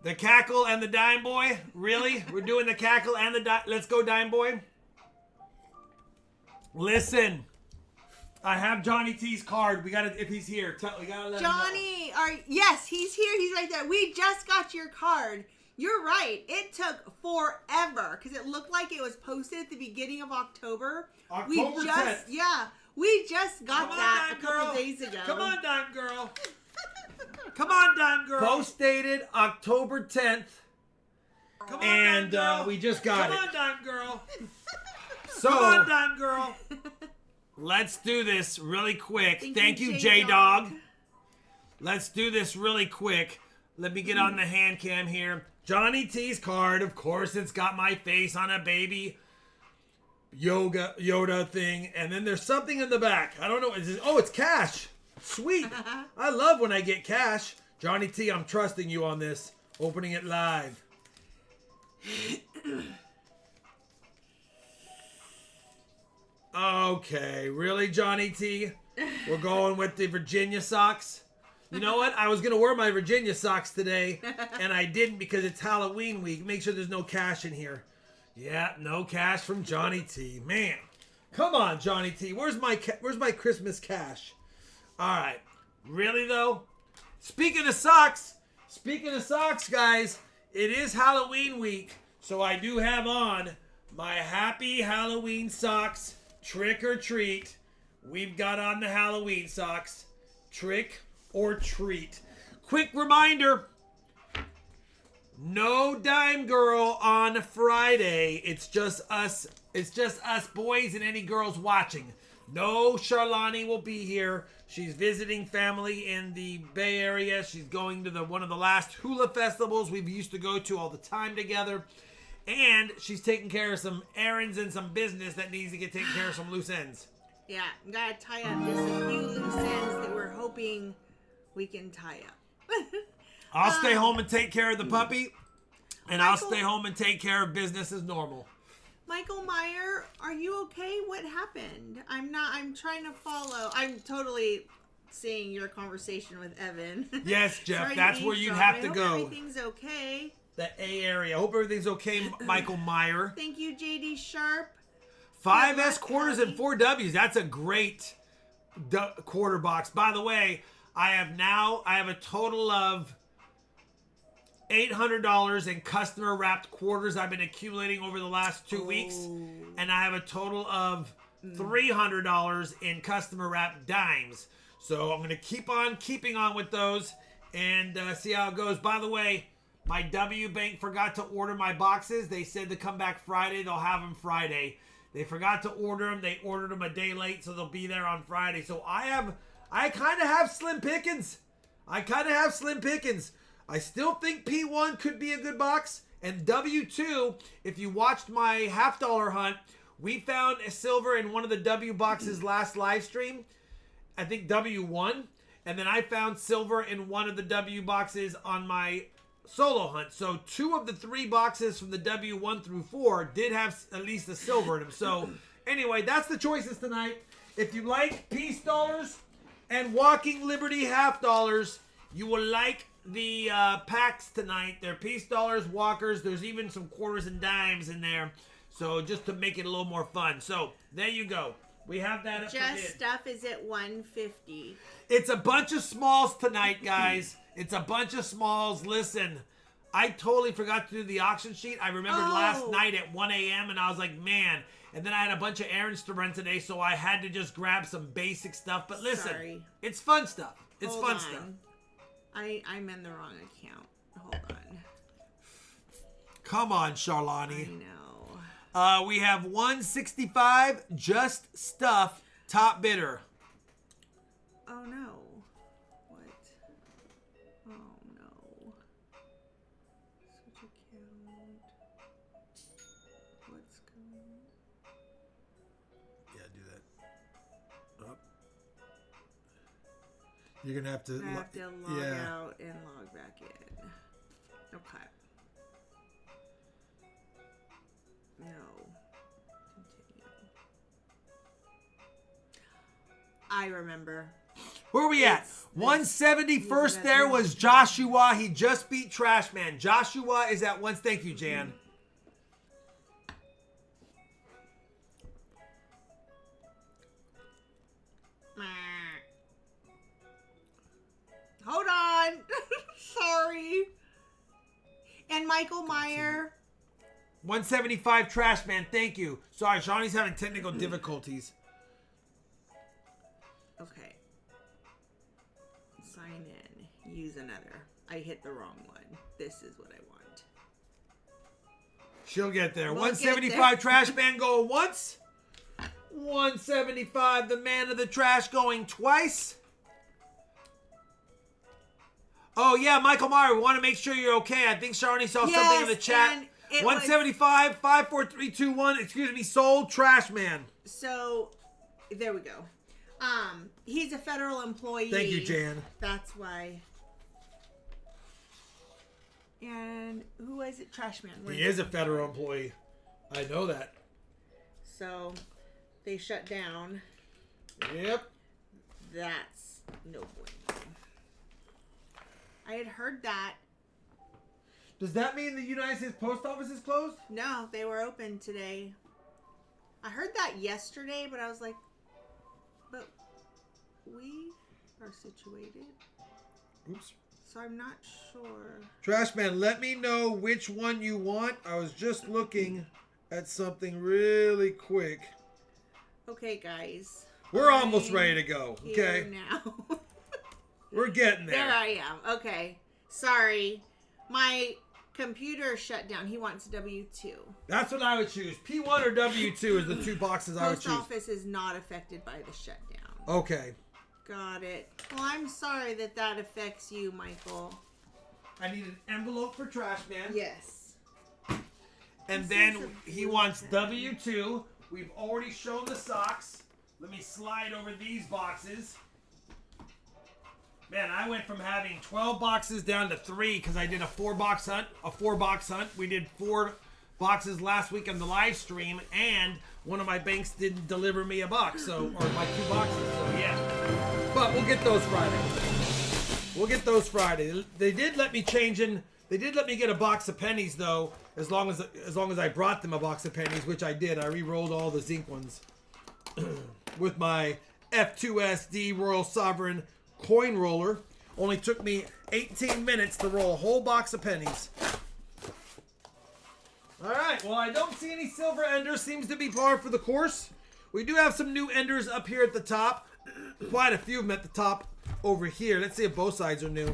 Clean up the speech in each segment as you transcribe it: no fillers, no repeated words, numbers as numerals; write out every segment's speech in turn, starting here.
The cackle and the dime boy? Really? We're doing the cackle and the dime. Let's go, dime boy. Listen. I have Johnny T's card. We gotta, if he's here, we gotta let Johnny, him know. Yes, he's here. He's right there. We just got your card. You're right. It took forever because it looked like it was posted at the beginning of October. October 10th. Yeah, we just got that a couple days ago. Come on, dime girl. Come on, dime girl. Post dated October 10th. Come on, and dime girl. We just got it. Come on, dime girl. So, come on, dime girl. Let's do this really quick. Thank you, J-Dog. Let's do this really quick. Let me get on the hand cam here. Johnny T's card. Of course, it's got my face on a baby Yoda thing. And then there's something in the back. I don't know. Oh, it's cash. Sweet. I love when I get cash. Johnny T, I'm trusting you on this. Opening it live. Okay, really, Johnny T? We're going with the Virginia socks. You know what? I was going to wear my Virginia socks today, and I didn't because it's Halloween week. Make sure there's no cash in here. Yeah, no cash from Johnny T. Man, come on, Johnny T. Where's my Christmas cash? All right. Really, though? Speaking of socks, guys, it is Halloween week, so I do have on my Happy Halloween socks. Trick or treat. We've got on the Halloween socks. Trick or treat. Quick reminder. No dime girl on Friday. It's just us. It's just us boys and any girls watching. No Charlani will be here. She's visiting family in the Bay Area. She's going to one of the last hula festivals we used to go to all the time together. And she's taking care of some errands and some business that needs to get taken care of, some loose ends. Yeah, gotta tie up just a few loose ends that we're hoping we can tie up. I'll stay home and take care of the puppy. And I'll stay home and take care of business as normal. Michael Meyer, are you okay? What happened? I'm trying to follow. I'm totally seeing your conversation with Evan. Yes, Jeff, that's where you'd have to go. Everything's okay. The A area. I hope everything's okay, Michael Meyer. Thank you, JD Sharp. 5 S quarters and 4 W's. That's a great quarter box. By the way, I have a total of $800 in customer wrapped quarters I've been accumulating over the last 2 weeks. And I have a total of $300 in customer wrapped dimes. So I'm going to keep on keeping on with those and see how it goes. By the way, my W Bank forgot to order my boxes. They said to come back Friday. They'll have them Friday. They forgot to order them. They ordered them a day late, so they'll be there on Friday. So I kind of have slim pickings. I still think P1 could be a good box. And W2, if you watched my $50 hunt, we found a silver in one of the W boxes last live stream. I think W1. And then I found silver in one of the W boxes on my solo hunt. So 2 of the 3 boxes from the W1 through 4 did have at least a silver in them. So anyway, that's the choices tonight. If you like Peace Dollars and Walking Liberty $50, you will like the packs tonight. They're Peace Dollars, Walkers. There's even some quarters and dimes in there. So just to make it a little more fun. So there you go. We have that up Just stuff is at $150. It's a bunch of smalls tonight, guys. It's a bunch of smalls. Listen, I totally forgot to do the auction sheet. I remembered last night at 1 a.m. and I was like, man. And then I had a bunch of errands to run today, so I had to just grab some basic stuff. But listen, it's fun stuff. It's fun stuff. I'm in the wrong account. Hold on. Come on, Charlani. I know. We have 165 just stuff top bidder. Oh no. What? Oh no. Switch account. What's going on? Yeah, do that. Oh. You're gonna have to. I have to log out and log back in. Okay. No. Continue. I remember. Where are we at? 171st there was Joshua. He just beat Trash Man. Joshua is at once. Thank you, Jan. Hold on. Sorry. And Michael Meyer. 175 Trash Man. Thank you. Sorry, Shawnee's having technical difficulties. Okay. Sign in. Use another. I hit the wrong one. This is what I want. She'll get there. We'll 175 get there. Trash Man going once. 175 the man of the trash going twice. Oh, yeah, Michael Meyer, we want to make sure you're okay. I think Sharni saw something in the chat. 175, 54321, excuse me, sold Trash Man. So, there we go. He's a federal employee. Thank you, Jan. That's why. And who is it? Trash Man. He is a federal employee. I know that. So, they shut down. Yep. That's no bueno. I had heard that. Does that mean the United States Post Office is closed? No, they were open today. I heard that yesterday, but I was like, but we are situated. Oops. So I'm not sure. Trash Man, let me know which one you want. I was just looking at something really quick. Okay, guys. We're almost ready to go. Okay. Here now. We're getting there. There I am. Okay. Sorry. My computer shut down. He wants W-2. That's what I would choose. P1 or W2 is the two boxes I would Post choose. office is not affected by the shutdown. Okay. Got it. Well, I'm sorry that that affects you, Michael. I need an envelope for Trash Man. Yes. And then he wants W2. We've already shown the socks. Let me slide over these boxes. Man, I went from having 12 boxes down to 3 because I did a 4-box hunt. We did 4 boxes last week on the live stream, and one of my banks didn't deliver me a box, or my 2 boxes. So yeah, but we'll get those Friday. They did let me change in. They did let me get a box of pennies though, as long as I brought them a box of pennies, which I did. I re-rolled all the zinc ones with my F2SD Royal Sovereign coin roller. Only took me 18 minutes to roll a whole box of pennies. Alright, well, I don't see any silver enders. Seems to be par for the course. We do have some new enders up here at the top. Quite a few of them at the top over here. Let's see if both sides are new.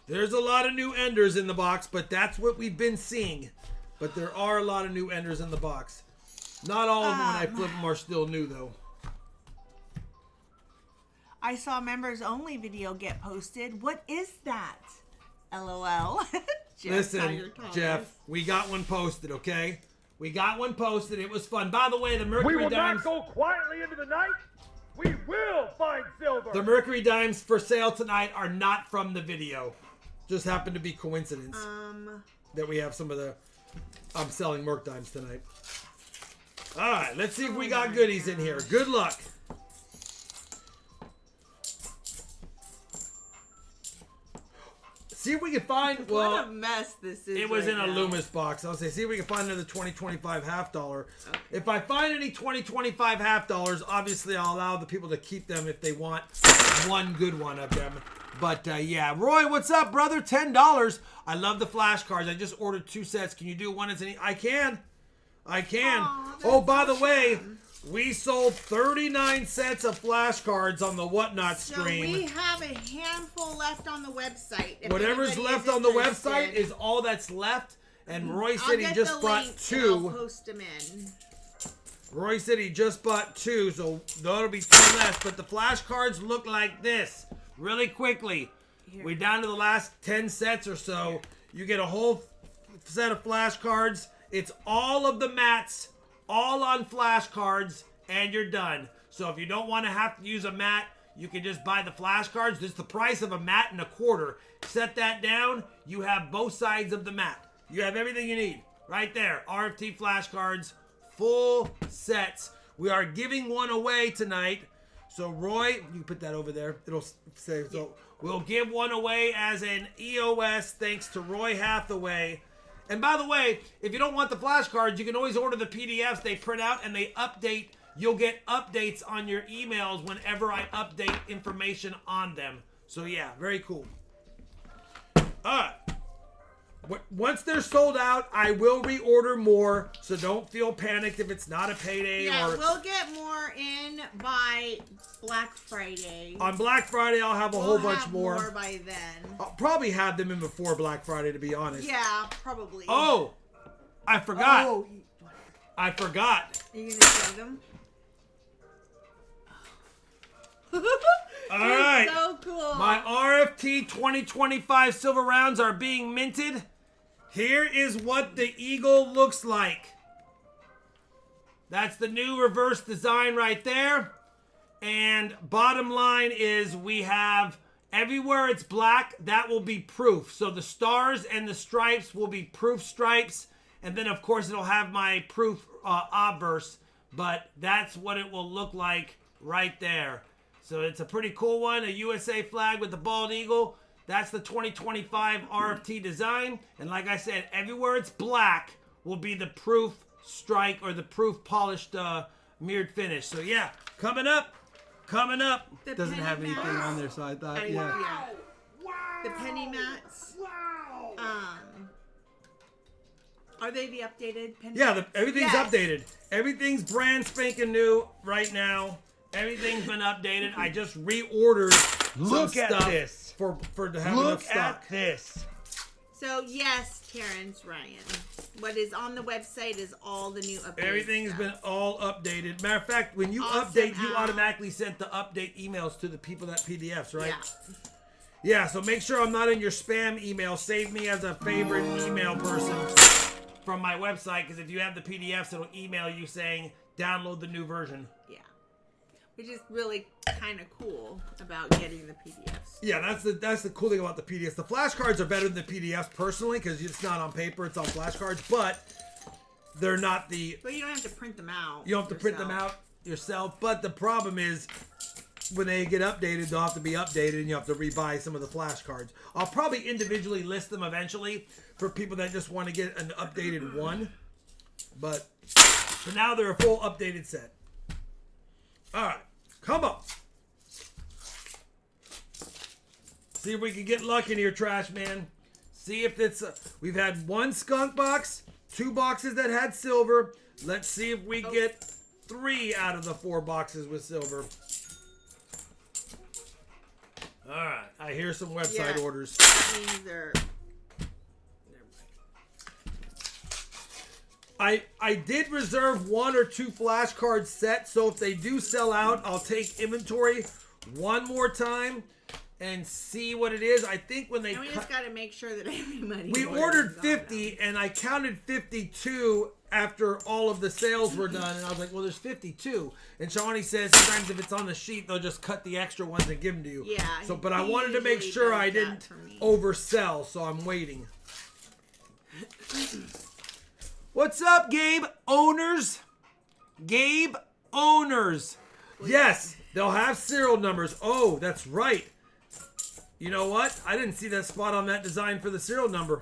There's a lot of new enders in the box, but that's what we've been seeing. But there are a lot of new enders in the box. Not all of them when I flip them are still new, though. I saw members only video get posted. What is that? LOL. Listen, Jeff, we got one posted, okay? We got one posted. It was fun. By the way, the Mercury Dimes... We will not go quietly into the night. We will find silver. The Mercury Dimes for sale tonight are not from the video. Just happened to be coincidence that we have some of the... I'm selling Merc Dimes tonight. All right, let's see if we got goodies in here. Good luck. See if we can find... Well, what a mess this is. It was right in a now. Loomis box. I'll say, see if we can find another 2025 half dollar. Okay. If I find any 2025 half dollars, obviously I'll allow the people to keep them if they want one good one of them. But yeah, Roy, what's up, brother? $10. I love the flashcards. I just ordered 2 sets. Can you do one as any? I can. Oh, by the way, we sold 39 sets of flashcards on the Whatnot stream. So we have a handful left on the website. Whatever's left on the website is all that's left. And Roy said he just bought 2. I'll post them in. Roy said he just bought 2, so that'll be 2 left. But the flashcards look like this. Really quickly. We're down to the last 10 sets or so. You get a whole set of flashcards. It's all of the mats, all on flashcards, and you're done. So if you don't want to have to use a mat, you can just buy the flashcards. This is the price of a mat and a quarter. Set that down. You have both sides of the mat. You have everything you need right there. RFT flashcards, full sets. We are giving one away tonight. So Roy, you can put that over there. It'll say so. We'll give one away as an EOS thanks to Roy Hathaway. And by the way, if you don't want the flashcards, you can always order the PDFs. They print out and they update. You'll get updates on your emails whenever I update information on them. So yeah, very cool. All right. Once they're sold out, I will reorder more. So don't feel panicked if it's not a payday. Yeah, or we'll get more in by Black Friday. on Black Friday, I'll have a whole bunch more. By then. I'll probably have them in before Black Friday, to be honest. Yeah, probably. Oh, I forgot. Oh, I forgot. are you gonna show them? All right. So cool. My RFT 2025 silver rounds are being minted. Here is what the eagle looks like. That's the new reverse design right there. And bottom line is we have everywhere it's black, that will be proof. So the stars and the stripes will be proof stripes. And then, of course, it'll have my proof obverse. But that's what it will look like right there. So it's a pretty cool one. A USA flag with the bald eagle. That's the 2025 RFT design. And like I said, everywhere it's black will be the proof strike or the proof polished mirrored finish. So yeah, coming up. The Doesn't penny have anything mats. on there, so I thought, Yeah. Wow. The penny mats. Wow. Are they the updated penny Yeah, mats? everything's Yes. updated. Everything's brand spanking new right now. Everything's been updated. I just reordered Look some at stuff this. for to have Look enough stock. at this. So yes, Terrence Ryan. What is on the website is all the new updates. Everything's been all updated. Matter of fact, when you Awesome update, you app. automatically sent the update emails to the people that PDFs, right? Yeah. Yeah, so make sure I'm not in your spam email. Save me as a favorite email person from my website, because if you have the PDFs, it'll email you saying, download the new version. Yeah. Which is really kind of cool about getting the PDFs. Yeah, that's the cool thing about the PDFs. The flashcards are better than the PDFs personally, because it's not on paper, it's on flashcards, but they're not the... But you don't have to print them out. You don't have to print them out yourself, but the problem is when they get updated, they'll have to be updated and you have to rebuy some of the flashcards. I'll probably individually list them eventually for people that just want to get an updated one, but for now they're a full updated set. All right, come on. See if we can get luck in here, Trash Man. See if it's... we've had one skunk box, 2 boxes that had silver. Let's see if we get 3 out of the 4 boxes with silver. All right, I hear some website Yeah. orders. These are... I did reserve 1 or 2 flashcard sets, so if they do sell out, I'll take inventory one more time and see what it is. I think when they And we just got to make sure that everybody... we orders ordered on 50 and I counted 52 after all of the sales were done, and I was like, well, there's 52. And Shawnee says sometimes if it's on the sheet, they'll just cut the extra ones and give them to you. Yeah, So, but I he wanted to make usually sure does I that didn't for me. oversell, so I'm waiting. What's up, Gabe Owners? Gabe Owners. Yes, they'll have serial numbers. Oh, that's right. You know what? I didn't see that spot on that design for the serial number.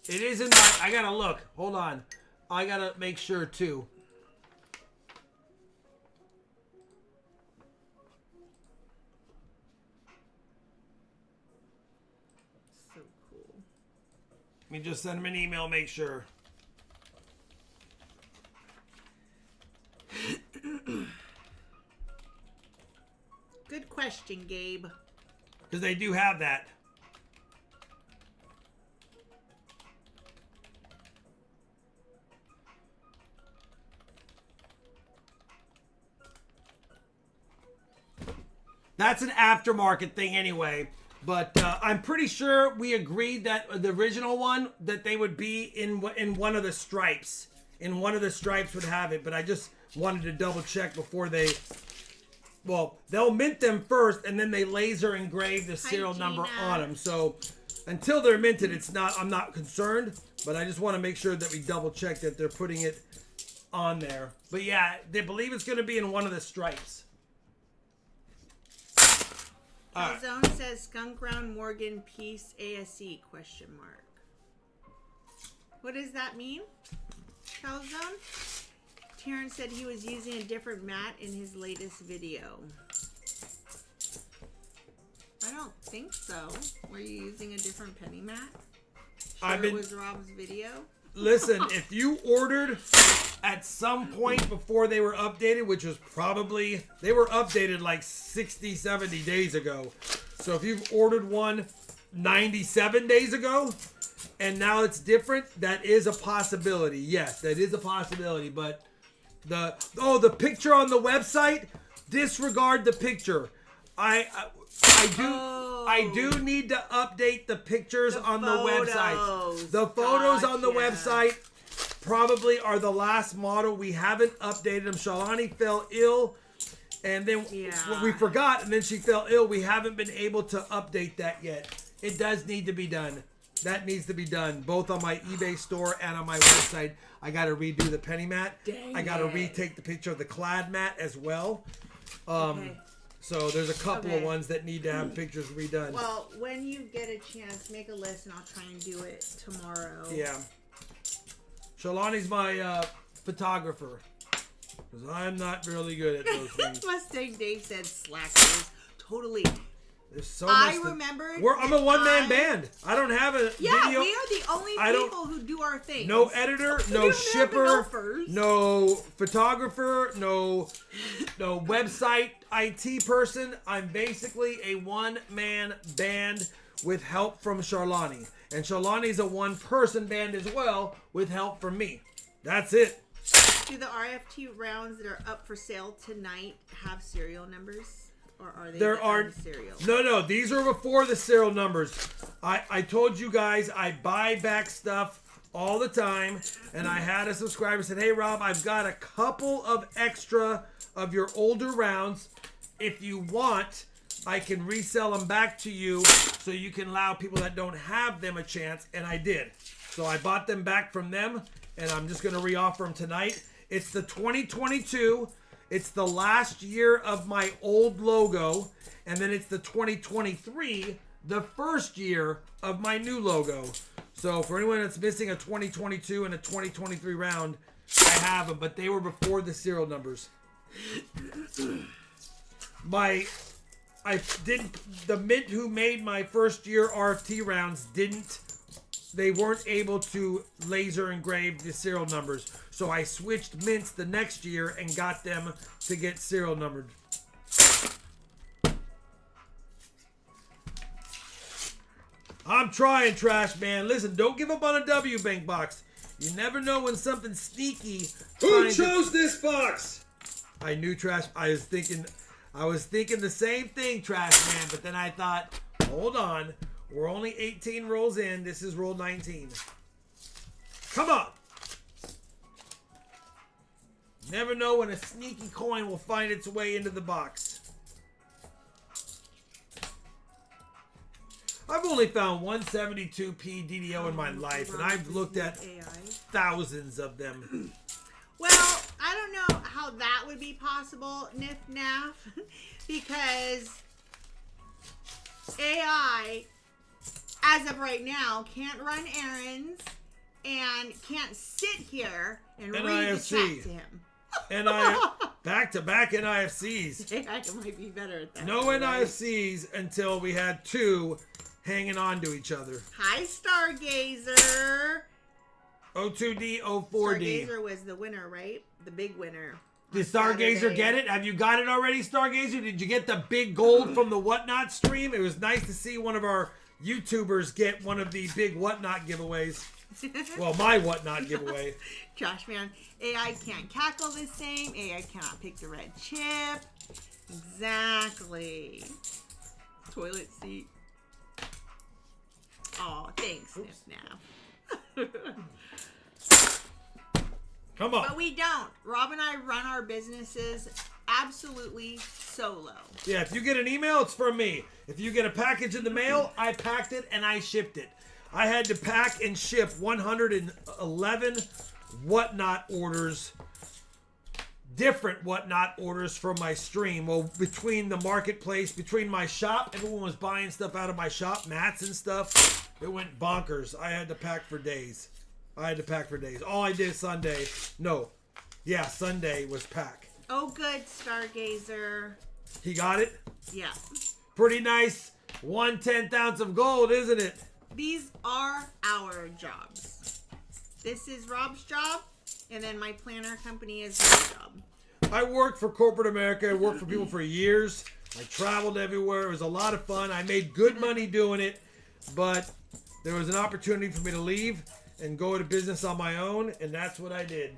It is in my... I gotta look. Hold on. I gotta make sure, too. So cool. Let me just send him an email, make sure. Good question, Gabe. Because they do have that. That's an aftermarket thing anyway. But I'm pretty sure we agreed that the original one, that they would be in one of the stripes. In one of the stripes would have it. But I just wanted to double check before they... Well, they'll mint them first, and then they laser engrave the serial number Gina. on them. So until they're minted, I'm not concerned. But I just want to make sure that we double check that they're putting it on there. But yeah, they believe it's going to be in one of the stripes. Calzone says Skunk Round Morgan Peace ASC ? What does that mean, Calzone? Terrence said he was using a different mat in his latest video. I don't think so. Were you using a different penny mat? It was Rob's video. Listen, if you ordered at some point before they were updated, which was probably, they were updated like 60, 70 days ago. So if you've ordered one 97 days ago and now it's different, that is a possibility. Yes, that is a possibility. But the picture on the website, disregard the picture. I do need to update the pictures on the website. The photos on the website probably are the last model. We haven't updated them. Shalani fell ill, and then we forgot, and then she fell ill. We haven't been able to update that yet. It does need to be done. That needs to be done, both on my eBay store and on my website. I got to redo the penny mat. I got to retake the picture of the clad mat as well. Okay. So there's a couple of ones that need to have pictures redone. Well, when you get a chance, make a list and I'll try and do it tomorrow. Yeah. Shalani's my photographer. Because I'm not really good at those things. Mustang Dave said slackers. Totally. There's so much. I'm a one-man band. I don't have a video. Yeah, we are the only people who do our thing. No editor, no shipper, no photographer, no website IT person. I'm basically a one-man band with help from Sharlani. And Sharlani's a one-person band as well with help from me. That's it. Do the RFT rounds that are up for sale tonight have serial numbers? Or are they serial? No, these are before the serial numbers. I told you guys I buy back stuff all the time, and I had a subscriber said, "Hey Rob, I've got a couple of extra of your older rounds. If you want, I can resell them back to you so you can allow people that don't have them a chance." And I did. So I bought them back from them, and I'm just going to reoffer them tonight. It's the 2022. It's the last year of my old logo, and then it's the 2023, the first year of my new logo. So for anyone that's missing a 2022 and a 2023 round, I have them, but they were before the serial numbers. The mint who made my first year RFT rounds they weren't able to laser engrave the serial numbers. So I switched mints the next year and got them to get serial numbered. I'm trying, Trash Man. Listen, don't give up on a W Bank box. You never know when something sneaky. Who chose this box? I knew Trash. I was thinking the same thing, Trash Man. But then I thought, hold on. We're only 18 rolls in. This is roll 19. Come on. Never know when a sneaky coin will find its way into the box. I've only found 172p DDO in my life, and I've looked at thousands of them. Well, I don't know how that would be possible, Nif Naf, because AI, as of right now, can't run errands and can't sit here and read the chat to him. And back-to-back NIFCs. AI might be better at that. No NIFCs until we had two hanging on to each other. Hi, Stargazer. O2D, O4D. Stargazer was the winner, right? The big winner. Did Stargazer get it? Have you got it already, Stargazer? Did you get the big gold from the Whatnot stream? It was nice to see one of our YouTubers get one of the big Whatnot giveaways. Well, my Whatnot giveaway. Josh, man, AI can't cackle the same. AI cannot pick the red chip. Exactly. Toilet seat. Oh, thanks, Nif Naf. Come on. But we don't. Rob and I run our businesses absolutely solo. Yeah, if you get an email, it's from me. If you get a package in the mail, I packed it and I shipped it. I had to pack and ship 111 Whatnot orders different whatnot orders from my stream. Well, between the marketplace, between my shop, everyone was buying stuff out of my shop, mats and stuff. It went bonkers. I had to pack for days. All I did Sunday, Sunday was pack. Oh, good, Stargazer. He got it? Yeah. Pretty nice 1/10 ounce of gold, isn't it? These are our jobs. This is Rob's job, and then my planner company is his job. I worked for corporate America. I worked for people for years. I traveled everywhere. It was a lot of fun. I made good money doing it, but there was an opportunity for me to leave and go into business on my own, and that's what I did.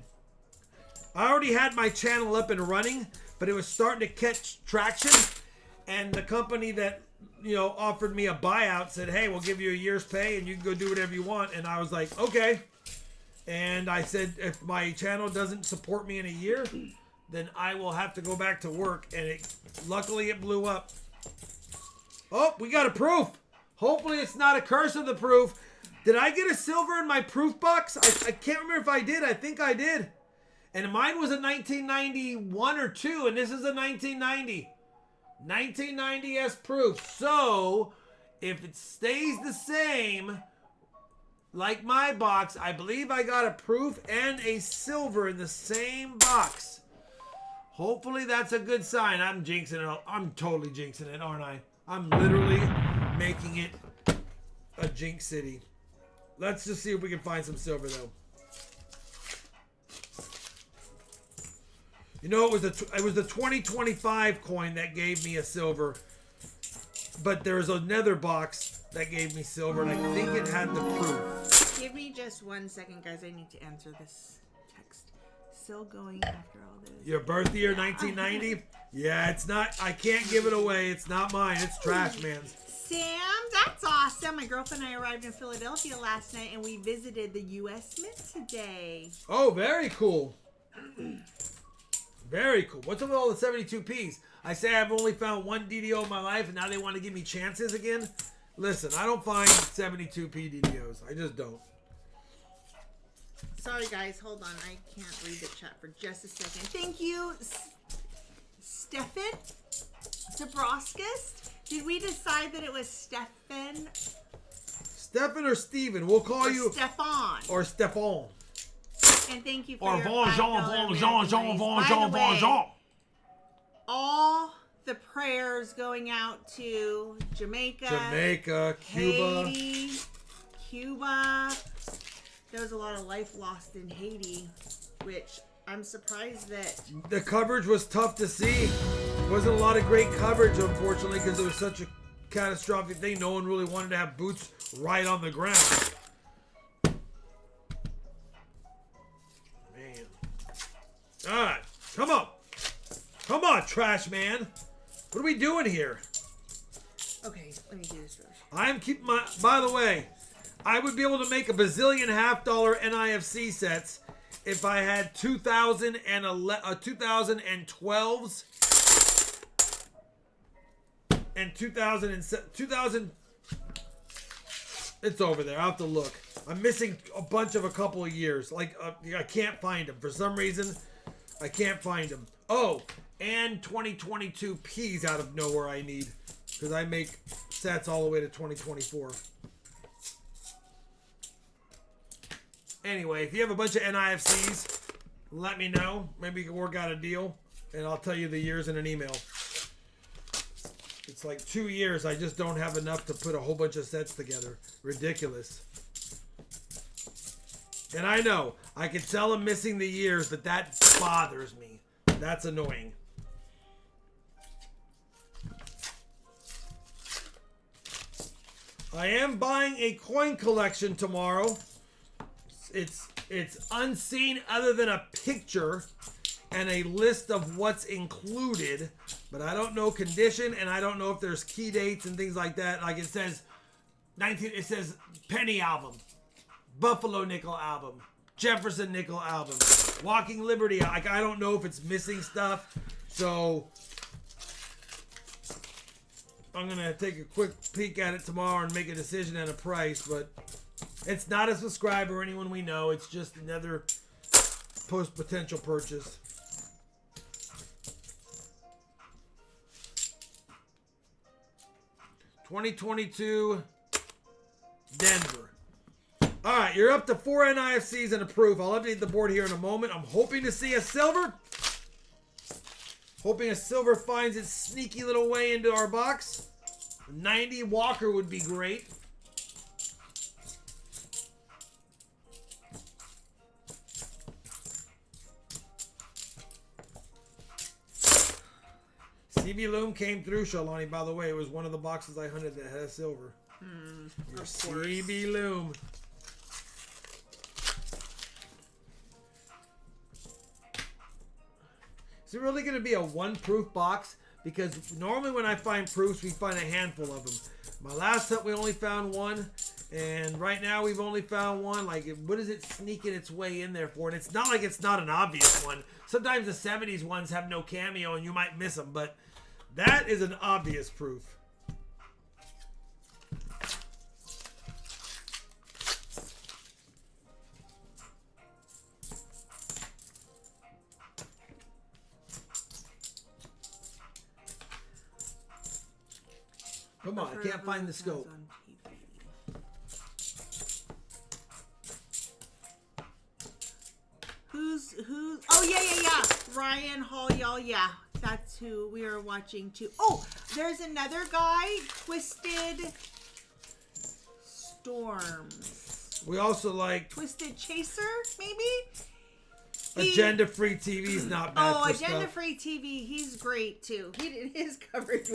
I already had my channel up and running, but it was starting to catch traction, and the company that offered me a buyout said, hey, we'll give you a year's pay and you can go do whatever you want. And I was like, okay. And I said, if my channel doesn't support me in a year, then I will have to go back to work. And luckily it blew up. Oh, we got a proof. Hopefully it's not a curse of the proof. Did I get a silver in my proof box? I can't remember if I did. I think I did. And mine was a 1991 or 2, and this is a 1990. 1990 as proof. So, if it stays the same, like my box, I believe I got a proof and a silver in the same box. Hopefully that's a good sign. I'm jinxing it. I'm totally jinxing it, aren't I? I'm literally making it a jinx city. Let's just see if we can find some silver, though. It was the 2025 coin that gave me a silver, but there's another box that gave me silver, and I think it had the proof. Give me just 1 second, guys. I need to answer this text. Still going after all this. Your birth year, 1990? Yeah, it's not. I can't give it away. It's not mine. It's Trash Man's. Sam, that's awesome. My girlfriend and I arrived in Philadelphia last night, and we visited the U.S. Mint today. Oh, very cool. Very cool. What's up with all the 72Ps? I say I've only found one DDO in my life, and now they want to give me chances again? Listen, I don't find 72P DDOs. I just don't. Sorry, guys. Hold on. I can't read the chat for just a second. Thank you, Stefan Zabroskus. Did we decide that it was Stefan? Stefan or Steven? We'll call you... Stefan. Or Stefan. And thank you for or your Jean. All the prayers going out to Jamaica, Cuba. Haiti, Cuba. There was a lot of life lost in Haiti, which I'm surprised that... The coverage was tough to see. Wasn't a lot of great coverage, unfortunately, because it was such a catastrophic thing. No one really wanted to have boots right on the ground. Alright, come on. Come on, Trash Man. What are we doing here? Okay, let me do this first. I'm keeping my... By the way, I would be able to make a bazillion $half NIFC sets if I had 2012s and 2000... It's over there. I'll have to look. I'm missing a bunch of a couple of years. Like, I can't find them. For some reason... I can't find them. Oh, and 2022 Ps out of nowhere I need. Because I make sets all the way to 2024. Anyway, if you have a bunch of NIFCs, let me know. Maybe we can work out a deal. And I'll tell you the years in an email. It's like 2 years. I just don't have enough to put a whole bunch of sets together. Ridiculous. And I know, I can tell I'm missing the years, but that bothers me. That's annoying. I am buying a coin collection tomorrow. It's unseen other than a picture and a list of what's included, but I don't know condition, and I don't know if there's key dates and things like that. Like it says Penny album. Buffalo Nickel album, Jefferson Nickel album, Walking Liberty. I don't know if it's missing stuff, so I'm gonna take a quick peek at it tomorrow and make a decision on a price. But it's not a subscriber or anyone we know. It's just another potential purchase. 2022 Denver. All right, you're up to 4 NIFCs and a proof. I'll update the board here in a moment. I'm hoping to see a silver. Hoping a silver finds its sneaky little way into our box. 90 Walker would be great. CB Loom came through, Shalani. By the way, it was one of the boxes I hunted that had a silver. Your CB Loom. Is it really going to be a one-proof box? Because normally when I find proofs, we find a handful of them. My last hunt, we only found one. And right now, we've only found one. Like, what is it sneaking its way in there for? And it's not like it's not an obvious one. Sometimes the 70s ones have no cameo, and you might miss them. But that is an obvious proof. Come on, I can't find the scope. Who's? Oh, yeah. Ryan Hall, y'all. Yeah, that's who we are watching too. Oh, there's another guy, Twisted Storms. We also like Twisted Chaser, maybe? Agenda-free TV is not bad. Oh, Agenda-free TV, he's great too. His coverage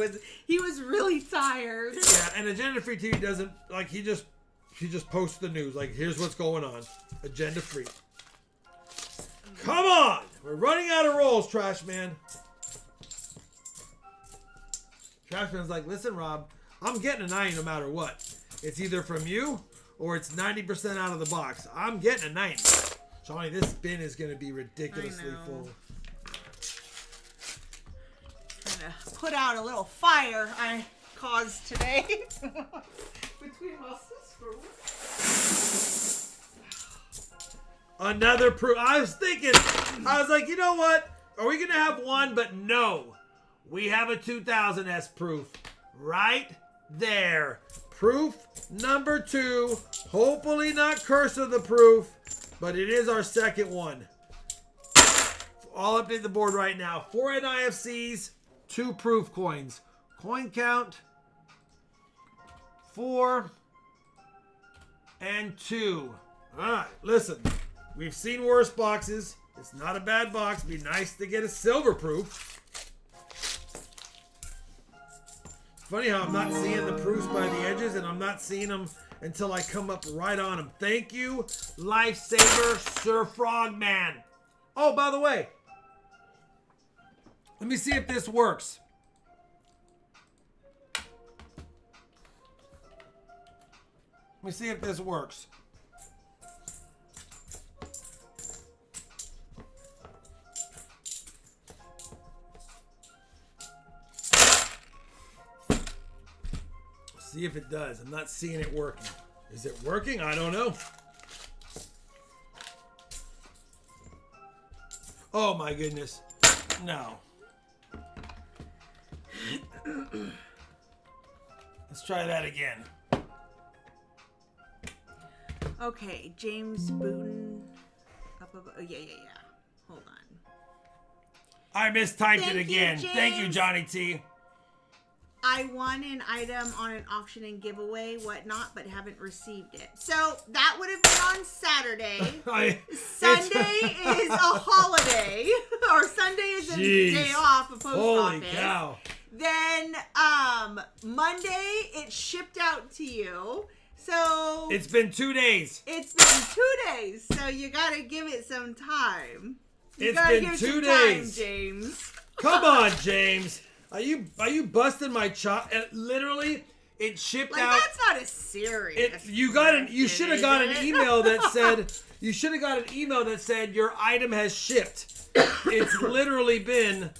he was really tired. Yeah, and Agenda-free TV doesn't like he just posts the news like here's what's going on. Agenda-free. Come on, we're running out of rolls, Trash Man. Trash Man's like, listen, Rob, I'm getting a 90 no matter what. It's either from you or it's 90% out of the box. I'm getting a 90. Johnny, this bin is going to be ridiculously full. Trying to put out a little fire I caused today. Between my sisters. Another proof. I was like, you know what? Are we going to have one? But no. We have a 2000S proof. Right there. Proof number 2. Hopefully not Curse of the Proof. But it is our second one. I'll update the board right now. 4 NIFCs, 2 proof coins. Coin count, 4 and 2. All right, listen. We've seen worse boxes. It's not a bad box. It'd be nice to get a silver proof. It's funny how I'm not seeing the proofs by the edges, and I'm not seeing them until I come up right on him. Thank you, Lifesaver Sir Frogman. Oh, by the way, let me see if this works. Let me see if this works. See if it does. I'm not seeing it working. Is it working? I don't know. Oh my goodness. No. Let's try that again. Okay, James Booten. Oh, yeah. Hold on. I mistyped Thank it again. you, Thank you, James. Johnny T. I won an item on an auction and giveaway, whatnot, but haven't received it. So that would have been on Saturday. Sunday is a holiday, or Sunday is a day off, a post Holy office. cow. Then Monday it shipped out to you. So It's been 2 days. it's been 2 days. So you gotta give it some time. It's been 2 days. Time, James. Come on, James. Are you busting my chop? Literally, it shipped Like out. that's not a serious. You should have got an email that said. You should have got an email that said your item has shipped. It's literally been.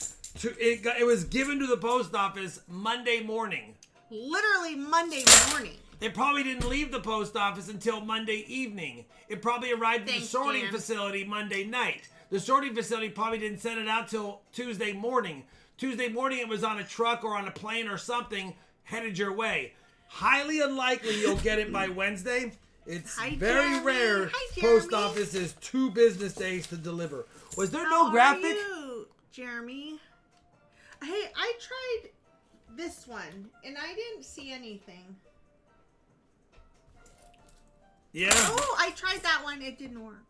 It was given to the post office Monday morning. Literally Monday morning. It probably didn't leave the post office until Monday evening. It probably arrived at the sorting facility Monday night. The sorting facility probably didn't send it out till Tuesday morning. Tuesday morning it was on a truck or on a plane or something headed your way. highly unlikely you'll get it by Wednesday. It's Hi, very Jeremy. rare. Hi, Post Jeremy. office is 2 business days to deliver. Was there How no graphic? are you, Jeremy? Hey, I tried this one and I didn't see anything. Yeah. Oh, I tried that one. It didn't work.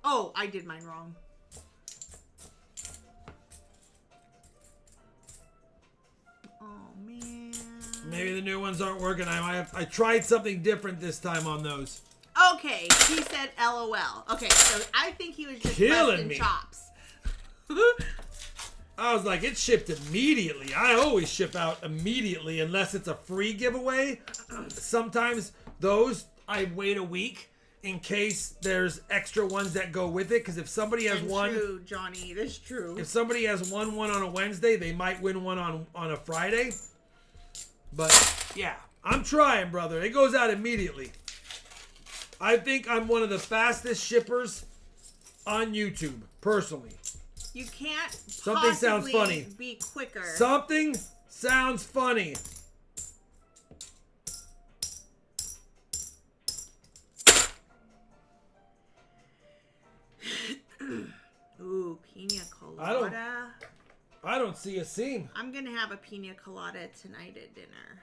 Oh, I did mine wrong. Oh, man. Maybe the new ones aren't working. I tried something different this time on those. Okay, he said LOL. Okay, so I think he was just Killing busting me. chops. I was like, it shipped immediately. I always ship out immediately unless it's a free giveaway. Sometimes those I wait a week in case there's extra ones that go with it. Because if somebody has one, True, Johnny, that's true. if somebody has one on a Wednesday, they might win one on a Friday. But yeah, I'm trying, brother. It goes out immediately. I think I'm one of the fastest shippers on YouTube, personally. You can't Something sounds funny. Be quicker. Something sounds funny. Ooh, pina colada. I don't see a seam. I'm gonna have a pina colada tonight at dinner.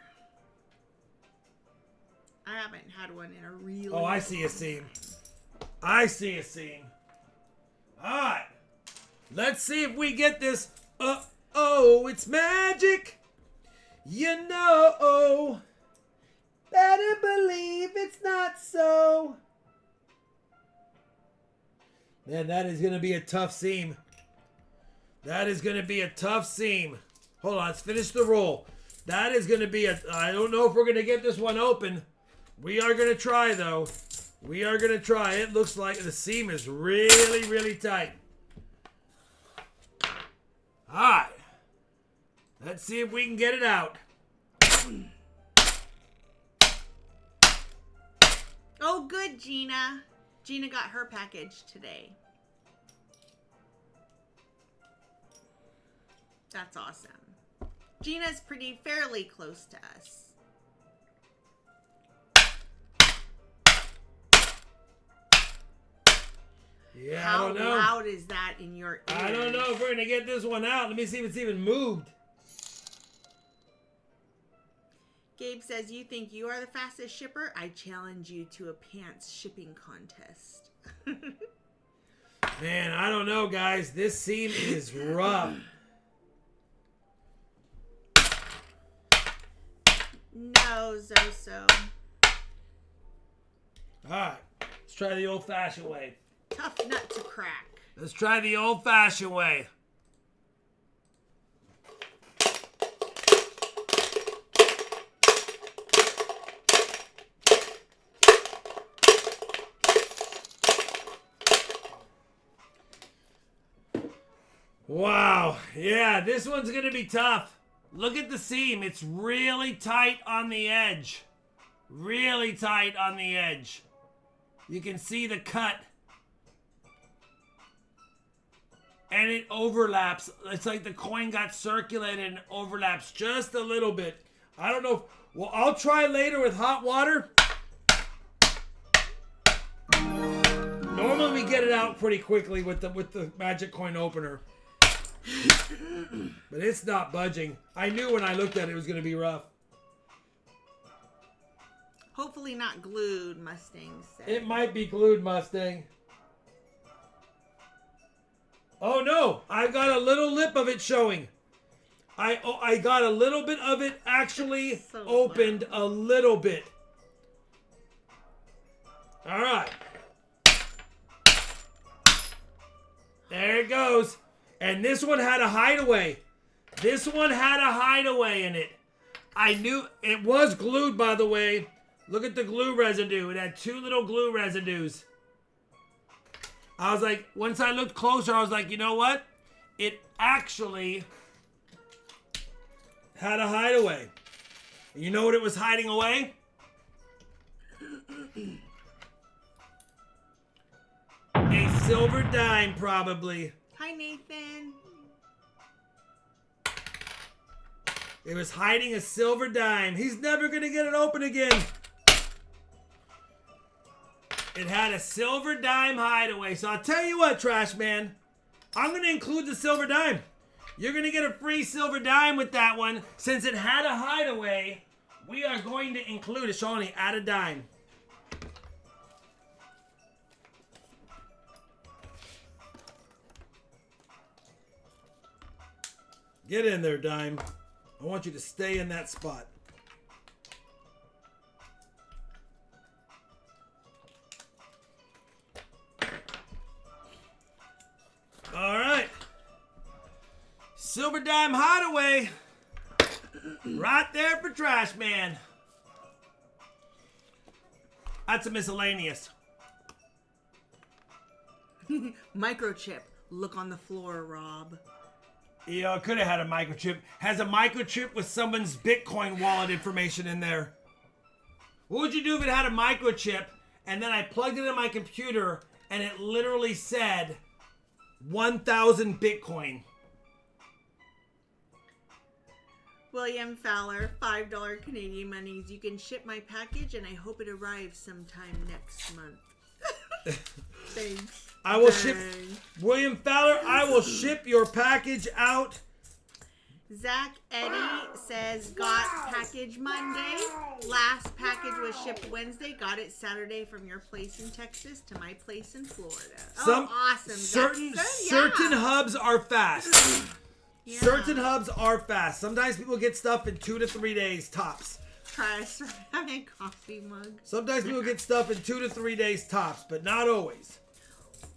I haven't had one in a really Oh, I see a seam. I see a seam. All right. Let's see if we get this. Oh, it's magic. You know. Better believe it's not so. Man, that is going to be a tough seam. That is going to be a tough seam. Hold on, let's finish the roll. That is going to be I don't know if we're going to get this one open. We are going to try, though. We are going to try. It looks like the seam is really, really tight. All right. Let's see if we can get it out. Oh, good, Gina. Gina got her package today. That's awesome. Gina's fairly close to us. Yeah, How I don't know. loud is that in your ears? I don't know if we're going to get this one out. Let me see if it's even moved. Gabe says, you think you are the fastest shipper? I challenge you to a pants shipping contest. Man, I don't know, guys. This seam is rough. No, Zoso. All right. Let's try the old-fashioned way. Tough nut to crack. Let's try the old-fashioned way. Wow. Yeah, this one's going to be tough. Look at the seam. It's really tight on the edge. Really tight on the edge. You can see the cut. And it overlaps. It's like the coin got circulated and overlaps just a little bit. I don't know. Well, I'll try later with hot water. Normally we get it out pretty quickly with the magic coin opener. But it's not budging. I knew when I looked at it, it was going to be rough. Hopefully not glued, Mustang said. It might be glued, Mustang. Oh no, I got a little lip of it showing. I got a little bit of it actually So opened a little bit. All right. There it goes. And this one had a hideaway. This one had a hideaway in it. I knew it was glued, by the way. Look at the glue residue. It had 2 little glue residues. I was like, once I looked closer, I was like, you know what? It actually had a hideaway. You know what it was hiding away? A silver dime, probably. Hi, Nathan. It was hiding a silver dime. He's never going to get it open again. It had a silver dime hideaway. So I'll tell you what, Trash Man. I'm going to include the silver dime. You're going to get a free silver dime with that one. Since it had a hideaway, we are going to include it. Shawnee, add a dime. Get in there, dime. I want you to stay in that spot. All right. Silver dime hideaway. Right there for Trash Man. That's a miscellaneous. Microchip. Look on the floor, Rob. Yeah, it could have had a microchip. Has a microchip with someone's Bitcoin wallet information in there. What would you do if it had a microchip and then I plugged it in my computer and it literally said 1,000 Bitcoin? William Fowler, $5 Canadian monies. You can ship my package and I hope it arrives sometime next month. Thanks. I will ship, William Fowler, I will ship your package out. Zach Eddy says, got package Monday. Last package was shipped Wednesday. Got it Saturday from your place in Texas to my place in Florida. Awesome. Certain hubs are fast. Yeah. Certain hubs are fast. Sometimes people get stuff in 2 to 3 days tops. Try having a coffee mug. Sometimes people get stuff in 2 to 3 days tops, but not always.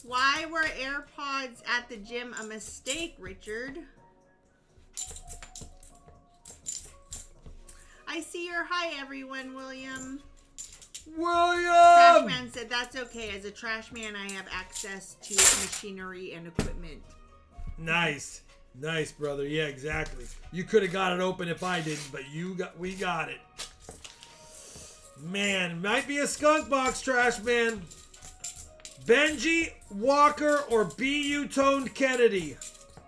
Why were AirPods at the gym a mistake, Richard? I see your hi, everyone, William. William! Trashman said, that's okay. As a trash man, I have access to machinery and equipment. Nice. Nice, brother. Yeah, exactly. You could have got it open if I didn't, but we got it. Man, might be a skunk box, Trash Man. Benji, Walker, or BU Toned Kennedy.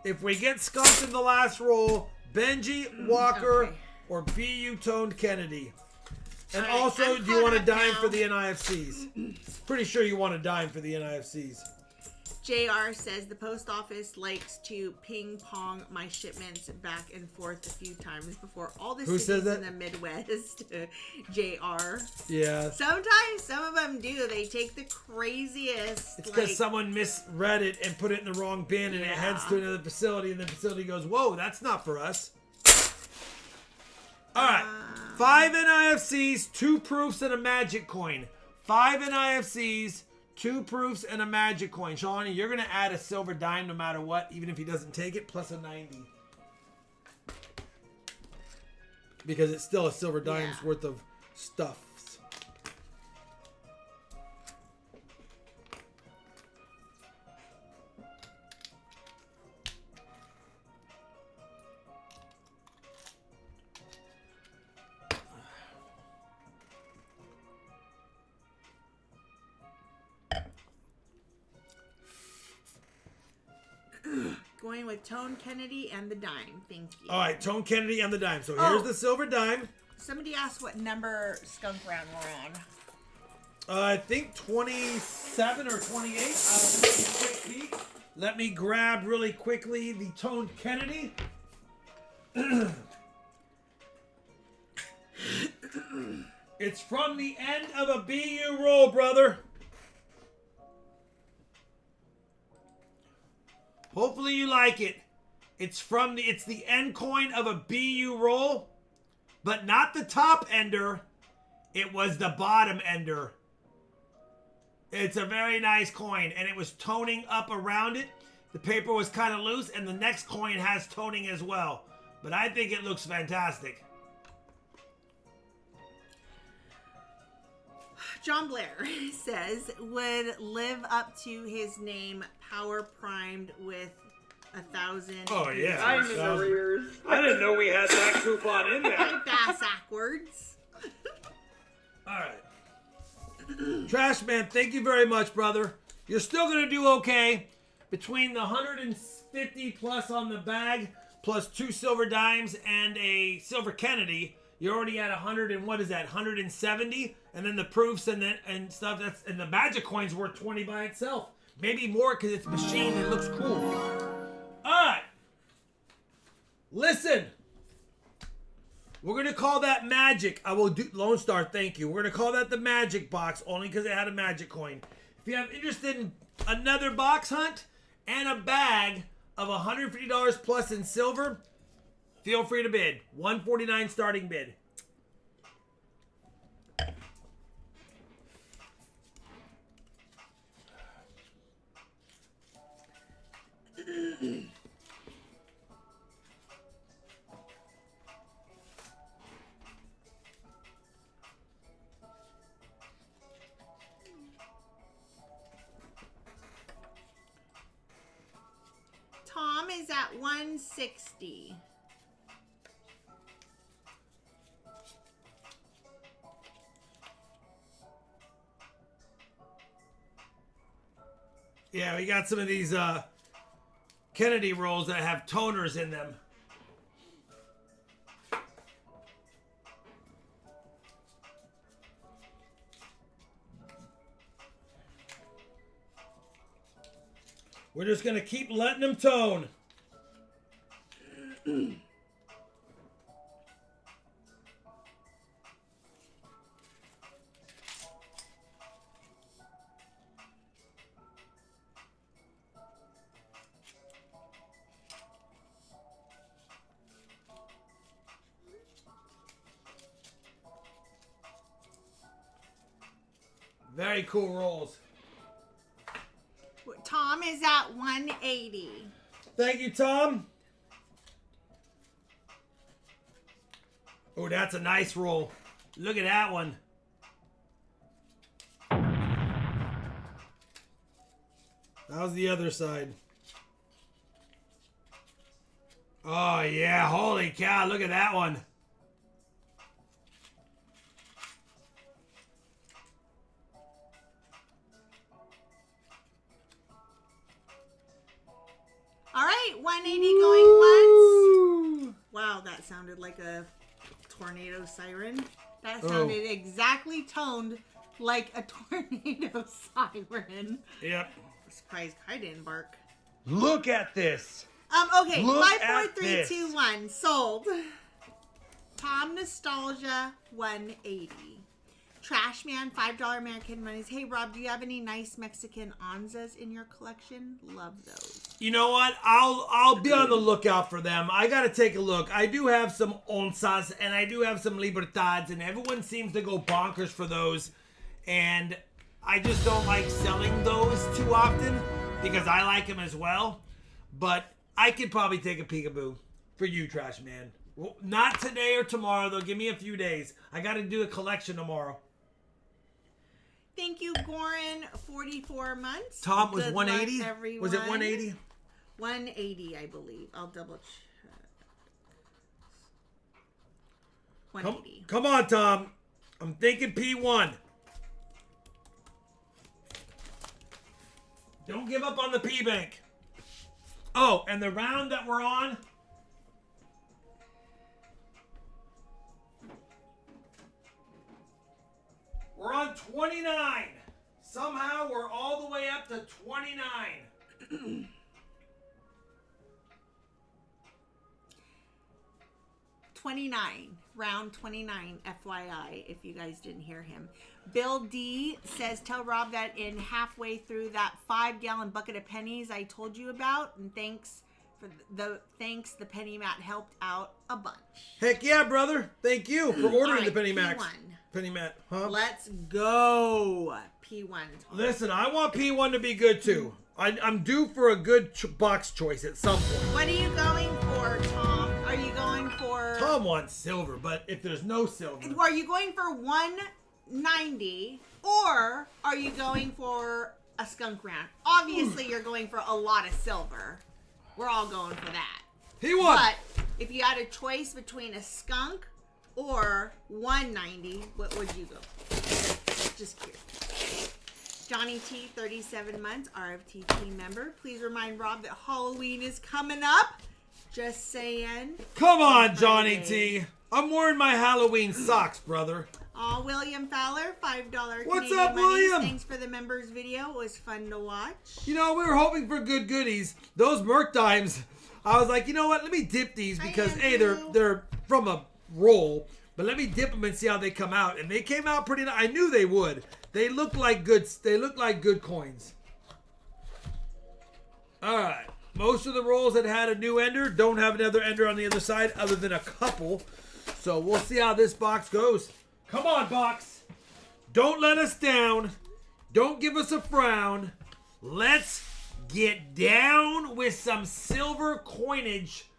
If we get skunked in the last roll, Benji, Walker, or BU Toned Kennedy. And also, do you want a dime for the NIFCs? Pretty sure you want a dime for the NIFCs. JR says the post office likes to ping pong my shipments back and forth a few times before all the cities in the Midwest. JR. Yeah. Sometimes some of them do. They take the craziest. It's because someone misread it and put it in the wrong bin and it heads to another facility and the facility goes, whoa, that's not for us. All right. 5 NIFCs, 2 proofs, and a magic coin. 5 NIFCs. 2 proofs and a magic coin. Shawnee, you're going to add a silver dime no matter what, even if he doesn't take it, plus a 90. Because it's still a silver dime's worth of stuff. Going with Tone Kennedy and the dime. Thank you. All right, Tone Kennedy and the dime. So here's the silver dime. Somebody asked what number skunk round we're on. I think 27 or 28. I'll take a quick peek. Let me grab really quickly the Tone Kennedy. It's from the end of a BU roll, brother. Hopefully you like it. It's the end coin of a BU roll, but not the top ender. It was the bottom ender. It's a very nice coin, and it was toning up around it. The paper was kind of loose, and the next coin has toning as well. But I think it looks fantastic. John Blair says, would live up to his name, power primed with 1,000. Oh, yeah. I'm in the rears. I didn't know we had that coupon in there. Bass backwards. All right. Trash Man, thank you very much, brother. You're still going to do okay. Between the 150 plus on the bag, plus 2 silver dimes and a silver Kennedy, you're already at 100 and what is that? 170, and then the proofs and stuff. And the magic coin's worth 20 by itself. Maybe more because it's machined and it looks cool. All right. Listen. We're going to call that magic. I will do Lone Star, thank you. We're going to call that the magic box only because it had a magic coin. If you have interest in another box hunt and a bag of $150 plus in silver, feel free to bid. $149 starting bid. Tom is at 160. Yeah, we got some of these Kennedy rolls that have toners in them. We're just going to keep letting them tone. Very cool rolls. Tom is at 180. Thank you, Tom. Oh, that's a nice roll. Look at that one. How's the other side? Oh, yeah. Holy cow. Look at that one. All right, 180 going once. Wow, that sounded like a tornado siren. That sounded exactly toned like a tornado siren. Yep. I'm surprised Kai didn't bark. Look at this. Okay, Look 5, 4, at 3, this. 2, 1. Sold. Tom Nostalgia, 180. Trash Man, $5 American Monies. Hey, Rob, do you have any nice Mexican onzas in your collection? Love those. You know what? I'll be on the lookout for them. I gotta take a look. I do have some onzas and I do have some libertads, and everyone seems to go bonkers for those. And I just don't like selling those too often because I like them as well. But I could probably take a peekaboo for you, Trash Man. Well, not today or tomorrow, though. Give me a few days. I gotta do a collection tomorrow. Thank you, Goran, 44 months. Tom was Good 180? luck, everyone. Was it 180? 180, I believe. I'll double check. 180. Come on, Tom. I'm thinking P1. Don't give up on the P bank. Oh, and the round that we're on. We're on 29. Somehow we're all the way up to 29. Round 29, FYI, if you guys didn't hear him. Bill D says, tell Rob that in halfway through that 5-gallon bucket of pennies I told you about, and thanks for the penny mat helped out a bunch. Heck yeah, brother. Thank you for ordering right, the penny mat. P1. Penny mat, huh? Let's go. P1. Tom. Listen, I want P1 to be good too. I'm due for a good box choice at some point. What are you going for, Tom? Are you going for... Tom wants silver, but if there's no silver... Are you going for 190 or are you going for a skunk round? Obviously, you're going for a lot of silver. We're all going for that. He won. But if you had a choice between a skunk or 190, what would you go? Just curious. Johnny T, 37 months, RFT team member. Please remind Rob that Halloween is coming up. Just saying. Come on, Johnny T. I'm wearing my Halloween socks, brother. Oh, William Fowler, $5 What's Canadian up, money. William? Thanks for the members video. It was fun to watch. You know, we were hoping for good goodies. Those Merc dimes, I was like, you know what? Let me dip these because, hey, they're from a roll. But let me dip them and see how they come out. And they came out pretty nice. I knew they would. They look like good. They look like good coins. All right. Most of the rolls that had a new ender don't have another ender on the other side other than a couple. So we'll see how this box goes. Come on, box. Don't let us down. Don't give us a frown. Let's get down with some silver coinage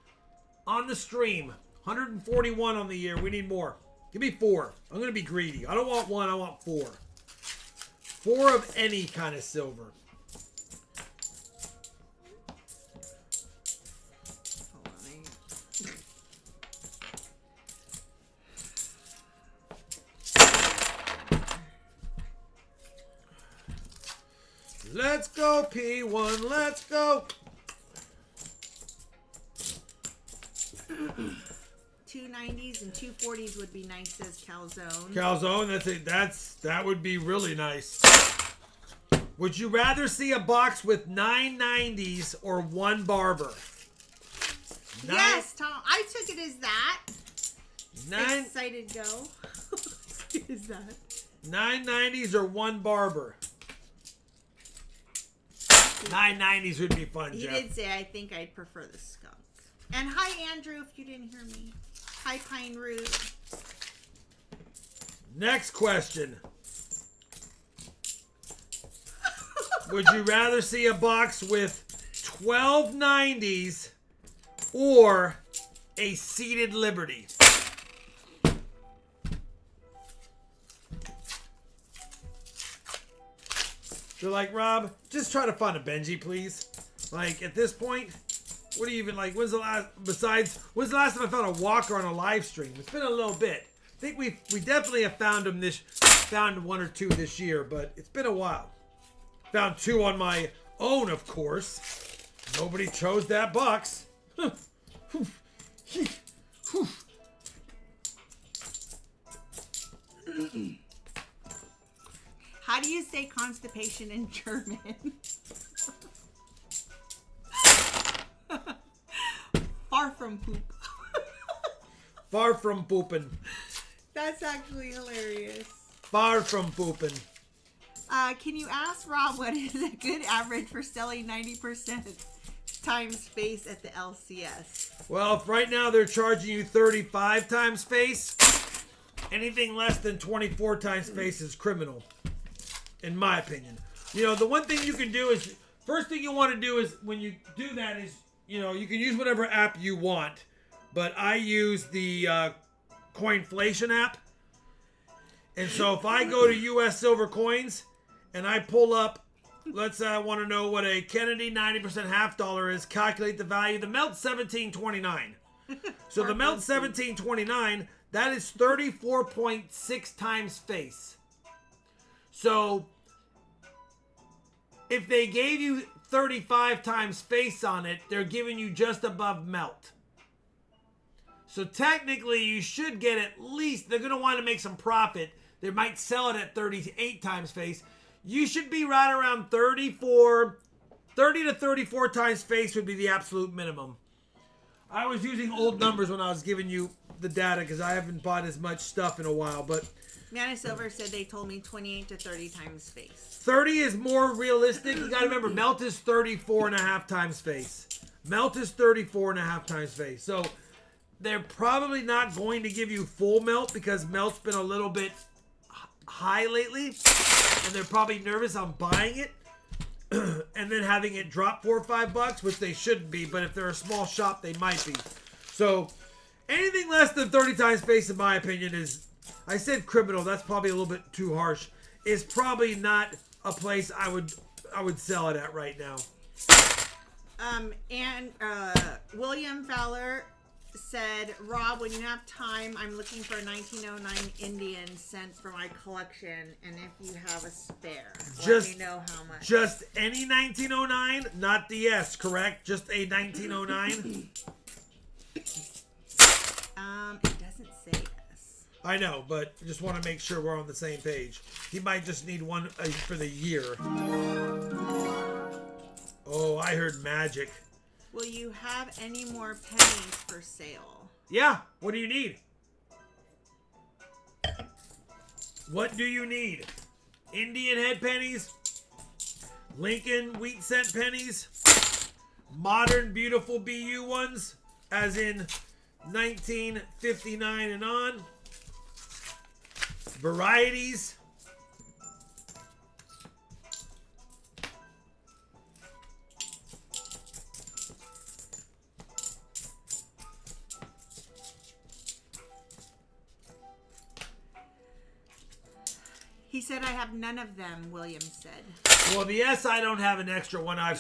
on the stream. 141 on the year. We need more. Give me 4. I'm going to be greedy. I don't want 1. I want 4. 4 of any kind of silver. Let's go, P1. Let's go. 290s and 240s would be nice, says Calzone. Calzone, that would be really nice. Would you rather see a box with 990s or 1 barber? Yes, Tom. I took it as that. 9 Excited go. Is that 990s or 1 barber? 990s would be fun, He Jeff. did say, I think I'd prefer the skunk. And hi, Andrew, if you didn't hear me. Hi, Pine Root. Next question. Would you rather see a box with 12 90s or a seated Liberty? They're like, Rob, just try to find a Benji, please. Like, at this point, what do you even like? When's the last time I found a walker on a live stream? It's been a little bit. I think we definitely have found 1 or 2 this year, but it's been a while. Found 2 on my own, of course. Nobody chose that box. How do you say constipation in German? Far from poop. Far from pooping. That's actually hilarious. Far from pooping. Can you ask Rob what is a good average for selling 90% time space at the LCS? Well, if right now they're charging you 35 times face, anything less than 24 times face is criminal, in my opinion. You know, the one thing you can do is, first thing you want to do is, when you do that is, you know, you can use whatever app you want, but I use the Coinflation app. And so if I go to US Silver Coins and I pull up, let's say I want to know what a Kennedy 90% half dollar is, calculate the value. The melt 17.29. So the melt 17.29, that is 34.6 times face. So if they gave you 35 times face on it, they're giving you just above melt. So technically you should get at least, they're going to want to make some profit. They might sell it at 38 times face. You should be right around 30 to 34 times face would be the absolute minimum. I was using old numbers when I was giving you the data because I haven't bought as much stuff in a while, but Nana Silver said they told me 28 to 30 times face. 30 is more realistic. You got to remember, melt is 34.5 times face. Melt is 34.5 times face. So they're probably not going to give you full melt because melt's been a little bit high lately, and they're probably nervous on buying it and then having it drop $4 or $5, which they shouldn't be, but if they're a small shop, they might be. So anything less than 30 times face, in my opinion, is, I said criminal, that's probably a little bit too harsh, is probably not a place I would sell it at right now. And William Fowler said, Rob, when you have time, I'm looking for a 1909 Indian cent for my collection, and if you have a spare, let me know how much. Just any 1909, not the S, correct? Just a 1909? It doesn't say S. I know, but I just want to make sure we're on the same page. He might just need one for the year. Oh, I heard magic. Will you have any more pennies for sale? Yeah. What do you need? What do you need? Indian head pennies? Lincoln wheat cent pennies? Modern beautiful BU ones? As in 1959 and on? Varieties? He said, I have none of them, William said. Well, the S, I don't have an extra one. I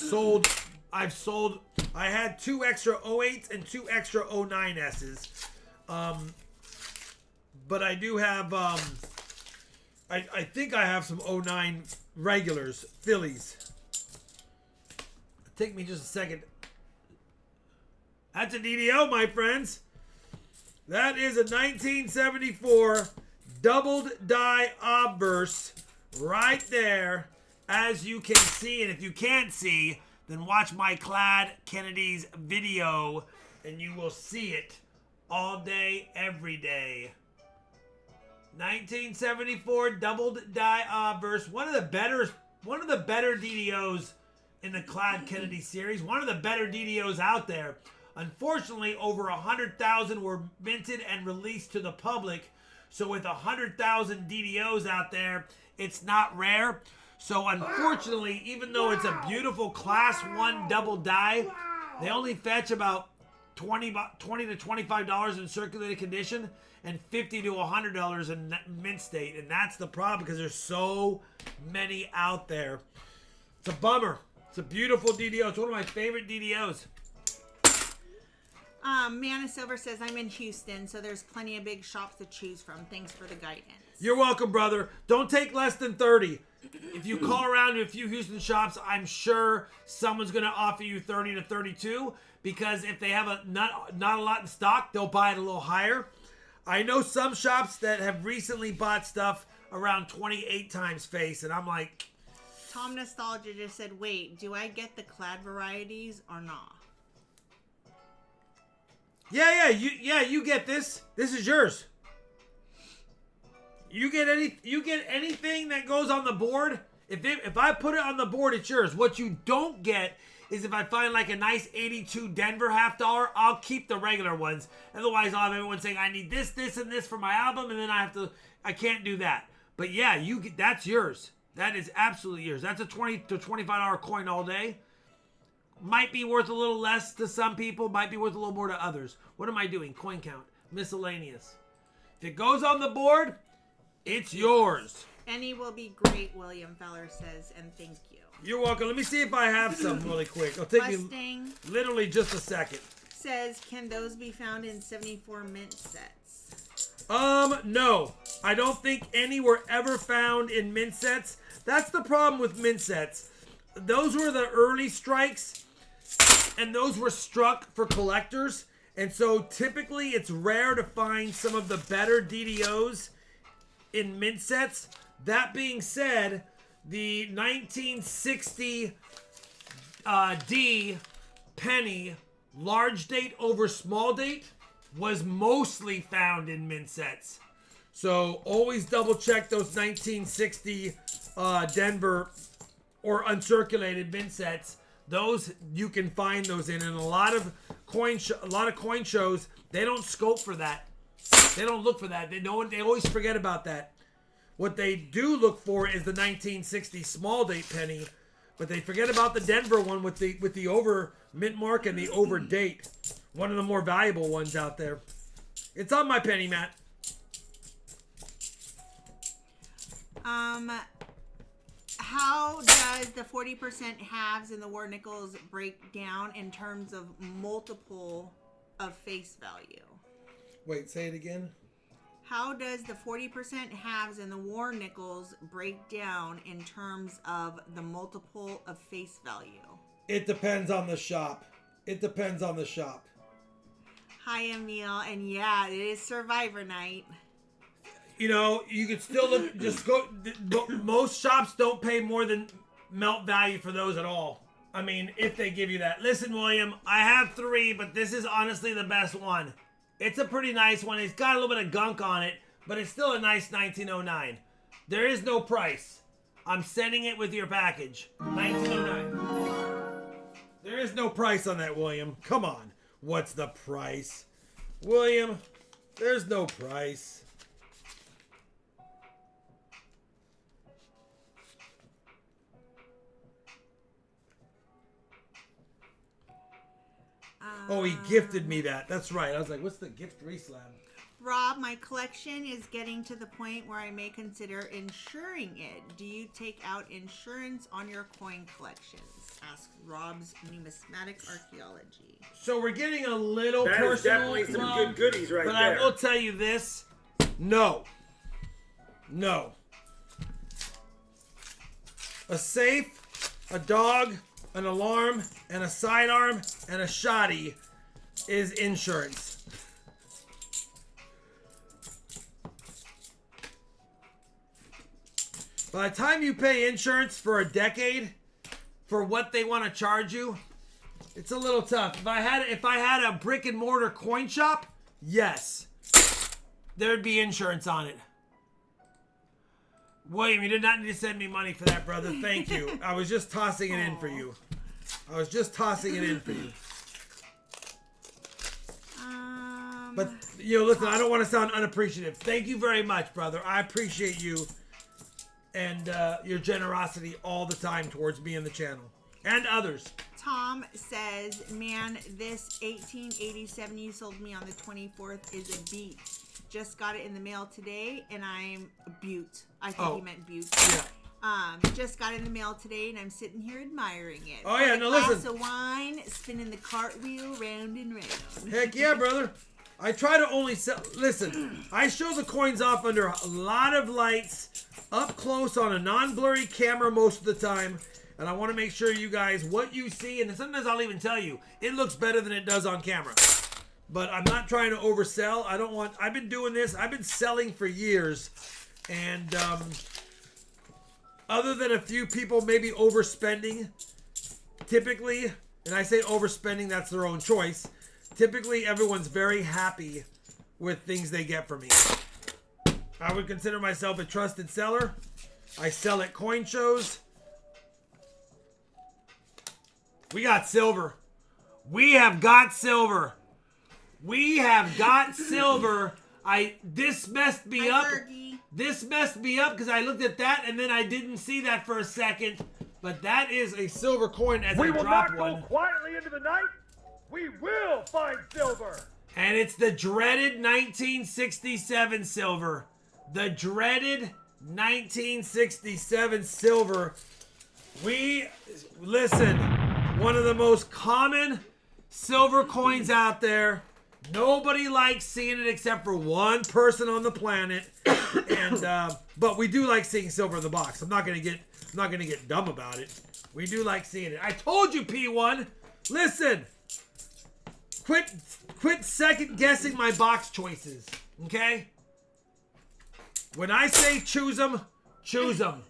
had 2 extra 08s and 2 extra 09S's. But I do have, I think I have some 09 regulars, Phillies. Take me just a second. That's a DDO, my friends. That is a 1974 doubled die obverse right there, as you can see. And if you can't see, then watch my Clad Kennedy's video and you will see it all day, every day. 1974 doubled die obverse, one of the better DDOs in the Clad Kennedy series, one of the better DDOs out there. Unfortunately, over 100,000 were minted and released to the public. So with 100,000 DDOs out there, it's not rare. So unfortunately, even though it's a beautiful Class 1 double die, they only fetch about $20 to $25 in circulated condition and $50 to $100 in mint state. And that's the problem, because there's so many out there. It's a bummer. It's a beautiful DDO. It's one of my favorite DDOs. Man of Silver says, I'm in Houston, so there's plenty of big shops to choose from. Thanks for the guidance. You're welcome, brother. Don't take less than 30. If you call around to a few Houston shops, I'm sure someone's going to offer you 30 to 32, because if they have not a lot in stock, they'll buy it a little higher. I know some shops that have recently bought stuff around 28 times face, and I'm like... Tom Nostalgia just said, wait, do I get the Clad varieties or not? Yeah, you get this. This is yours. You get anything that goes on the board. If I put it on the board, it's yours. What you don't get is if I find like a nice 82 Denver $50, I'll keep the regular ones. Otherwise, I'll have everyone saying I need this, and this for my album, and then I can't do that. But yeah, that's yours. That is absolutely yours. That's a $20 to $25 coin all day. Might be worth a little less to some people, might be worth a little more to others. What am I doing? Coin count. Miscellaneous. If it goes on the board, it's yours. Any will be great, William Feller says, and thank you. You're welcome. Let me see if I have some really quick. It'll take Mustang me literally just a second. Says, can those be found in 74 mint sets? No. I don't think any were ever found in mint sets. That's the problem with mint sets. Those were the early strikes, and those were struck for collectors. And so typically it's rare to find some of the better DDOs in mint sets. That being said, the 1960 D penny large date over small date was mostly found in mint sets. So always double check those 1960 Denver or uncirculated mint sets. Those you can find those in, and a lot of coin shows, they don't scope for that. They don't look for that. They always forget about that. What they do look for is the 1960 small date penny, but they forget about the Denver one with the over mint mark and the over date. One of the more valuable ones out there. It's on my penny, Matt. How does the 40% halves in the war nickels break down in terms of multiple of face value? Wait, say it again. How does the 40% halves in the war nickels break down in terms of the multiple of face value? It depends on the shop. Hi, Emil. And yeah, it is Survivor night. You know, you could still look, just go. Most shops don't pay more than melt value for those at all. I mean, if they give you that. Listen, William, I have 3, but this is honestly the best one. It's a pretty nice one. It's got a little bit of gunk on it, but it's still a nice 1909. There is no price. I'm sending it with your package. 1909. There is no price on that, William. Come on. What's the price? William, there's no price. Oh, he gifted me that. That's right. I was like, what's the gift re-slab? Rob, my collection is getting to the point where I may consider insuring it. Do you take out insurance on your coin collections? Ask Rob's Numismatic Archaeology. So we're getting a little That is personal, definitely some Rob, good goodies right but there. I will tell you this. No. No. A safe, a dog, an alarm, and a sidearm, and a shoddy is insurance. By the time you pay insurance for a decade, for what they want to charge you, it's a little tough. If I had a brick and mortar coin shop, yes, there'd be insurance on it. William, you did not need to send me money for that, brother. Thank you. I was just tossing it in for you. But, you know, listen, I don't want to sound unappreciative. Thank you very much, brother. I appreciate you and your generosity all the time towards me and the channel. And others. Tom says, man, this 1887 you sold me on the 24th is a beat. Just got it in the mail today, and I'm Butte. I think he meant Butte. Yeah. Just got it in the mail today, and I'm sitting here admiring it. Oh, yeah, no, glass listen. of wine, spinning the cartwheel round and round. Heck yeah, brother. I try to only sell. Listen, I show the coins off under a lot of lights, up close on a non-blurry camera most of the time. And I want to make sure you guys, what you see, and sometimes I'll even tell you, it looks better than it does on camera. But I'm not trying to oversell. I've been doing this. I've been selling for years. And other than a few people maybe overspending, typically, and I say overspending, that's their own choice. Typically, everyone's very happy with things they get from me. I would consider myself a trusted seller. I sell at coin shows. We got silver. We have got silver. This messed me up. Fergie. This messed me up because I looked at that and then I didn't see that for a second. But that is a silver coin as We I will drop not one. go quietly into the night. We will find silver. And it's the dreaded 1967 silver. The dreaded 1967 silver. Listen, one of the most common silver coins out there. Nobody likes seeing it except for one person on the planet. And but we do like seeing silver in the box. I'm not gonna get dumb about it. We do like seeing it. I told you, P1. Listen. Quit second guessing my box choices, okay? When I say choose them, choose them.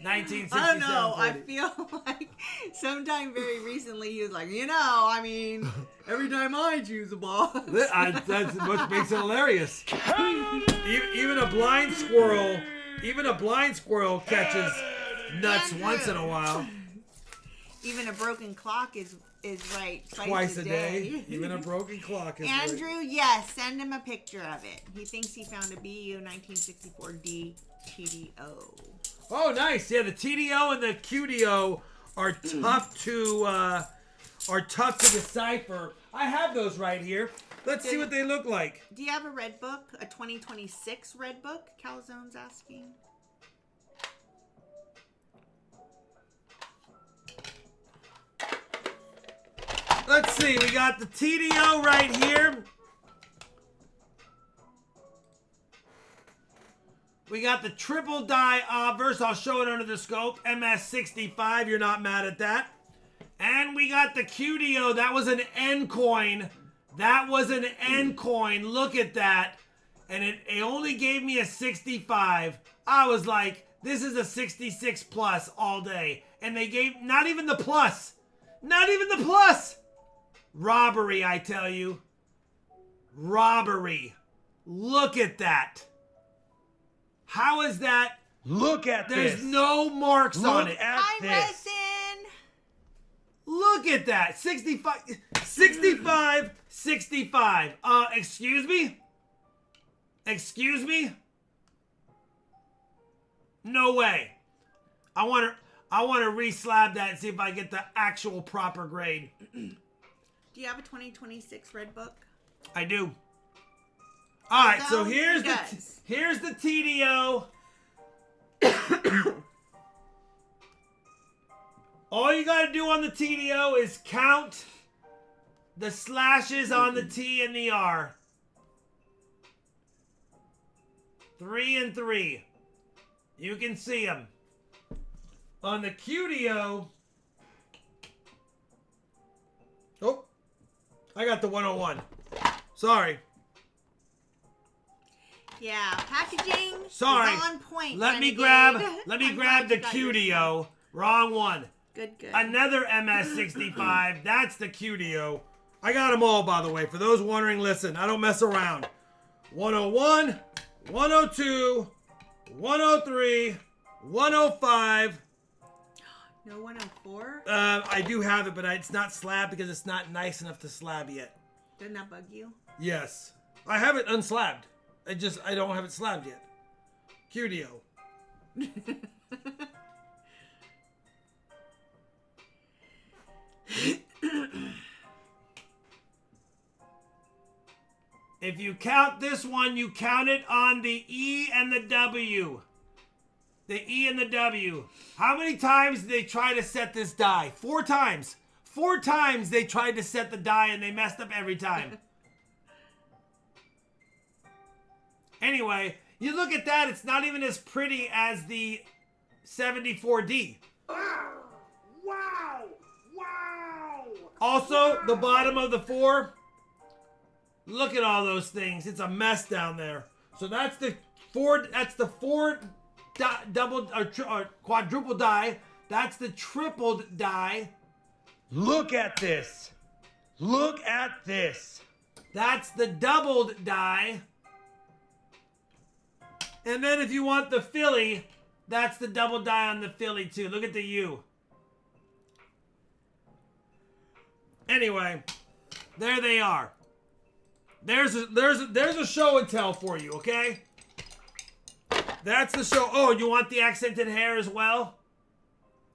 1967. I don't know. 40. I feel like sometime very recently he was like, I mean, every time I choose a ball. That's what makes it hilarious. Even a blind squirrel catches nuts Andrew. once in a while. Even a broken clock is right Twice a day. Even a broken clock is Andrew, right. yes, send him a picture of it. He thinks he found a BU 1964D TDO. Oh, nice. Yeah, the TDO and the QDO are tough to decipher. I have those right here. Let's see what they look like. Do you have a red book? A 2026 red book? Calzone's asking. Let's see. We got the TDO right here. We got the triple die obverse. I'll show it under the scope. MS65. You're not mad at that. And we got the QDO. That was an N coin That was an N coin. Look at that. And it only gave me a 65. I was like, this is a 66 plus all day. And they gave not even the plus. Not even the plus. Robbery, I tell you. Robbery. Look at that. How is that? Look at this. There's no marks on it. Hi, this. Resin. Look at that. 65, 65, 65. Excuse me? Excuse me? No way. I want to re-slab that and see if I get the actual proper grade. Do you have a 2026 red book? I do. All right, so No, here's he does. here's the TDO. All you got to do on the TDO is count the slashes on the T and the R. 3 and 3. You can see them. On the QDO. Oh, I got the 101. Sorry. Yeah, packaging Sorry. is on point. Let me Renegade. grab the glad you got yours. QDO. Wrong one. Good. Another MS65. That's the QDO. I got them all, by the way. For those wondering, listen, I don't mess around. 101, 102, 103, 105. No 104? I do have it, but it's not slabbed because it's not nice enough to slab yet. Doesn't that bug you? Yes. I have it unslabbed. I don't have it slabbed yet. QDO. If you count this one, you count it on the E and the W. The E and the W. How many times did they try to set this die? 4 times. 4 times they tried to set the die and they messed up every time. Anyway, you look at that, it's not even as pretty as the 74D. Wow! Wow! Also, the bottom of the 4. Look at all those things. It's a mess down there. So that's the 4. That's the 4 double or quadruple die. That's the tripled die. Look at this. Look at this. That's the doubled die. And then if you want the Philly, that's the double die on the Philly too. Look at the U. Anyway, there they are. There's a show and tell for you, okay? That's the show. Oh, you want the accented hair as well?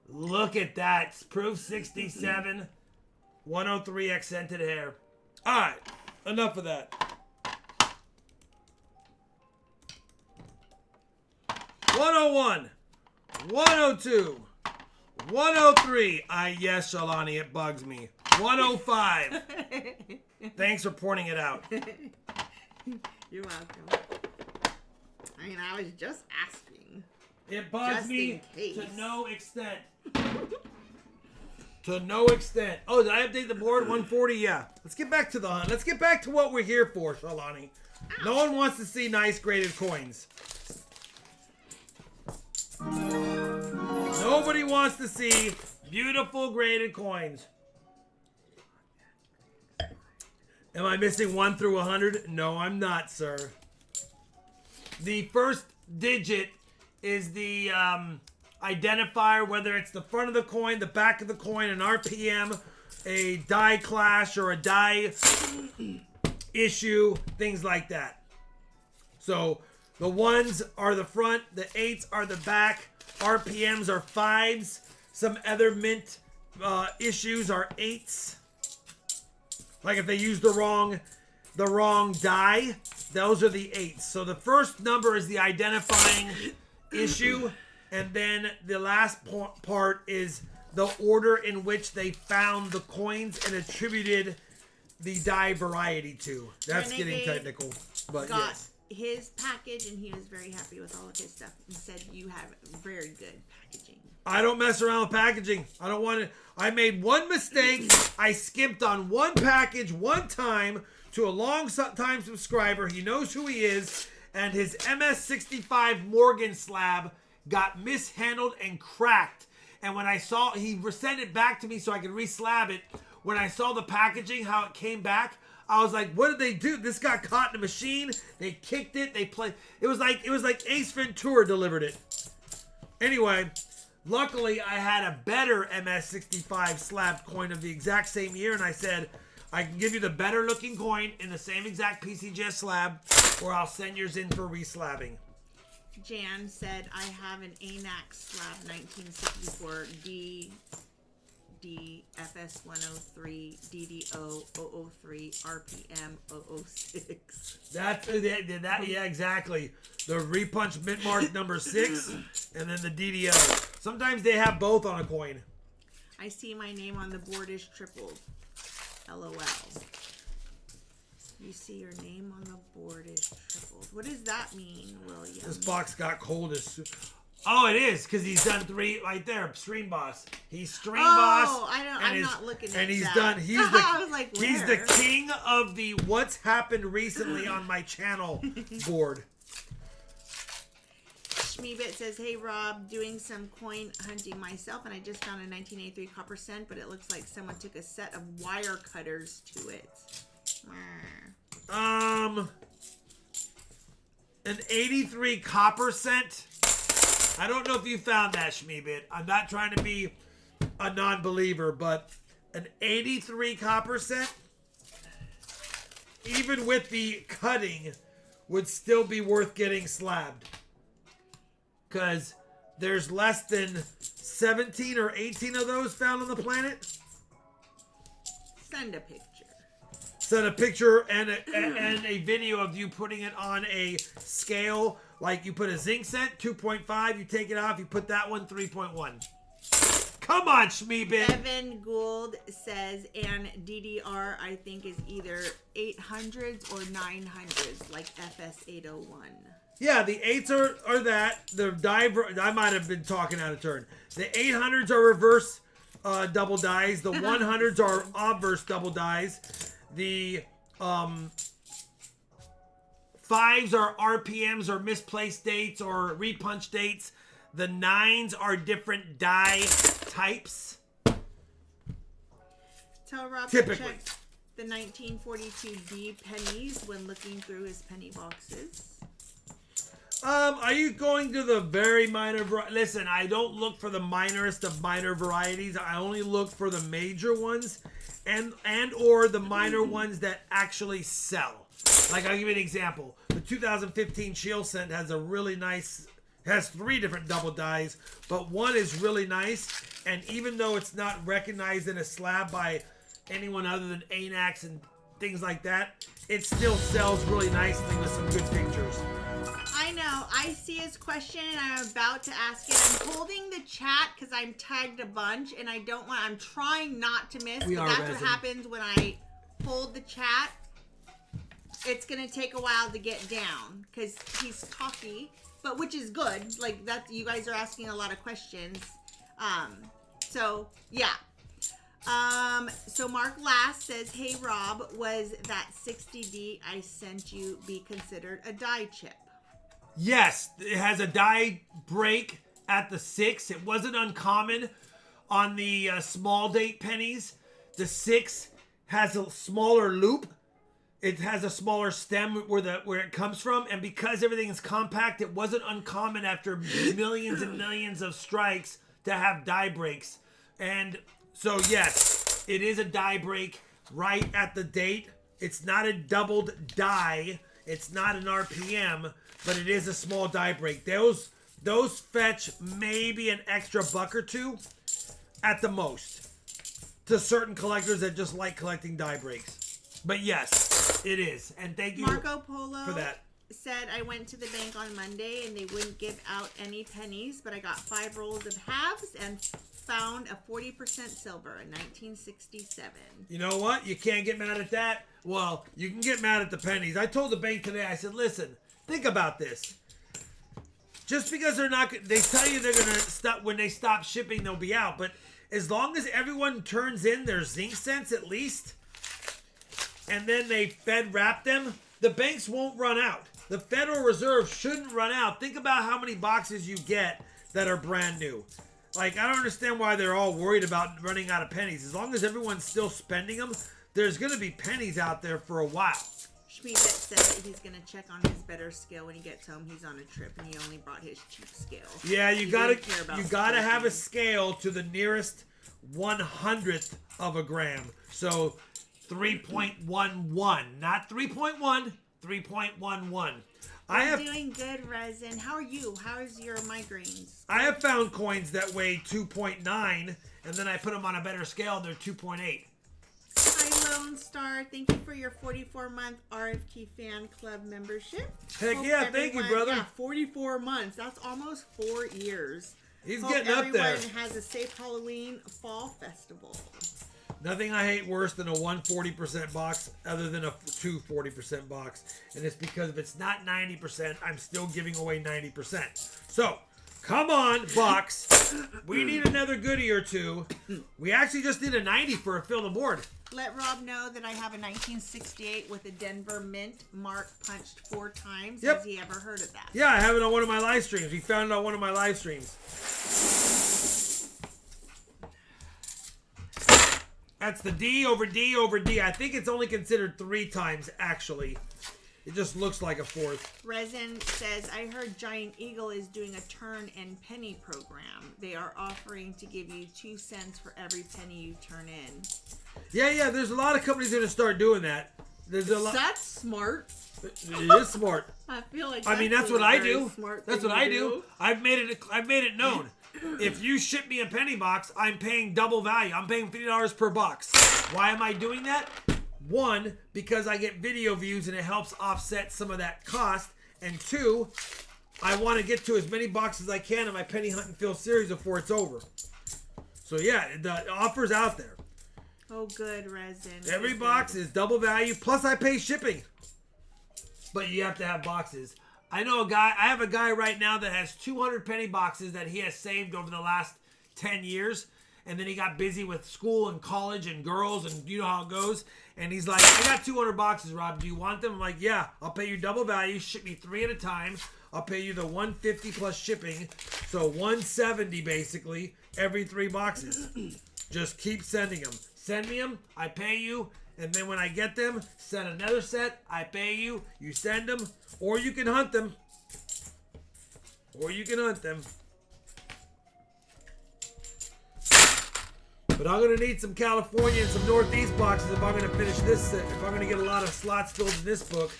Look at that. It's proof 67. 103 accented hair. All right. Enough of that. 101. 102. 103. Yes, Shalani, it bugs me. 105. Thanks for pointing it out. You're welcome. I mean, I was just asking. It bugs Just me in case. to no extent. To no extent. Oh, did I update the board? 140? Yeah. Let's get back to the hunt. Let's get back to what we're here for, Shalani. No one wants to see nice graded coins. Nobody wants to see beautiful graded coins. Am I missing 1 through 100? No, I'm not, sir. The first digit is the identifier, whether it's the front of the coin, the back of the coin, an RPM, a die clash, or a die issue, things like that. So the 1s are the front, the 8s are the back, RPMs are 5s, some other mint issues are 8s. Like if they use the wrong die, those are the 8s. So the first number is the identifying issue, and then the last part is the order in which they found the coins and attributed the die variety to. That's Renegade getting technical, but got yes. his package and he was very happy with all of his stuff and said you have very good packaging. I don't mess around with packaging. I don't want to. I made one mistake. I skipped on one package one time to a long-time subscriber. He knows who he is. And his MS-65 Morgan slab got mishandled and cracked. And when I saw, he sent it back to me so I could re-slab it. When I saw the packaging, how it came back, I was like, what did they do? This got caught in a machine. They kicked it. They played. It was like Ace Ventura delivered it. Anyway, luckily I had a better MS-65 slab coin of the exact same year, and I said, I can give you the better looking coin in the same exact PCGS slab, or I'll send yours in for reslabbing. Jan said, I have an ANAX slab 1964 DFS103 DDO 003 RPM 006. That, yeah, exactly. The repunch mint mark number 6, and then the DDO. Sometimes they have both on a coin. I see my name on the board is tripled. LOL. You see your name on the board is tripled. What does that mean, William? This box got cold as soon. Oh, it is, because he's done 3 right there. Stream boss. He's stream boss. Oh, I'm not looking at that. And he's done. He's the. I was like, where? He's the king of the what's happened recently on my channel board. Schmeebit says, hey Rob, doing some coin hunting myself, and I just found a 1983 copper cent, but it looks like someone took a set of wire cutters to it. An 83 copper cent. I don't know if you found that, Schmeebit. I'm not trying to be a non-believer, but an 83 copper cent, even with the cutting, would still be worth getting slabbed. Because there's less than 17 or 18 of those found on the planet. Send a picture. Send a picture and a video of you putting it on a scale. Like you put a zinc cent, 2.5, you take it off, you put that one, 3.1. Come on, Schmeebit. Evan Gould says, and DDR, I think, is either 800s or 900s, like FS801. Yeah, the 8s are that. The diver, I might have been talking out of turn. The 800s are reverse double dies. The 100s are obverse double dies. The 5s are RPMs or misplaced dates or repunch dates. The 9s are different die types. Tell Rob Typically. to check the 1942D pennies when looking through his penny boxes. Are you going to the very minor? Listen, I don't look for the minorest of minor varieties. I only look for the major ones, and or the minor ones that actually sell. Like, I'll give you an example. The 2015 Shield Cent has a really nice, has 3 different double dies, but one is really nice, and even though it's not recognized in a slab by anyone other than ANAX and things like that, it still sells really nicely with some good pictures. I know. I see his question and I'm about to ask it. I'm holding the chat because I'm tagged a bunch and I don't want, I'm trying not to miss. But that's what happens when I hold the chat. It's going to take a while to get down because he's talky, but which is good. Like that, you guys are asking a lot of questions. So yeah. So Mark Last says, hey Rob, was that 60D I sent you be considered a die chip? Yes, it has a die break at the 6. It wasn't uncommon on the small date pennies. The 6 has a smaller loop. It has a smaller stem where it comes from, and because everything is compact, it wasn't uncommon after millions and millions of strikes to have die breaks. And so yes, it is a die break right at the date. It's not a doubled die. It's not an RPM, but it is a small die break. Those fetch maybe an extra $1 or $2 at the most to certain collectors that just like collecting die breaks. But yes, it is. And thank you Marco Polo for that. Said I went to the bank on Monday and they wouldn't give out any pennies, but I got 5 rolls of halves and found a 40% silver, a 1967. You know what? You can't get mad at that. Well, you can get mad at the pennies. I told the bank today, I said, listen, think about this. just because they're not, they tell you they're gonna stop when they stop shipping, they'll be out. But as long as everyone turns in their zinc cents at least, and then they Fed wrap them, the banks won't run out. The Federal Reserve shouldn't run out. Think about how many boxes you get that are brand new. Like, I don't understand why they're all worried about running out of pennies. As long as everyone's still spending them, there's going to be pennies out there for a while. Schmiebet said that he's going to check on his better scale when he gets home. He's on a trip and he only brought his cheap scale. Yeah, you gotta have a scale to the nearest 100th of a gram. So 3.11, not 3.1, 3.11. I'm doing good, Resin. How are you? How's your migraines? I have found coins that weigh 2.9, and then I put them on a better scale, and they're 2.8. Hi, Lone Star. Thank you for your 44-month RFT fan club membership. Heck yeah, thank you, brother. Yeah, 44 months. That's almost 4 years. He's Hope getting up there. Everyone has a safe Halloween fall festival. Nothing I hate worse than a 140% box other than a 240% box. And it's because if it's not 90%, I'm still giving away 90%. So, come on, box. We need another goodie or two. We actually just did a 90 for a fill the board. Let Rob know that I have a 1968 with a Denver Mint mark punched 4 times. Yep. Has he ever heard of that? Yeah, I have it on one of my live streams. We found it on one of my live streams. That's the D over D over D. I think it's only considered 3 times, actually. It just looks like a 4th. Resin says, I heard Giant Eagle is doing a turn and penny program. They are offering to give you 2 cents for every penny you turn in. Yeah, there's a lot of companies that are start doing that. There's a lot. That's smart. It is smart. I feel like that's what I do. That's what I do. do. I've made it known. If you ship me a penny box, I'm paying double value. I'm paying $50 per box. Why am I doing that? 1, because I get video views and it helps offset some of that cost. And 2, I want to get to as many boxes as I can in my penny hunt and fill series before it's over. So yeah, the offer's out there. Oh, good, Resin. Every box is double value, plus I pay shipping. But you have to have boxes. I have a guy right now that has 200 penny boxes that he has saved over the last 10 years. And then he got busy with school and college and girls and you know how it goes. And he's like, I got 200 boxes, Rob. Do you want them? I'm like, yeah, I'll pay you double value. Ship me 3 at a time. I'll pay you the $150 plus shipping. So $170 basically every 3 boxes. Just keep sending them. Send me them. I pay you. And then when I get them, send another set. I pay you. You send them. Or you can hunt them. But I'm going to need some California and some Northeast boxes if I'm going to finish this set. If I'm going to get a lot of slots filled in this book.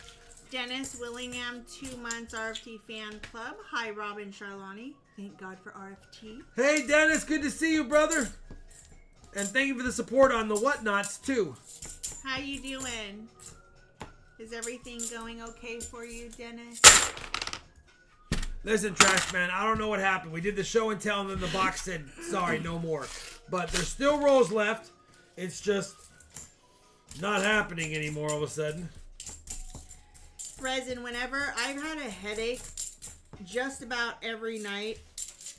Dennis Willingham, 2 months RFT fan club. Hi, Robin Charlani. Thank God for RFT. Hey, Dennis. Good to see you, brother. And thank you for the support on the whatnots, too. How you doing? Is everything going okay for you, Dennis? Listen, Trash Man, I don't know what happened. We did the show and tell, and then the box said, sorry, no more. But there's still rolls left. It's just not happening anymore all of a sudden. Resin, whenever I've had a headache just about every night,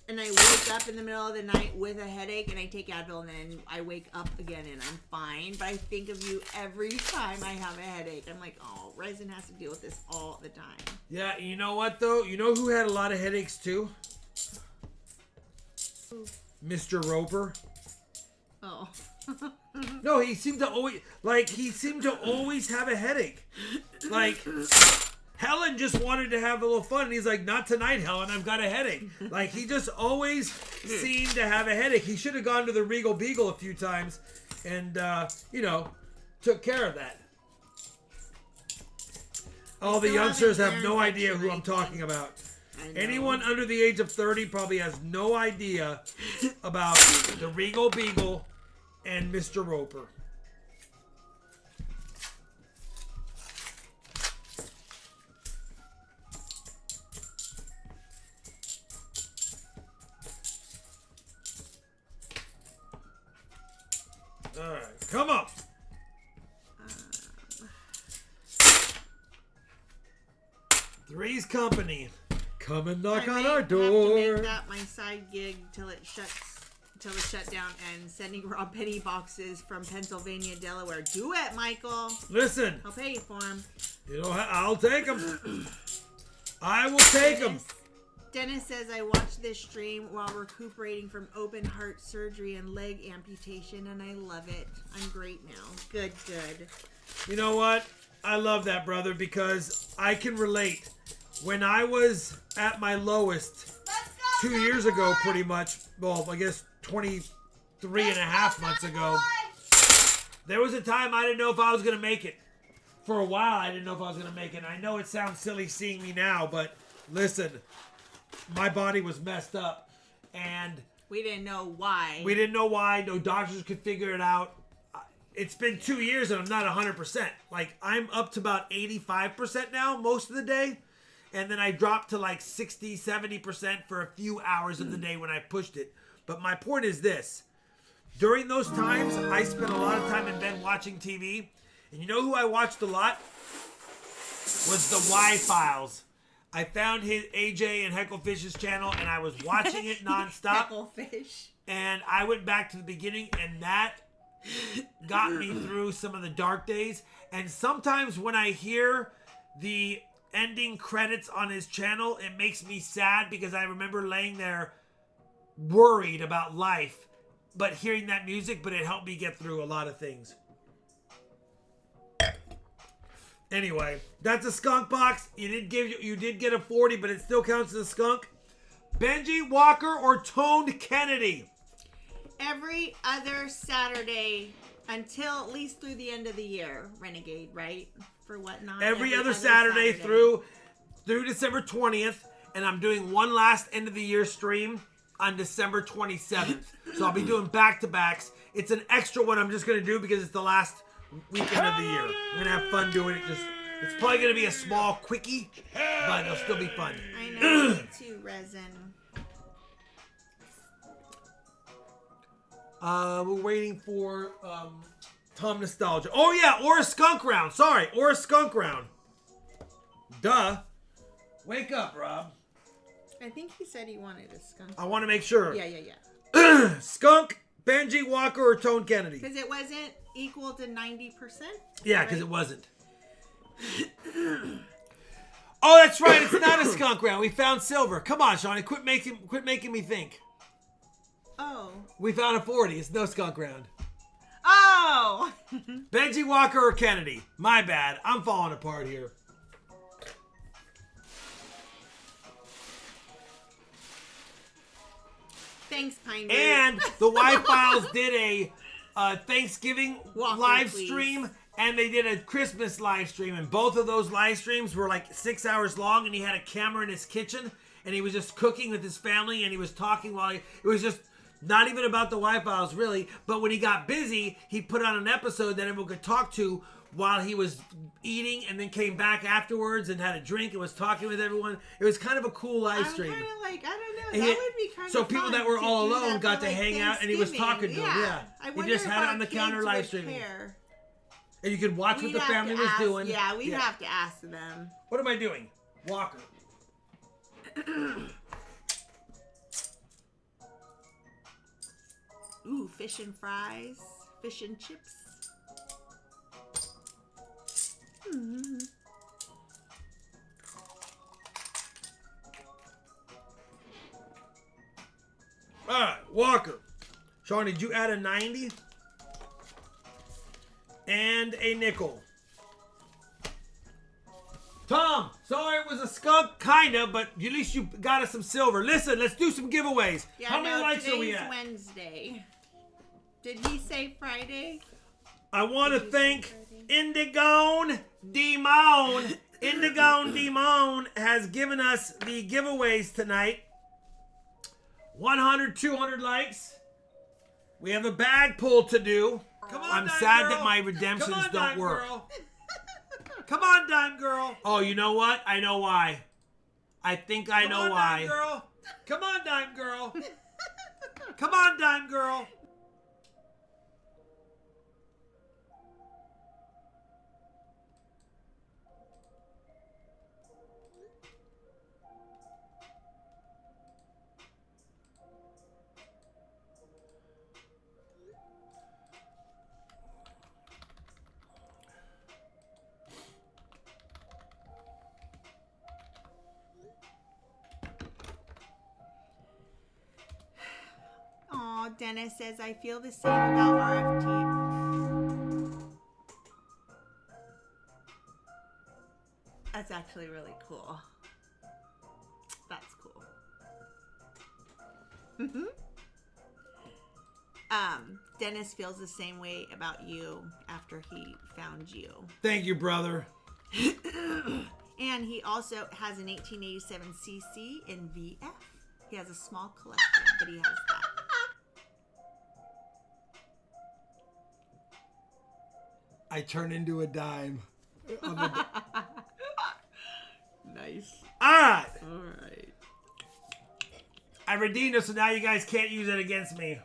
and I wake up in the middle of the night with a headache, and I take Advil, and then I wake up again, and I'm fine. But I think of you every time I have a headache. I'm like, oh, Resin has to deal with this all the time. Yeah, you know what, though? You know who had a lot of headaches, too? Mr. Roper. Oh. No, he seemed to always have a headache. Like, Helen just wanted to have a little fun, and he's like, not tonight, Helen, I've got a headache. Like, he just always seemed to have a headache. He should have gone to the Regal Beagle a few times and, took care of that. All the youngsters have no idea who I'm talking about. Anyone under the age of 30 probably has no idea about the Regal Beagle and Mr. Roper. All right, come on. Three's Company. Come and knock I on may our have to door. make that my side gig till it's shut down, and sending raw penny boxes from Pennsylvania, Delaware. Do it, Michael. Listen, I'll pay you for them. you know, I'll take them. I will take them. Dennis says, I watched this stream while recuperating from open heart surgery and leg amputation, and I love it. I'm great now. Good. You know what? I love that, brother, because I can relate. When I was at my lowest 2 years ago, pretty much, well, I guess 23 and a half months ago, there was a time I didn't know if I was going to make it. For a while, I didn't know if I was going to make it. And I know it sounds silly seeing me now, but listen, my body was messed up. And we didn't know why. No doctors could figure it out. It's been 2 years and I'm not 100%. Like, I'm up to about 85% now most of the day. And then I dropped to like 60, 70% for a few hours of the day when I pushed it. But my point is this. During those times, I spent a lot of time in bed watching TV. And you know who I watched a lot? Was the Y-Files. I found his AJ and Hecklefish's channel and I was watching it nonstop. Hecklefish. And I went back to the beginning and that got me through some of the dark days. And sometimes when I hear the ending credits on his channel, it makes me sad because I remember laying there worried about life, but hearing that music, but it helped me get through a lot of things. Anyway, that's a skunk box. You did get a 40, but it still counts as a skunk. Benji Walker or Toned Kennedy? Every other Saturday until at least through the end of the year, Renegade, right? For whatnot. Every other Saturday through December 20th, and I'm doing one last end of the year stream on December 27th. So I'll be doing back-to-backs. It's an extra one I'm just going to do because it's the last weekend of the year. I'm going to have fun doing it. It's probably going to be a small quickie, but it'll still be fun. I know, me too, Resin. We're waiting for Tom Nostalgia. Oh, yeah, or a skunk round. Sorry, or a skunk round. Duh. Wake up, Rob. I think he said he wanted a skunk. I want to make sure. Yeah. Skunk, Benji Walker, or Tone Kennedy? Because it wasn't equal to 90%? Yeah, because it wasn't. Oh, that's right. It's not a skunk round. We found silver. Come on, Shawnee. Quit making me think. Oh. We found a 40. It's no skunk round. Oh! Benji Walker or Kennedy? My bad. I'm falling apart here. Thanks, Pine Root. And the Y-Files did a Thanksgiving Walker, live please. stream, and they did a Christmas live stream, and both of those live streams were like 6 hours long, and he had a camera in his kitchen, and he was just cooking with his family, and he was talking while it was just not even about the Y-Files, really, but when he got busy, he put on an episode that everyone could talk to while he was eating, and then came back afterwards and had a drink and was talking with everyone. It was kind of a cool live stream. I'm kind of like, I don't know, And that he- would be kind of So people fun that were to all do alone that got for, to like, hang out, and he was talking to them. Yeah, I he wonder just if had it our on the counter kids live would streaming, care. and you could watch what We'd the have family to was ask- doing. Yeah, we'd have to ask them. What am I doing? Walker. Ooh, fish and fries, fish and chips. Mm-hmm. All right, Walker. Sean, did you add a 90? And a nickel. Tom, sorry it was a skunk, kinda, but at least you got us some silver. Listen, let's do some giveaways. Yeah, How many likes are we today's at? Wednesday. Did he say Friday? I want to Did you say thank Friday? Indigone Demone. Indigone Demone has given us the giveaways tonight. 100, 200 likes. We have a bag pull to do. Come on, I'm Dime sad Girl. that my redemptions Come on, don't Dime work. Girl. Come on, Dime Girl. Oh, you know what? I know why. I think I know why. Dime Girl. Come on, Dime Girl. Come on, Dime Girl. Dennis says, I feel the same about RFT. That's actually really cool. That's cool. Dennis feels the same way about you after he found you. Thank you, brother. And he also has an 1887 CC in VF. He has a small collection, but he has that. I turn into a dime. Nice. All right. All right. I redeemed it, so now you guys can't use it against me.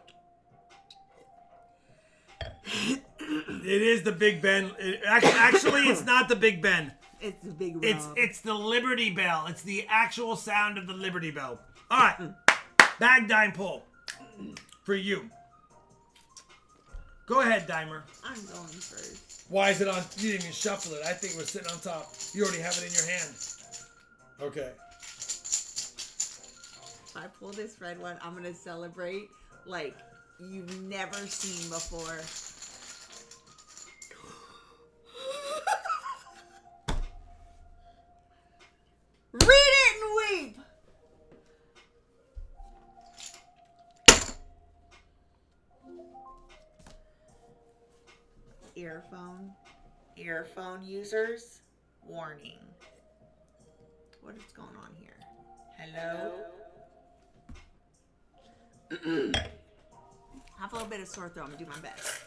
It is the Big Ben. Actually, it's not the Big Ben. It's the Big Rob. It's the Liberty Bell. It's the actual sound of the Liberty Bell. All right. Bag dime pull for you. Go ahead, Dimer. I'm going first. Why is it on? You didn't even shuffle it. I think it was sitting on top. You already have it in your hand. Okay. If I pull this red one, I'm going to celebrate like you've never seen before. Read it and weep! Earphone users, warning. What is going on here? Hello? I have a little bit of sore throat. I'm going to do my best.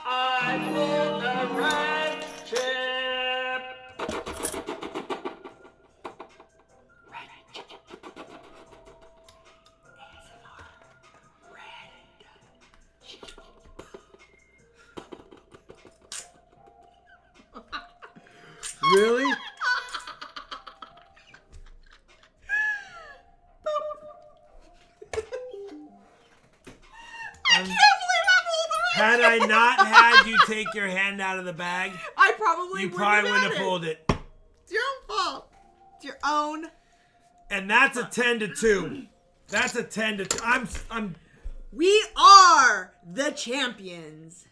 I pulled the red chip. Really? Had I not had you take your hand out of the bag, I probably you probably wouldn't have had it. pulled it. It's your own fault. It's your own. And that's a 10-2. That's a 10-2. I'm. We are the champions.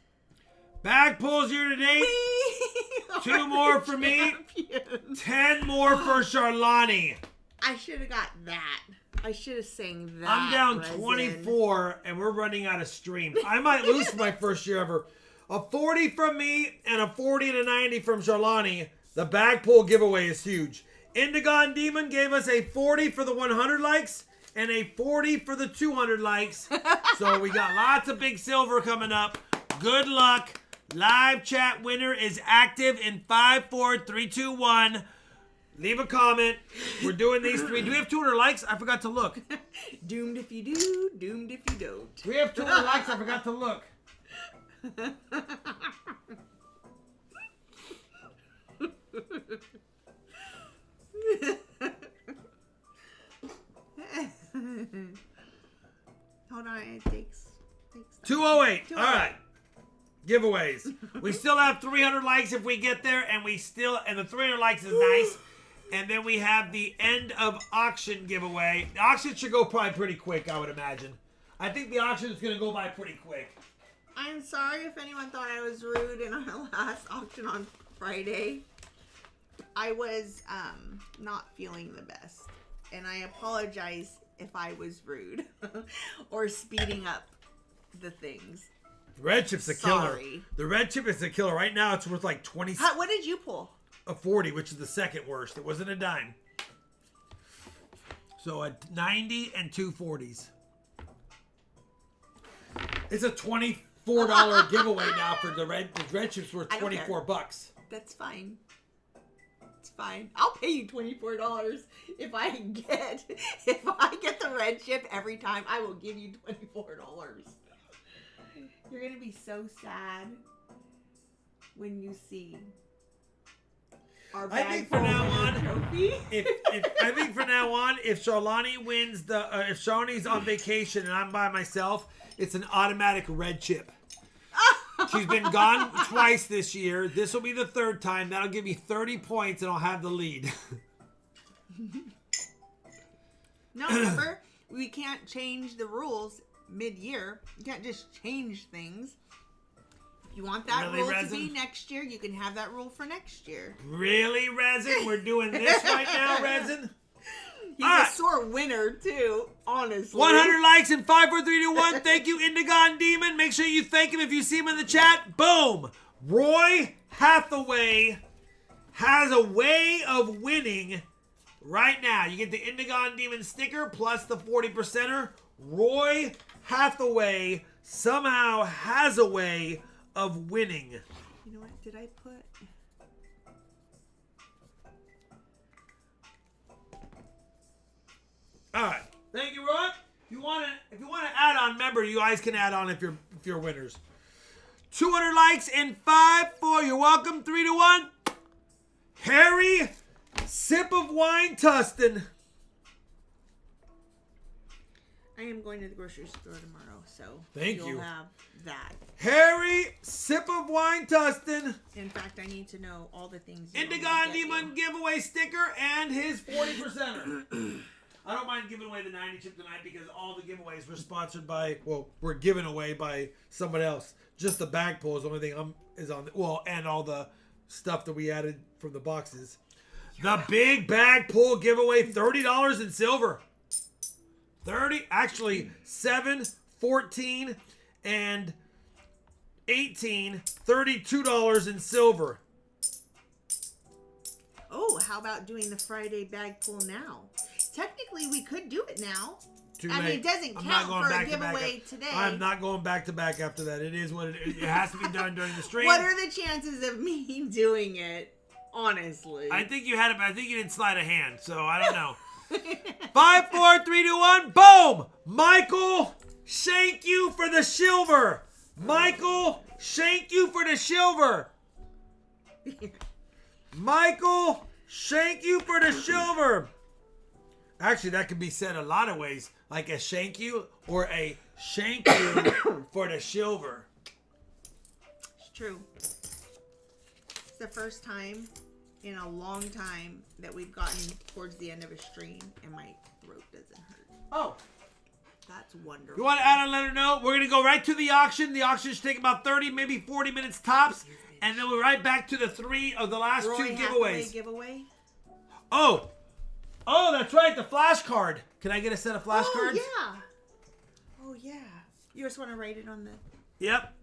Bag pulls here today. We 2 are more the for me. champions. 10 more for Charlani. I should have got that. I should have sang that. I'm down resin. 24, and we're running out of stream. I might lose for my first year ever. A 40 from me and a 40 and a 90 from Charlani. The bag pull giveaway is huge. Indigon Demon gave us a 40 for the 100 likes and a 40 for the 200 likes. So we got lots of big silver coming up. Good luck. Live chat winner is active in 5, 4, 3, 2, 1. Leave a comment. We're doing these 3. Do we have 200 likes? I forgot to look. Doomed if you do, doomed if you don't. We have 200 likes. I forgot to look. Hold on, it takes 208. All right. Giveaways. We still have 300 likes if we get there, and the 300 likes is nice. And then we have the end of auction giveaway. The auction should go probably pretty quick, I would imagine. I think the auction is going to go by pretty quick. I'm sorry if anyone thought I was rude in our last auction on Friday. I was not feeling the best. And I apologize if I was rude or speeding up the things. The red chip's a killer. Sorry. The red chip is a killer. Right now it's worth like 20. What did you pull? A 40, which is the second worst. It wasn't a dime. So a 90 and 2 40s. It's a $24 giveaway now for the red chips worth I don't care. $24. That's fine. It's fine. I'll pay you $24 if I get the red chip every time. I will give you $24. You're gonna be so sad when you see our bag. I think from now on, trophy. I think from now on, if Charlani wins if Charlani's on vacation and I'm by myself, it's an automatic red chip. She's been gone twice this year. This will be the third time. That'll give me 30 points, and I'll have the lead. No, remember, we can't change the rules mid-year. You can't just change things. If you want that Really, rule Resin? to be next year, you can have that rule for next year. Really, Resin? We're doing this right now, Resin? He's a sore winner, too, honestly. 100 likes and 5, 4, 3, 2, 1. Thank you, Indigon Demon. Make sure you thank him if you see him in the chat. Boom. Roy Hathaway has a way of winning right now. You get the Indigon Demon sticker plus the 40%er. Roy Hathaway somehow has a way of winning. You know what? Did I put... All right. Thank you, Roy. If you want to add on, remember, you guys can add on if you're winners. 200 likes in 5, 4. You're welcome. 3 to 1. Harry Sip of Wine Tustin. I am going to the grocery store tomorrow, so Thank you. you'll have that. Harry Sip of Wine Tustin. In fact, I need to know all the things. you want me to Indigon get Demon you. giveaway sticker and his 40%er. I don't mind giving away the 90 chip tonight because all the giveaways were sponsored by, were given away by someone else. Just the bag pull is the only thing is on, and all the stuff that we added from the boxes. The big bag pull giveaway, $30 in silver. 7, 14, and 18, $32 in silver. Oh, how about doing the Friday bag pull now? Technically, we could do it now. I mean, it doesn't count for a giveaway today. I'm not going back to back after that. It is what it is. It has to be done during the stream. What are the chances of me doing it? Honestly, I think you had it, but I think you didn't slide a hand, so I don't know. 5, 4, 3, 2, 1. Boom! Michael, thank you for the silver. Michael, thank you for the silver. Michael, thank you for the silver. Actually, that could be said a lot of ways, like a thank you or a thank you for the silver. it's true. It's the first time in a long time that we've gotten towards the end of a stream and my throat doesn't hurt. Oh. That's wonderful. You want to add on, let her know? We're going to go right to the auction. The auction should take about 30, maybe 40 minutes tops. And then we're right back to the 3 of the last Roy 2 Hathaway giveaways. giveaway. Oh, that's right. The flash card. Can I get a set of flash cards? Yeah. Oh, yeah. You just want to write it on the... Yep.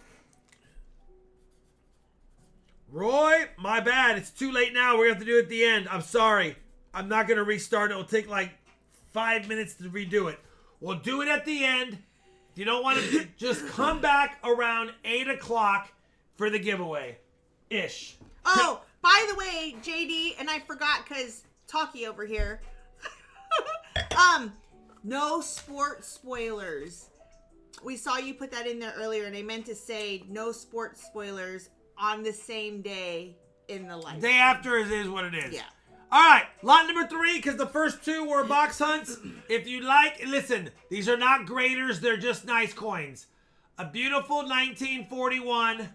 Roy, my bad. It's too late now. We're going to have to do it at the end. I'm sorry. I'm not going to restart it. It'll take like 5 minutes to redo it. We'll do it at the end. If you don't want to, just come back around 8 o'clock for the giveaway. Ish. Oh, by the way, JD, and I forgot because Talkie over here. No sport spoilers. We saw you put that in there earlier, and I meant to say no sports spoilers on the same day in the live. Day after is what it is. Yeah. All right, lot number 3, because the first 2 were box hunts. If you like, listen, these are not graders. They're just nice coins. A beautiful 1941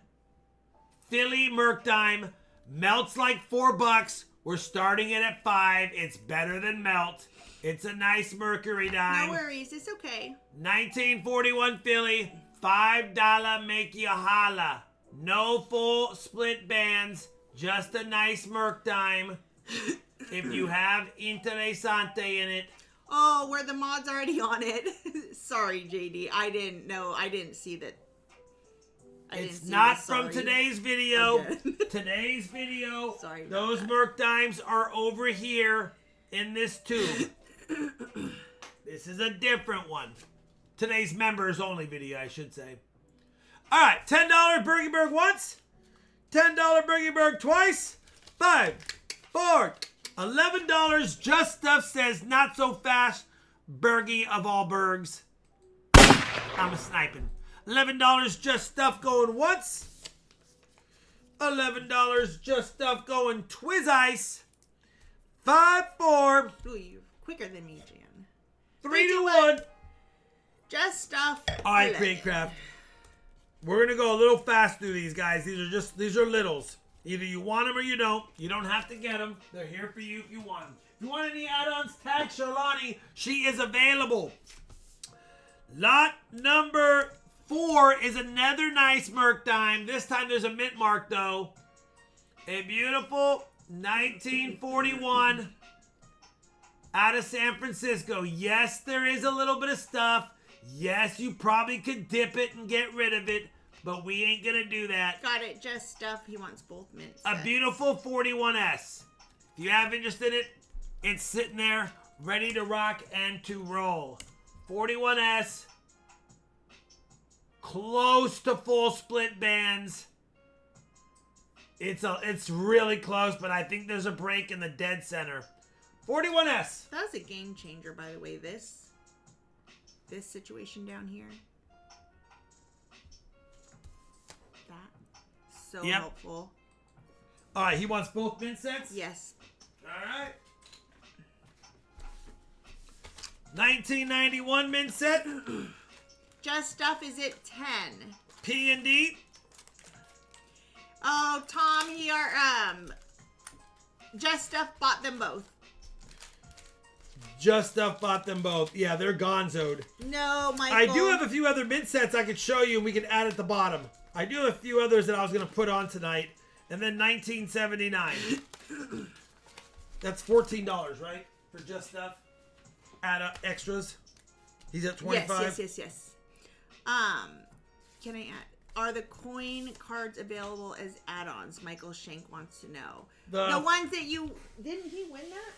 Philly Merc dime. Melts like $4. We're starting it at 5. It's better than melt. It's a nice Mercury dime. No worries. It's okay. 1941 Philly. $5 make you holla. No full split bands. Just a nice Merc dime. If you have Interessante in it. Oh, were the mods already on it? Sorry, JD. I didn't know. I didn't see that. It's not from today's video. Again. Today's video. Sorry about Those that. Merc dimes are over here in this tube. This is a different one. Today's members only video, I should say. All right, $10 Bergenberg once. $10 Bergenberg twice. 5, 4, $11. Just Stuff says not so fast. Bergie of all bergs. I'm a sniping. $11 Just Stuff going once. $11 Just Stuff going Twiz Ice. 5, 4. Ooh, you're quicker than me, Jan. 3 to 1. Just Stuff. All right, 11. Create Craft. We're gonna go a little fast through these guys. These are littles. Either you want them or you don't. You don't have to get them. They're here for you if you want them. If you want any add-ons, tag Charlani. She is available. Lot number 4 is another nice Merc dime. This time there's a mint mark though. A beautiful 1941 out of San Francisco. Yes, there is a little bit of stuff. Yes, you probably could dip it and get rid of it, but we ain't gonna do that. Got it, just stuff. He wants both mints. A beautiful 41S. If you have interest in it, it's sitting there ready to rock and to roll. 41S. Close to full split bands. It's really close, but I think there's a break in the dead center. 41S. That was a game changer, by the way, this situation down here. That. So helpful. All right, he wants both mint sets? Yes. All right. 1991 mint set. Just Stuff is at 10. P&D. Oh, Tom, Just Stuff bought them both. Just Stuff bought them both. Yeah, they're gonzoed. No, Michael. I do have a few other mint sets I could show you and we could add at the bottom. I do have a few others that I was going to put on tonight. And then 1979. That's $14, right? For Just Stuff. Add up extras. He's at 25. Yes. Can I add? Are the coin cards available as add-ons? Michael Shank wants to know. The ones that you... Didn't he win that?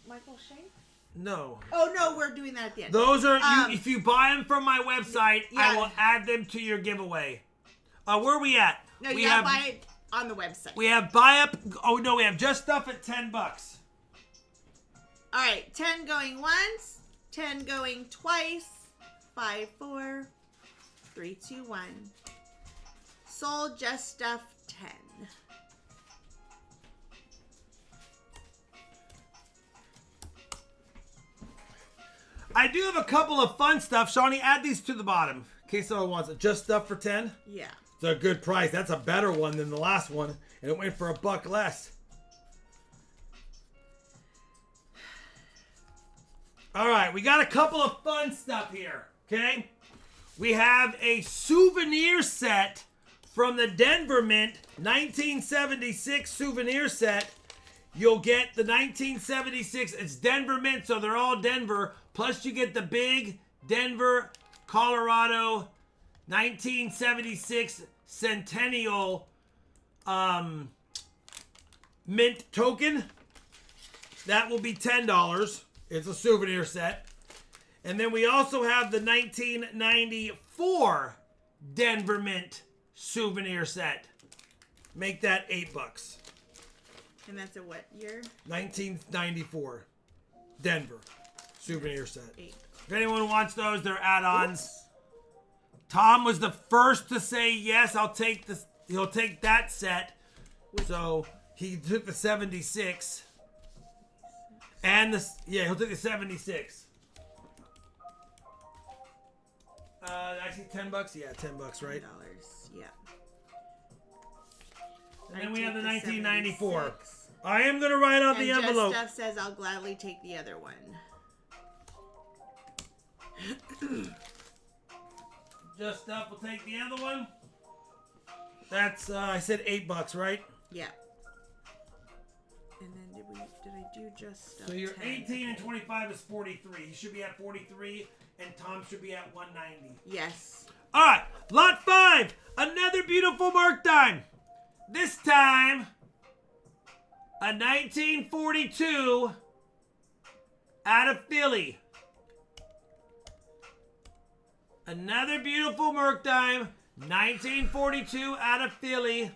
Michael Shank? No. Oh, no, we're doing that at the end. Those are... if you buy them from my website, I will add them to your giveaway. Where are we at? No, you gotta buy it on the website. We have buy up... Oh, no, we have Just Stuff at $10. All right, 10 going once, 10 going twice, 5, 4, 3, 2, 1. Sold Just Stuff 10. I do have a couple of fun stuff. Shawnee, add these to the bottom in case someone wants it. Just Stuff for 10? Yeah. It's a good price. That's a better one than the last one. And it went for $1 less. All right, we got a couple of fun stuff here, okay? We have a souvenir set from the Denver Mint, 1976 souvenir set. You'll get the 1976, it's Denver Mint, so they're all Denver. Plus you get the big Denver, Colorado, 1976 Centennial Mint token. That will be $10. It's a souvenir set. And then we also have the 1994 Denver Mint souvenir set. Make that $8. And that's a what year? 1994 Denver souvenir set. 8. If anyone wants those, they're add-ons. Oops. Tom was the first to say yes. I'll take this. He'll take that set. So he took the 76. And he'll take the 76. Actually, $10. Yeah, $10, right? $10, yeah. And then we have the 1994. 76. I am gonna write on the envelope. Just Stuff says I'll gladly take the other one. Just Stuff will take the other one. That's I said $8, right? Yeah. And then did I do Just Stuff? So your 10? 18 and 25 is 43. You should be at 43, and Tom should be at 190. Yes. All right, lot 5. Another beautiful mark dime. This time, a 1942 out of Philly. Another beautiful Merc dime, 1942 out of Philly.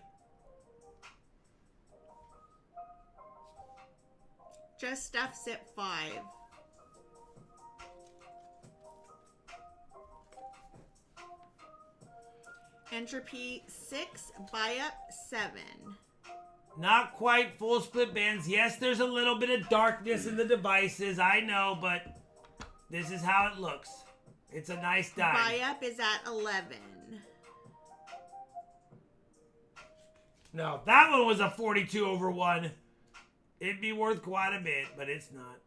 Just Stuff's at 5. Entropy 6, buy up 7. Not quite full split bands. Yes, there's a little bit of darkness in the devices. I know, but this is how it looks. It's a nice dime. Buy up is at 11. No, that one was a 42/1. It'd be worth quite a bit, but it's not.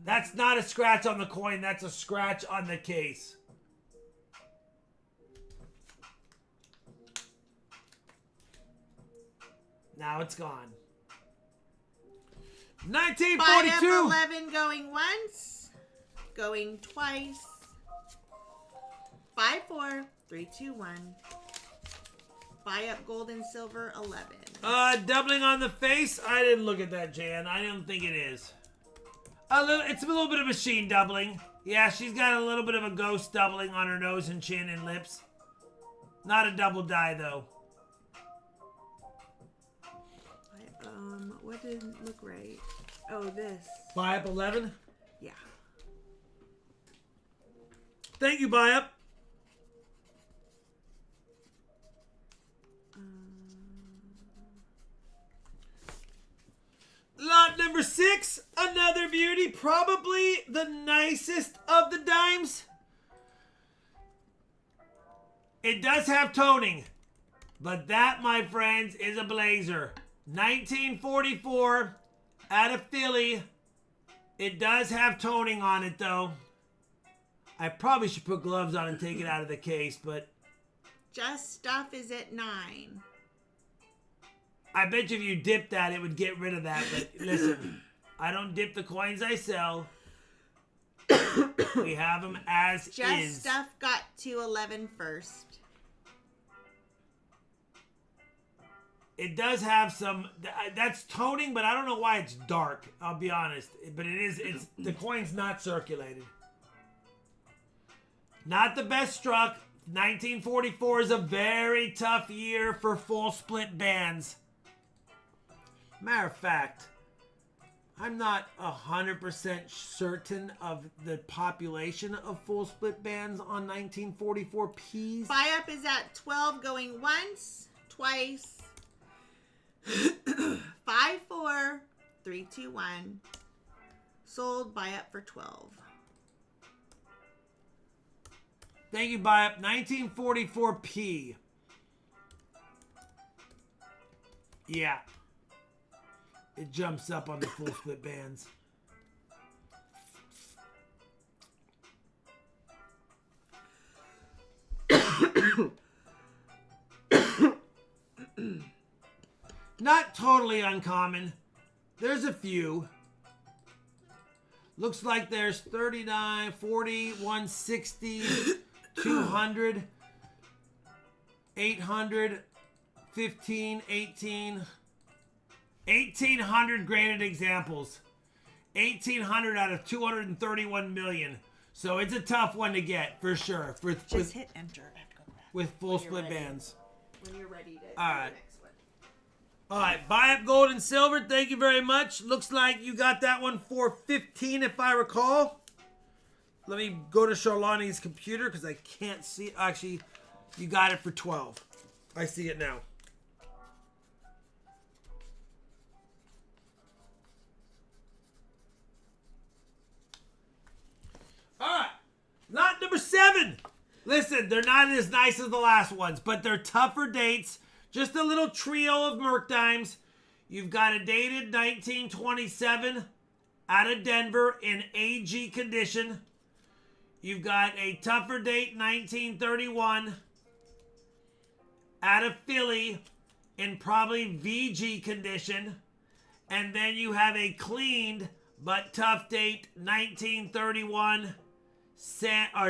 That's not a scratch on the coin. That's a scratch on the case. Now it's gone. 1942. 5F11 going once. Going twice. 5, 4, 3, 2, 1. Buy up gold and silver 11. Doubling on the face. I didn't look at that, Jan. I don't think it is. It's a little bit of machine doubling. Yeah, she's got a little bit of a ghost doubling on her nose and chin and lips. Not a double die, though. What didn't look right? Oh, this. Buy up 11? Yeah. Thank you, Buy Up. Lot number 6, another beauty, probably the nicest of the dimes. It does have toning, but that, my friends, is a blazer. 1944, out of Philly. It does have toning on it, though. I probably should put gloves on and take it out of the case, but... Just Stuff is at 9. I bet you if you dip that, it would get rid of that. But listen, I don't dip the coins I sell. We have them as Just is. Stuff got to 11 first. It does have some, that's toning, but I don't know why it's dark. I'll be honest. But it's the coin's not circulated. Not the best struck. 1944 is a very tough year for full split bands. Matter of fact, I'm not 100% certain of the population of full split bands on 1944 Ps. Buy up is at 12 going once, twice. 5, 4, 3, 2, 1. Sold. Buy up for 12. Thank you, Buy Up. 1944 P. Yeah. It jumps up on the full split bands. Not totally uncommon. There's a few. Looks like there's 39, 40, 160, 200, 800, 15, 18, 1,800 graded examples. 1,800 out of 231 million. So it's a tough one to get, for sure. Just hit enter. I have to go grab with full split bands. when you're ready to do All right. the next one. All right, Buy Up Gold and Silver. Thank you very much. Looks like you got that one for 15, if I recall. Let me go to Charlani's computer because I can't see. Actually, you got it for 12. I see it now. All right, lot number 7. Listen, they're not as nice as the last ones, but they're tougher dates. Just a little trio of Merc dimes. You've got a dated 1927 out of Denver in AG condition. You've got a tougher date 1931 out of Philly in probably VG condition. And then you have a cleaned but tough date 1931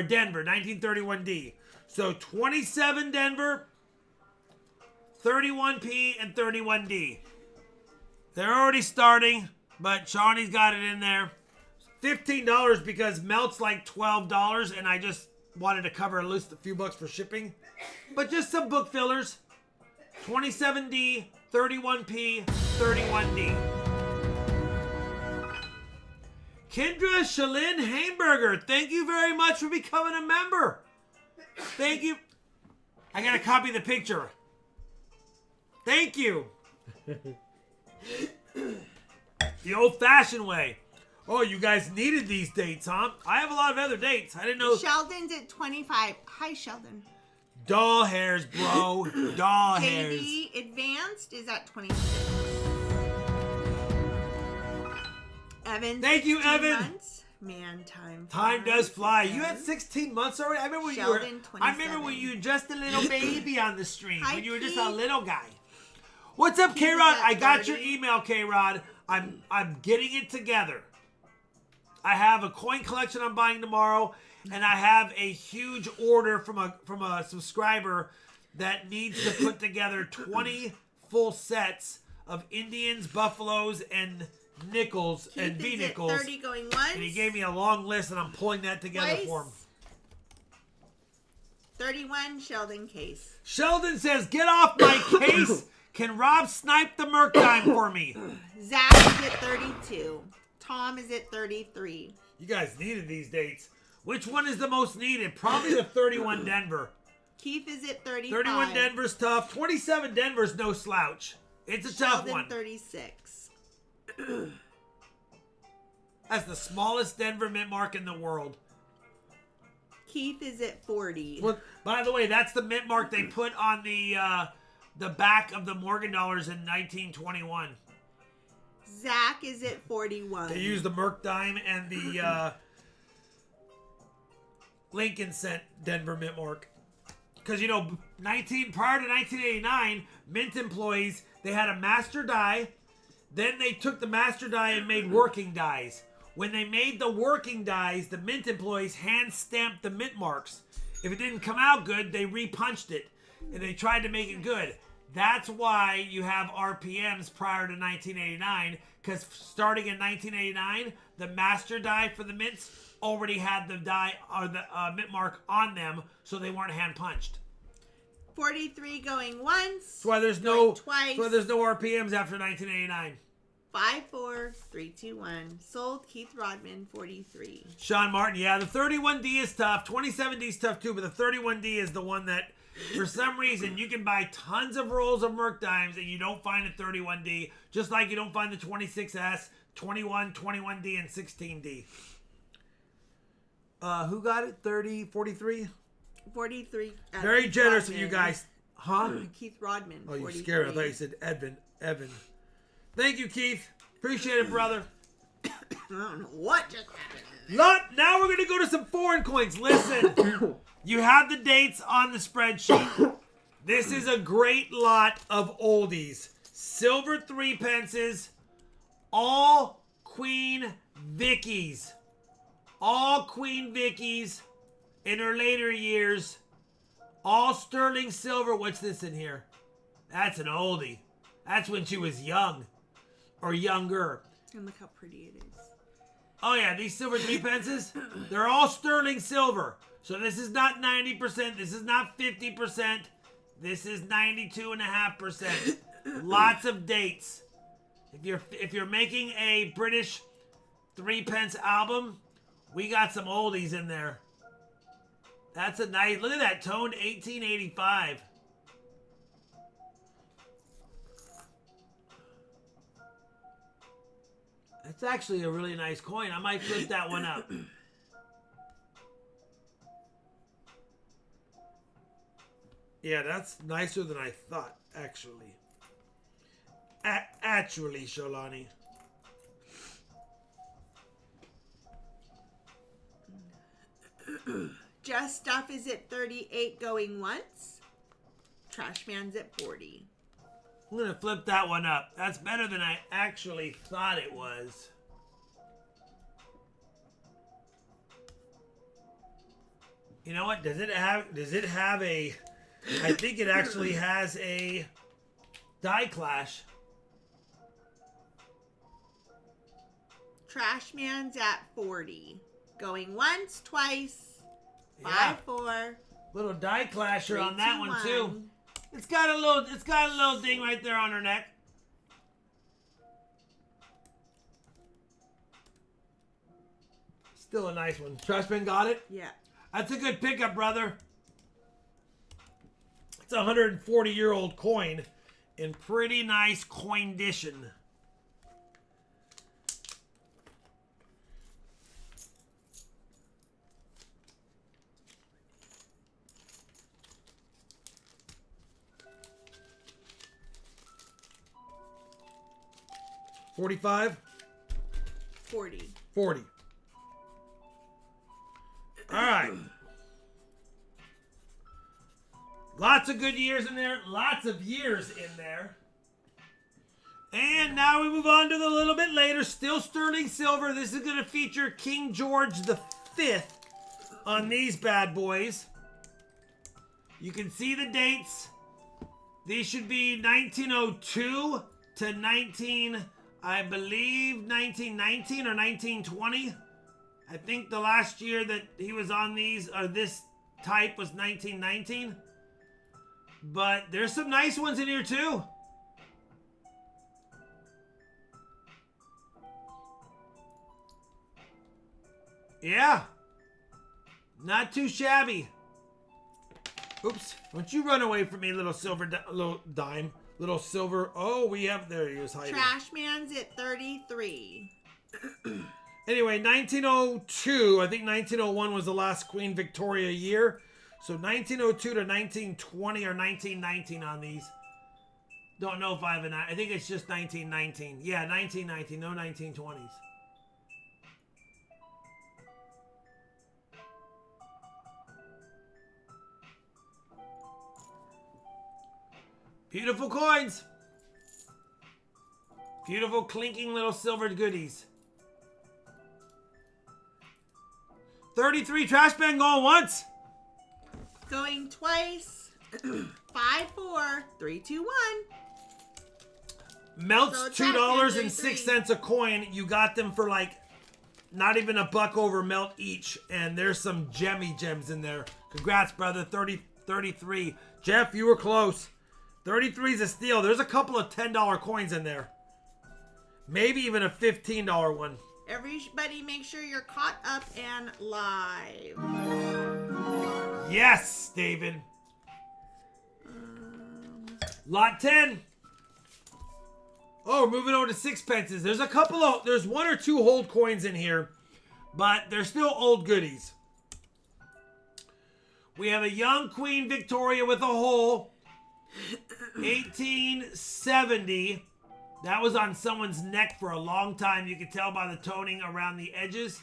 Denver, 1931D. So 27 Denver, 31P, and 31D. They're already starting, but Shawnee's got it in there. $15 because Melt's like $12, and I just wanted to cover at least a few bucks for shipping. But just some book fillers. 27D, 31P, 31D. Kendra Shalyn Hamburger, thank you very much for becoming a member. Thank you. I gotta copy the picture. Thank you. The old-fashioned way. Oh, you guys needed these dates, huh? I have a lot of other dates. I didn't know. Sheldon's at 25. Hi, Sheldon. Doll hairs, bro. Doll hairs. KD Advanced is at 26. Evan. Thank you, 16 Evan. Months. Man, time does fly. It You had does. 16 months already. I remember when Sheldon, you were. 27. I remember when you were just a little baby on the stream. Hi, when you were just a Keith. little guy. What's up, Keith is K-Rod? at I got 30. your email, K-Rod. I'm getting it together. I have a coin collection I'm buying tomorrow, and I have a huge order from a subscriber that needs to put together 20 full sets of Indians, buffaloes, and nickels Keith and is at V-nickels. 30 going once. And he gave me a long list, and I'm pulling that together Twice. for him. 31, Sheldon Case. Sheldon says, "Get off my case. Can Rob snipe the Merc time for me?" Zach is at 32. Tom is at 33. You guys needed these dates. Which one is the most needed? Probably the 31 Denver. Keith is at 35. 31 Denver's tough. 27 Denver's no slouch. It's a tough Sheldon, one. 36. That's the smallest Denver mint mark in the world. Keith is at 40. Well, by the way, that's the mint mark they put on the back of the Morgan dollars in 1921. Zach is at 41. They used the Merc dime and the Lincoln cent Denver mint mark. Because, you know, prior to 1989, mint employees, they had a master die. Then they took the master die and made working dies. When they made the working dies, the mint employees hand-stamped the mint marks. If it didn't come out good, they repunched it. And they tried to make it good. That's why you have RPMs prior to 1989. Because starting in 1989, the master die for the mints already had the die or the mint mark on them, so they weren't hand punched. 43 going once. That's why there's Going twice. That's why there's no RPMs after 1989. 5, 4, 3, 2, 1. Sold Keith Rodman, 43. Sean Martin, yeah, the 31D is tough. 27D is tough too, but the 31D is the one that, for some reason, you can buy tons of rolls of Merc dimes and you don't find a 31D, just like you don't find the 26S, 21, 21D, and 16D. Who got it? 30, 43? 43. Very Keith generous of Rodman. you guys. Huh? Keith Rodman, Oh, you 43. scared me. I thought you said Evan. Thank you, Keith. Appreciate it, brother. I don't know what just happened. Now we're going to go to some foreign coins. Listen, you have the dates on the spreadsheet. This is a great lot of oldies. Silver 3 pences, all Queen Vickies. All Queen Vickies in her later years. All sterling silver. What's this in here? That's an oldie. That's when she was young. Or younger. And look how pretty it is. Oh yeah, these silver 3 pences, they're all sterling silver. So this is not 90%, this is not 50%, this is 92.5%. Lots of dates. If you're making a British 3 pence album, we got some oldies in there. That's a nice, look at that, toned 1885. It's actually a really nice coin. I might flip that one up. Yeah, that's nicer than I thought, actually. Actually, Sholani. Just Stuff is at 38 going once. Trashman's at 40. I'm going to flip that one up. That's better than I actually thought it was. You know what? Does it have a... I think it actually has a die clash. Trashman's at 40. Going once, twice. 5, Yeah. 4. Little die clasher 3, on that 2, one too. It's got a little ding right there on her neck. Still a nice one. Trashman got it? Yeah. That's a good pickup, brother. It's a 140-year-old coin in pretty nice condition. 45? 40. 40. All right. Lots of good years in there. Lots of years in there. And now we move on to the little bit later. Still sterling silver. This is going to feature King George V on these bad boys. You can see the dates. These should be 1902 to I believe 1919 or 1920. I think the last year that he was on these, or this type, was 1919. But there's some nice ones in here too. Yeah. Not too shabby. Oops. Don't you run away from me, little silver, little dime. Little silver. Oh, we have, there he is hiding. Trash man's at 33. Anyway, 1902, I think 1901 was the last Queen Victoria year. So 1902 to 1920 or 1919 on these. Don't know if I have an, I think it's just 1919. Yeah, 1919, no 1920s. Beautiful coins. Beautiful clinking little silver goodies. 33 trash man going once. Going twice. 5, 4, 3, 2, 1. Melts So $2.06 a coin. You got them for like not even $1 over melt each. And there's some gemmy gems in there. Congrats, brother. 33. Jeff, you were close. 33 is a steal. There's a couple of $10 coins in there. Maybe even a $15 one. Everybody make sure you're caught up and live. Yes, David. Lot 10. Oh, we're moving over to sixpences. There's a couple of, there's 1 or 2 hold coins in here, but they're still old goodies. We have a young Queen Victoria with a hole. 1870. That was on someone's neck for a long time. You could tell by the toning around the edges.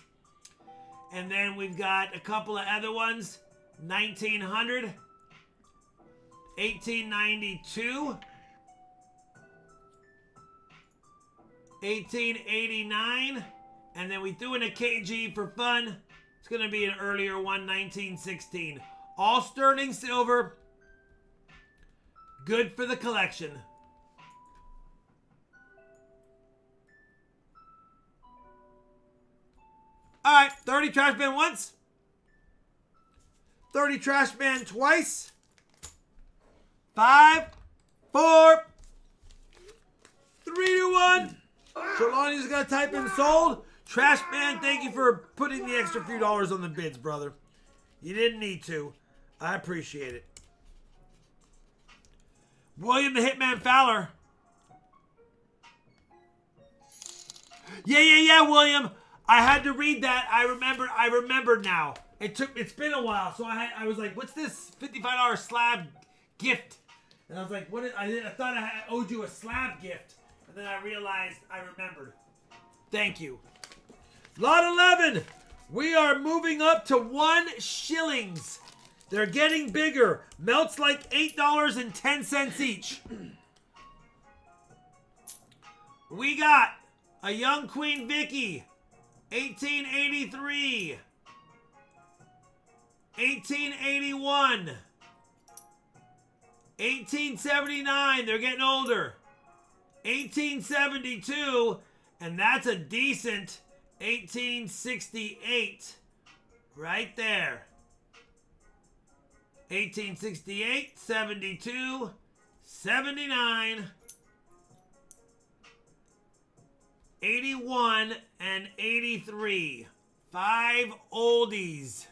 And then we've got a couple of other ones. 1900. 1892. 1889. And then we threw in a KG for fun. It's going to be an earlier one, 1916. All sterling silver. Good for the collection. All right, 30 trash man once. 30 trash man twice. 5, 4, 3, 2, 1. Trelawney's got to type in sold. Trash man, thank you for putting the extra few dollars on the bids, brother. You didn't need to. I appreciate it. William the Hitman Fowler. Yeah, William. I had to read that. I remembered now. It's been a while, so I was like, what's this $55 slab gift? And I was like, I thought I owed you a slab gift. And then I realized I remembered. Thank you. Lot 11. We are moving up to 1 shillings. They're getting bigger. Melts like $8.10 each. We got a young Queen Vicky, 1883, 1881, 1879. They're getting older. 1872, and that's a decent 1868 right there. 1868, 72, 79, 81, and 83. 5 oldies.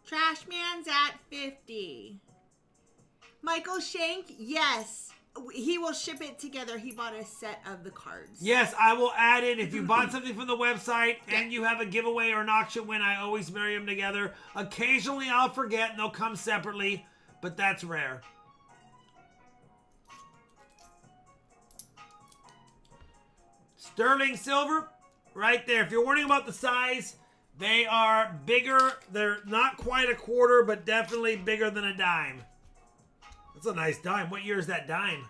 Trash man's at 50. Michael Shank, yes. He will ship it together. He bought a set of the cards. Yes, I will add it. If you bought something from the website and you have a giveaway or an auction win, I always marry them together. Occasionally I'll forget and they'll come separately, but that's rare. Sterling silver, right there. If you're wondering about the size, they are bigger. They're not quite a quarter, but definitely bigger than a dime. That's a nice dime. What year is that dime?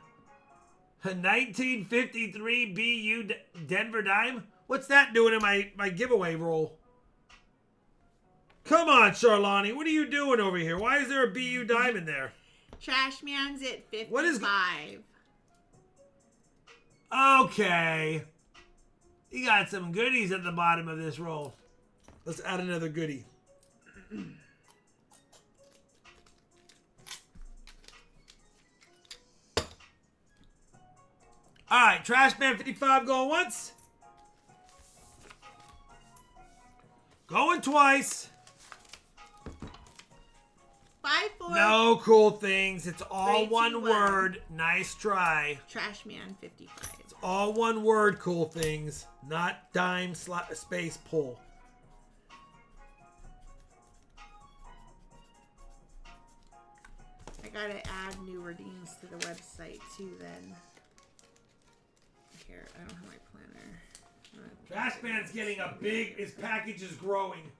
A 1953 BU Denver dime? What's that doing in my giveaway roll? Come on, Charlani. What are you doing over here? Why is there a BU dime in there? Trash Man's at 55. What is... Okay. You got some goodies at the bottom of this roll. Let's add another goodie. All right, Trash Man 55 going once. Going twice. 5-4. No cool things. It's all 3, 2, one 1. word. Nice try. Trash Man 55. It's all one word, cool things. Not dime space pull. I gotta add new redeems to the website too then. Here, I don't have my planner. Trash Man's getting a big, his package is growing.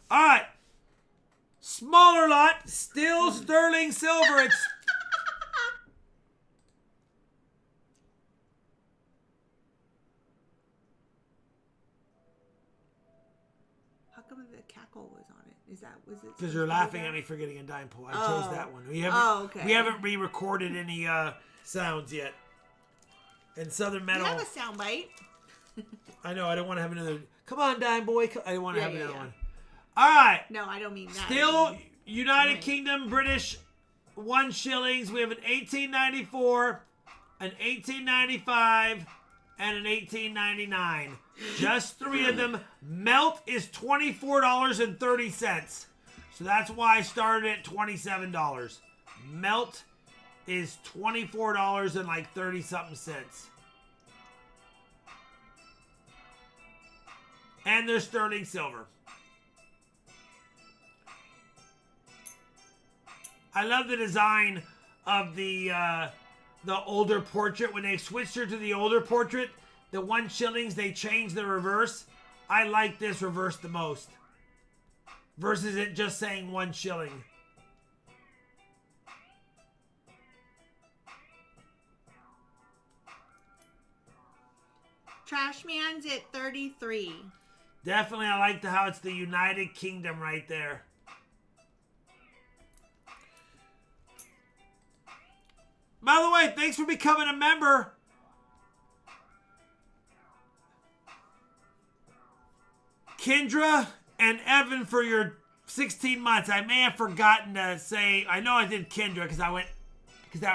All right. Smaller lot, still sterling silver. It's How come the cackle was on it? Was it? because you're laughing at me for getting a dime pull. I chose that one. We haven't re-recorded any sounds yet. And Southern Metal. You have a sound bite. I know. I don't want to have another. Come on, dime boy. I don't want to have another yeah. one. All right. No, I don't mean that. Still United Kingdom British 1 shillings. We have an 1894, an 1895, and an 1899. Just 3 of them. Melt is $24.30. So that's why I started at $27. Melt is $24 and like 30-something cents. And there's sterling silver. I love the design of the older portrait. When they switched her to the older portrait, the 1 shillings, they changed the reverse. I like this reverse the most. Versus it just saying 1 shilling. Trash Man's at 33. Definitely, I like how it's the United Kingdom right there. By the way, thanks for becoming a member. Kendra and Evan for your 16 months. I may have forgotten to say, I know I did Kendra because that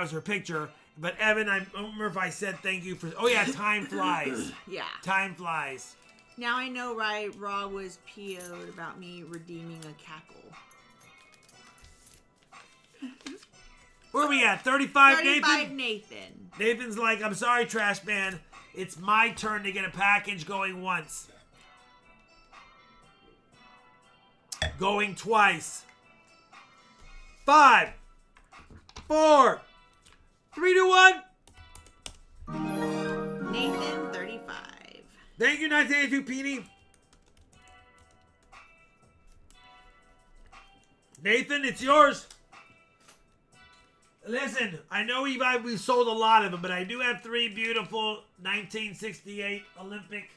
was her picture. But Evan, I don't remember if I said thank you for, oh yeah, time flies. Yeah. Time flies. Now I know why Raw was PO'd about me redeeming a cackle. Where are we at? 35, 35 Nathan? Nathan. Nathan's like, I'm sorry, Trash Man. It's my turn to get a package going once. Going twice. 5, 4, 3, 2, 1. Nathan, 35. Thank you, 1982 Petey. Nathan, it's yours. Listen, I know we've sold a lot of them, but I do have 3 beautiful 1968 Olympic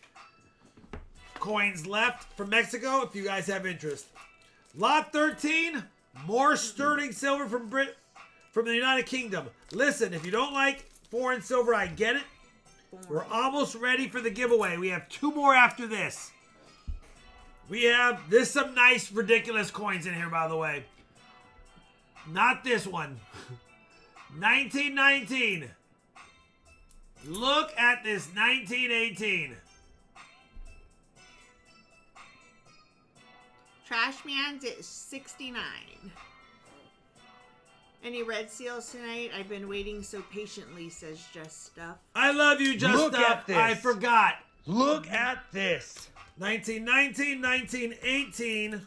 coins left from Mexico if you guys have interest. Lot 13, more sterling silver from the United Kingdom. Listen, if you don't like foreign silver, I get it. We're almost ready for the giveaway. We have 2 more after this. There's some nice, ridiculous coins in here, by the way. Not this one. 1919. Look at this 1918. Trash Man's at 69. Any red seals tonight? I've been waiting so patiently, says Just Stuff. I love you, Just Look Stuff. at this. I forgot. Look at this. 1919, 1918,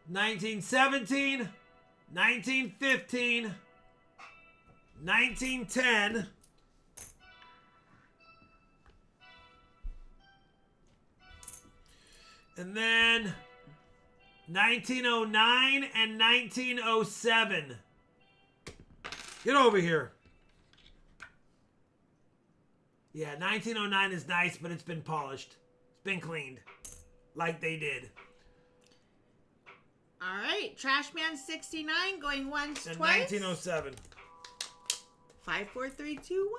1917, 1915, 1910, And then 1909 and 1907. Get over here. Yeah, 1909 is nice, but it's been polished. It's been cleaned. Like they did. All right. Trashman 69 going once, And twice. 1907. 5, 4, 3, 2,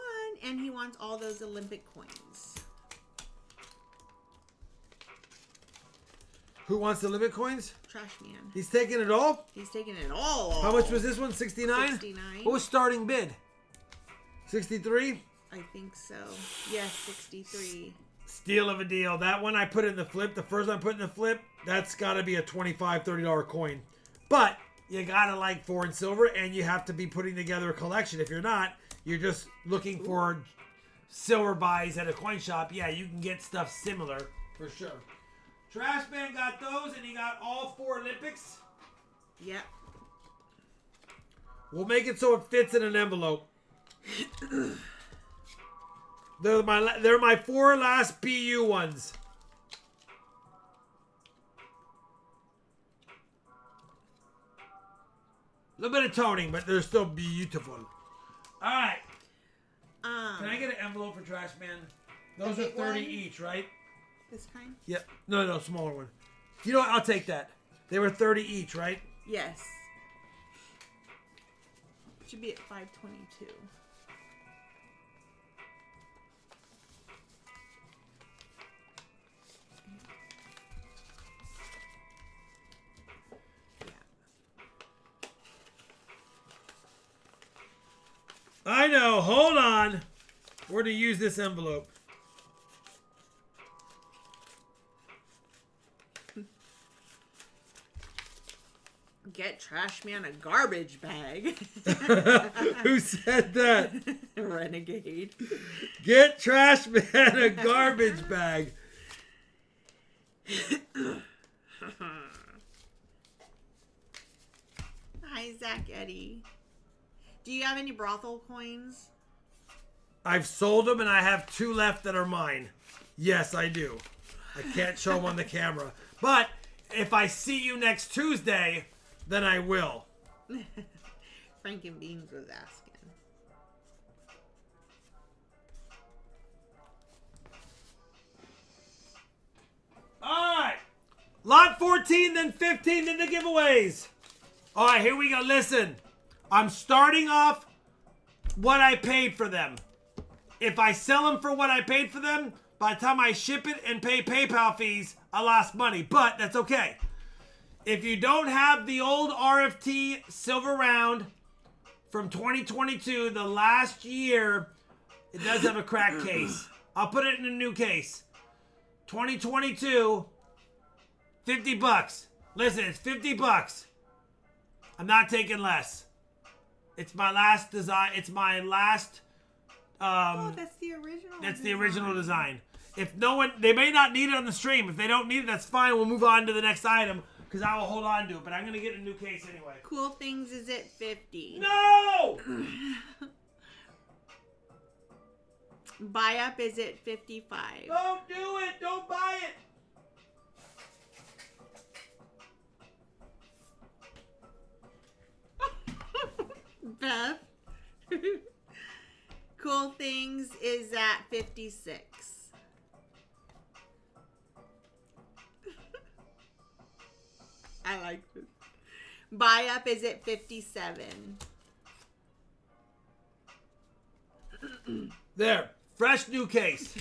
1. And he wants all those Olympic coins. Who wants the limit coins? Trashman. He's taking it all? He's taking it all. How much was this one? 69? 69. What was starting bid? 63? I think so. Yes, 63. Steal of a deal. That one I put in the flip. The first one I put in the flip, that's got to be a $25, $30 coin. But you got to like foreign silver, and you have to be putting together a collection. If you're not, you're just looking for silver buys at a coin shop. Yeah, you can get stuff similar for sure. Trashman got those, and he got all 4 Olympics. Yep. We'll make it so it fits in an envelope. They're my 4 last BU ones. A little bit of toning, but they're still beautiful. All right. Can I get an envelope for Trashman? Those are 30 one? each, right? This kind? Yep. No, smaller one. You know what? I'll take that. They were 30 each, right? Yes. Should be at 522. I know. Hold on. We're to use this envelope. Get Trashman a garbage bag. Who said that? Renegade. Get Trashman a garbage bag. Hi, Zach Eddie. Do you have any brothel coins? I've sold them, and I have 2 left that are mine. Yes, I do. I can't show them on the camera. But if I see you next Tuesday, then I will. Franken Beans was asking. All right. Lot 14, then 15, then the giveaways. All right, here we go. Listen, I'm starting off what I paid for them. If I sell them for what I paid for them, by the time I ship it and pay PayPal fees, I lost money. But that's okay. If you don't have the old RFT silver round from 2022, the last year, it does have a cracked case. I'll put it in a new case. 2022, $50. Listen, it's $50. I'm not taking less. It's my last design. It's my last. That's the original. That's the original design. If no one, they may not need it on the stream. If they don't need it, that's fine. We'll move on to the next item because I will hold on to it. But I'm gonna get a new case anyway. Cool Things is at 50. No. Buy Up is at 55. Don't do it. Don't buy it. Beth. Cool Things is at 56. I like this. Buy Up is at 57. There. Fresh new case.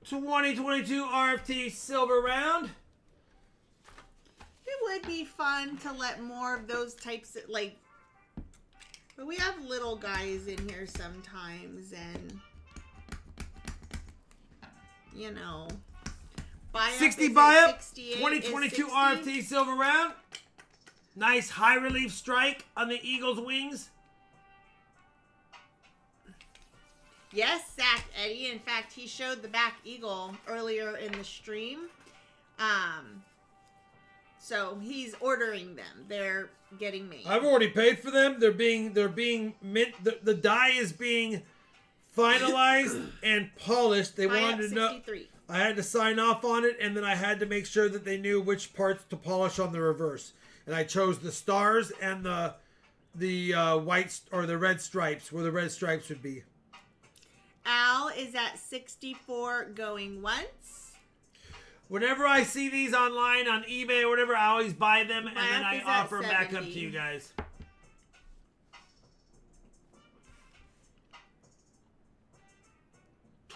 2022 RFT silver round. It would be fun to let more of those types of, like, but we have little guys in here sometimes, and you know, buy up 60 is buy at up. 68, 2022 is 60. RFT silver round. Nice high relief strike on the Eagles wings. Yes, Zach Eddie. In fact, he showed the back eagle earlier in the stream. So he's ordering them. They're getting made. I've already paid for them. They're being mint. The die is being finalized and polished. They Buy wanted up to know. 63. I had to sign off on it, and then I had to make sure that they knew which parts to polish on the reverse. And I chose the stars and the white or the red stripes, where the red stripes would be. Al is at 64 going once. Whenever I see these online on eBay or whatever, I always buy them, and then Mine I is at offer them back up 70. to you guys.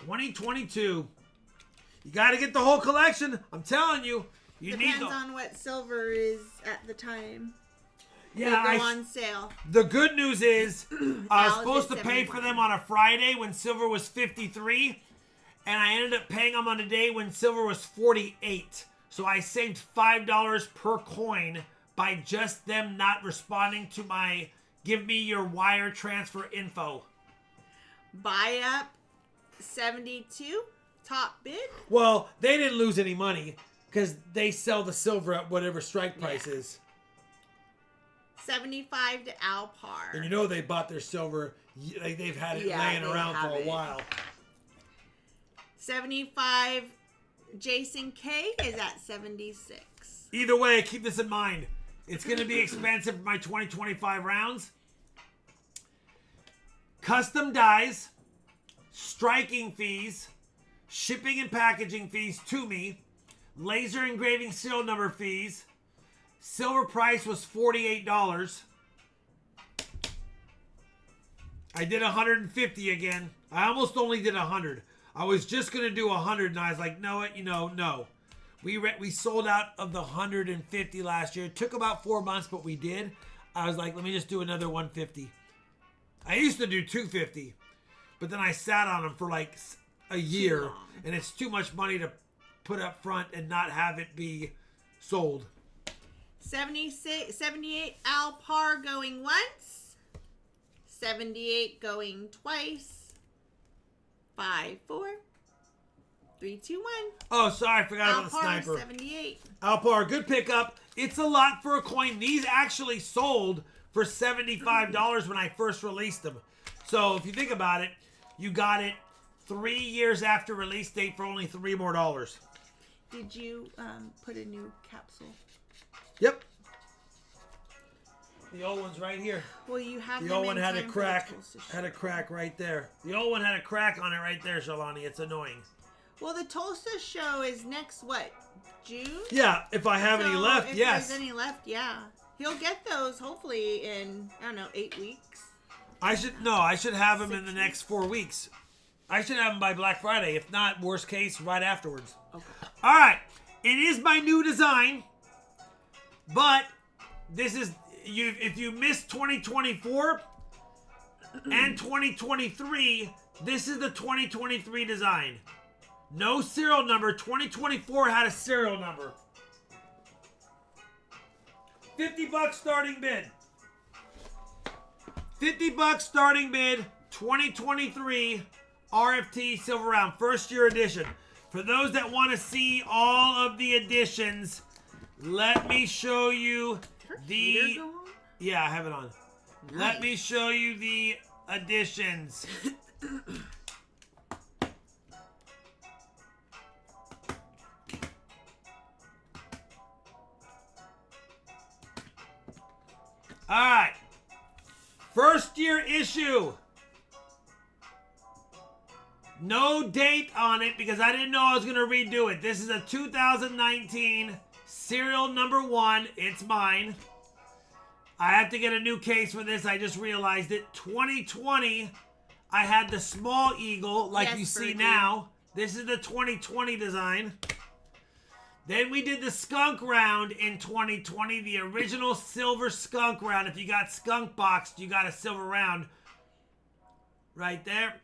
$2022. You got to get the whole collection. I'm telling you. You Depends need the... on what silver is at the time. Yeah, They go on sale. The good news is I was Al is supposed to at pay for 71. them on a Friday when silver was 53, and I ended up paying them on a day when silver was 48. So I saved $5 per coin by just them not responding to my give me your wire transfer info. Buy up 72. Top bid. Well, they didn't lose any money because they sell the silver at whatever strike price is. 75 to Alpar. And you know they bought their silver, like they've had it Yeah, laying they around for have a it. while. 75 Jason K is at 76. Either way, keep this in mind. It's going to be expensive for my 2025 rounds. Custom dies, striking fees, shipping and packaging fees to me, laser engraving serial number fees. Silver price was $48. I did 150 again. I almost only did 100. I was just going to do 100, and I was like, no. We sold out of the 150 last year. It took about 4 months, but we did. I was like, let me just do another 150. I used to do 250, but then I sat on them for like a year, and it's too much money to put up front and not have it be sold. 78 Alpar going once. 78 going twice. 5, 4, 3, 2, 1. Oh, sorry, I forgot about the Alpar sniper. 78. Alpar, good pickup. It's a lot for a coin. These actually sold for $75 when I first released them. So if you think about it, you got it 3 years after release date for only $3 more. Did you put a new capsule? Yep. The old one's right here. Well, you have The them old one in had a time for the crack. Tulsa show. Had a crack right there. The old one had a crack on it right there, Shalani. It's annoying. Well, the Tulsa show is next, what, June? Yeah, if I have any So left, if yes. there's any left, yeah. He'll get those hopefully in, I don't know, 8 weeks. I should have them in the next 4 weeks. I should have them by Black Friday. If not, worst case, right afterwards. Okay. All right. It is my new design, but this is if you missed 2024 and 2023, this is the 2023 design. No serial number. 2024 had a serial number. $50 starting bid. $50 starting bid. 2023 RFT Silver Round First Year Edition. For those that want to see all of the editions, let me show you Heater go on? Yeah, I have it on. Let me show you the editions. All right. First year issue. No date on it because I didn't know I was going to redo it. This is a 2019 serial number 1. It's mine. I have to get a new case for this. I just realized it. 2020, I had the small eagle like Yes, you see Fergie. now. This is the 2020 design. Then we did the skunk round in 2020, the original silver skunk round. If you got skunk boxed, you got a silver round right there.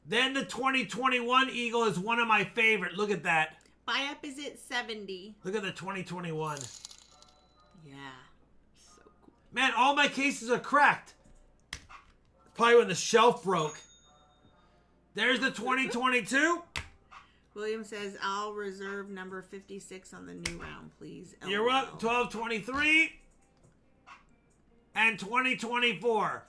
Then the 2021 eagle is one of my favorite. Look at that. Buy up is at 70. Look at the 2021. Yeah. So cool. Man, all my cases are cracked. Probably when the shelf broke. There's the 2022. William says, I'll reserve number 56 on the new round, please. You're up. 1223 and 2024.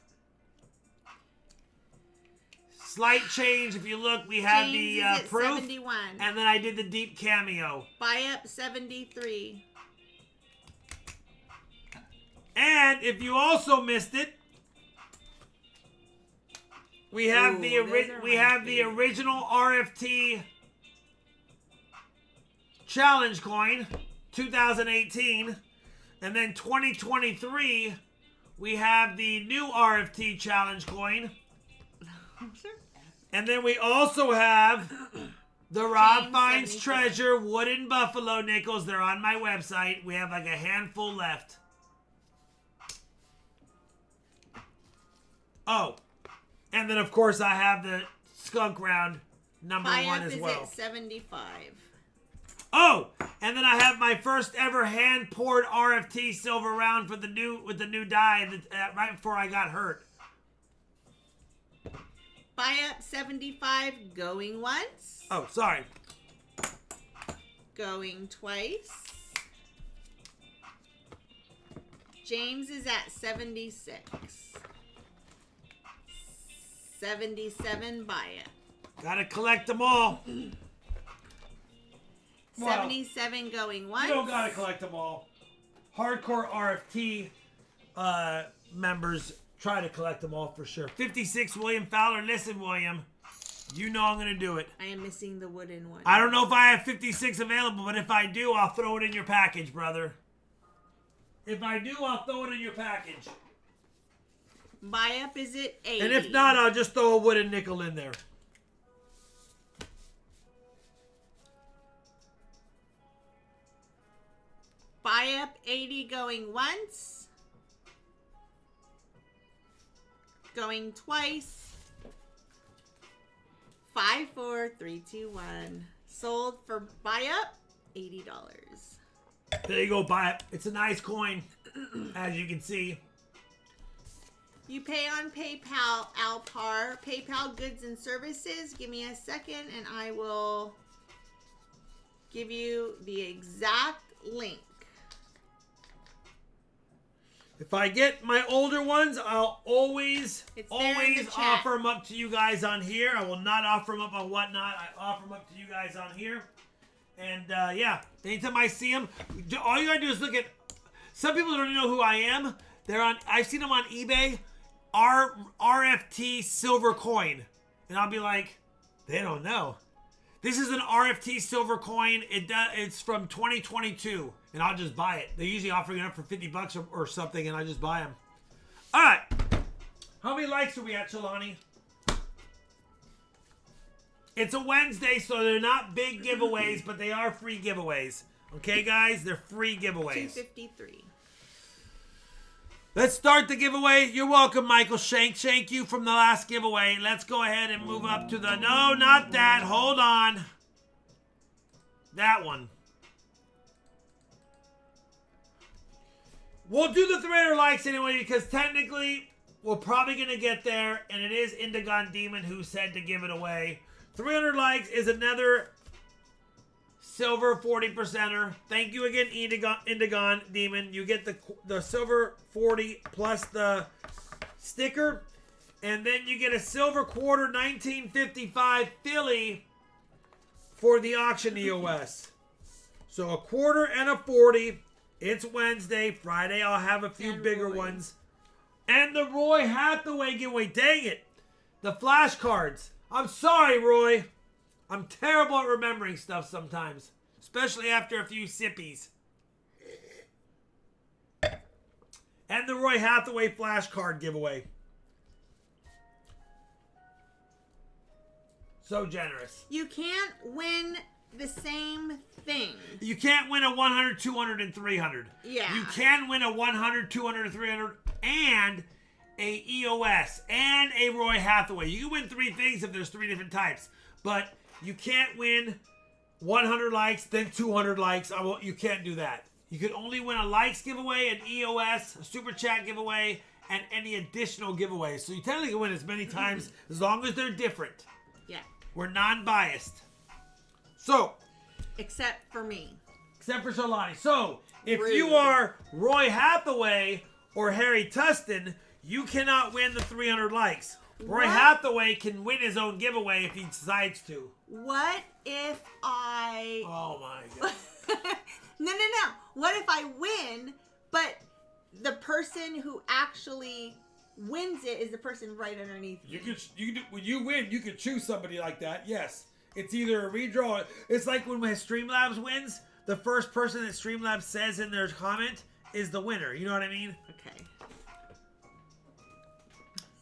Slight change. If you look, we have James the is at proof. 71. And then I did the deep cameo. Buy up 73. And if you also missed it, we have Ooh, the those are we my have the favorite. original RFT challenge coin, 2018, and then 2023 we have the new RFT challenge coin, and then we also have the RobFindsTreasure wooden buffalo nickels. They're on my website. We have like a handful left. Oh, and then of course I have the skunk round number Buy 1 up as is well. at 75. Oh, and then I have my first ever hand poured RFT silver round with the new die right before I got hurt. Buy up 75. Going once. Oh, sorry. Going twice. James is at 76. 77. Buy it. Gotta collect them all. 77 going once. You don't gotta collect them all. Hardcore RFT members try to collect them all for sure. 56, William Fowler. Listen, William, you know I'm gonna do it. I am missing the wooden one. I don't know if I have 56 available, but if I do, I'll throw it in your package, brother. If I do, I'll throw it in your package. Buy up is at 80. And if not, I'll just throw a wooden nickel in there. Buy up 80 going once. Going twice. 5, 4, 3, 2, 1. Sold for buy up $80. There you go, buy it. It's a nice coin, as you can see. You pay on PayPal, Alpar. PayPal goods and services. Give me a second and I will give you the exact link. If I get my older ones, I'll always It's there in the chat. offer them up to you guys on here. I will not offer them up on Whatnot. I offer them up to you guys on here. And yeah, anytime I see them, all you gotta do is look at. Some people don't know who I am. They're on. I've seen them on eBay. RFT silver coin, and I'll be like, they don't know. This is an RFT silver coin. It's from 2022, and I'll just buy it. They're usually offering it up for $50 or something, and I just buy them. All right, how many likes are we at, Chelani? It's a Wednesday, so they're not big giveaways, but they are free giveaways. Okay, guys, they're free giveaways. 253. Let's start the giveaway. You're welcome, Michael Shank. Shank you from the last giveaway. Let's go ahead and move up to the... No, not that. Hold on. That one. We'll do the 300 likes anyway because technically we're probably going to get there. And it is Indigon Demon who said to give it away. 300 likes is another silver 40%er. Thank you again, Indigon Demon. You get the silver 40 plus the sticker. And then you get a silver quarter 1955 Philly for the auction EOS. So a quarter and a 40. It's Wednesday. Friday I'll have a few And bigger Roy. ones. And the Roy Hathaway giveaway. Dang it. The flashcards. I'm sorry, Roy. I'm terrible at remembering stuff sometimes. Especially after a few sippies. And the Roy Hathaway flashcard giveaway. So generous. You can't win the same thing. You can't win a 100, 200, and 300. Yeah. You can win a 100, 200, and 300, and a EOS, and a Roy Hathaway. You can win 3 things if there's 3 different types. But you can't win 100 likes, then 200 likes. You can't do that. You can only win a likes giveaway, an EOS, a SuperChat giveaway, and any additional giveaways. So you technically can win as many times as long as they're different. Yeah. We're non-biased. So, Except for me. except for Solani. So, if Rude. you are Roy Hathaway or Harry Tustin, you cannot win the 300 likes. Roy Hathaway can win his own giveaway if he decides to. What if I... Oh, my God. No. What if I win, but the person who actually wins it is the person right underneath me? When you win, you could choose somebody like that. Yes. It's either a redraw. It's like when Streamlabs wins, the first person that Streamlabs says in their comment is the winner. You know what I mean?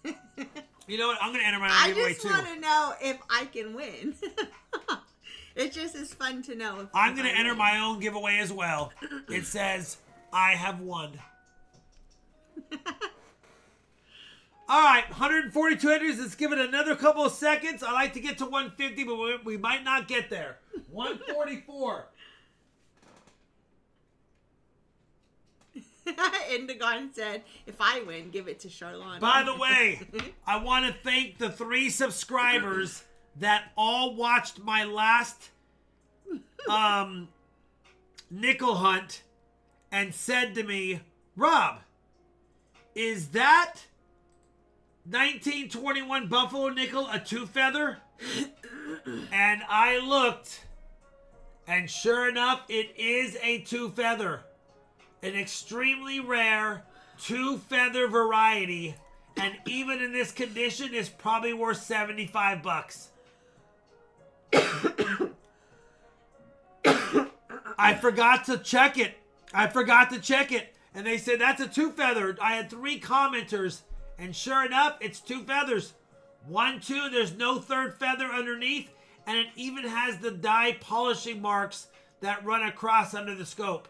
Okay. You know what? I'm going to enter my own I giveaway just too. want to know if I can win. It just is fun to know. If I'm going to enter my own giveaway as well. It says, I have won. All right, 142 entries. Let's give it another couple of seconds. I like to get to 150, but we might not get there. 144. Indigon said, if I win, give it to Charlotte. By the way, I want to thank the 3 subscribers that all watched my last nickel hunt and said to me, Rob, is that 1921 Buffalo nickel a 2-feather? And I looked, and sure enough, it is a 2-feather. An extremely rare 2-feather variety, and even in this condition is probably worth $75. I forgot to check it. And they said that's a 2-feather. I had 3 commenters, and sure enough, it's 2 feathers. 1, 2, there's no 3rd feather underneath, and it even has the dye polishing marks that run across under the scope.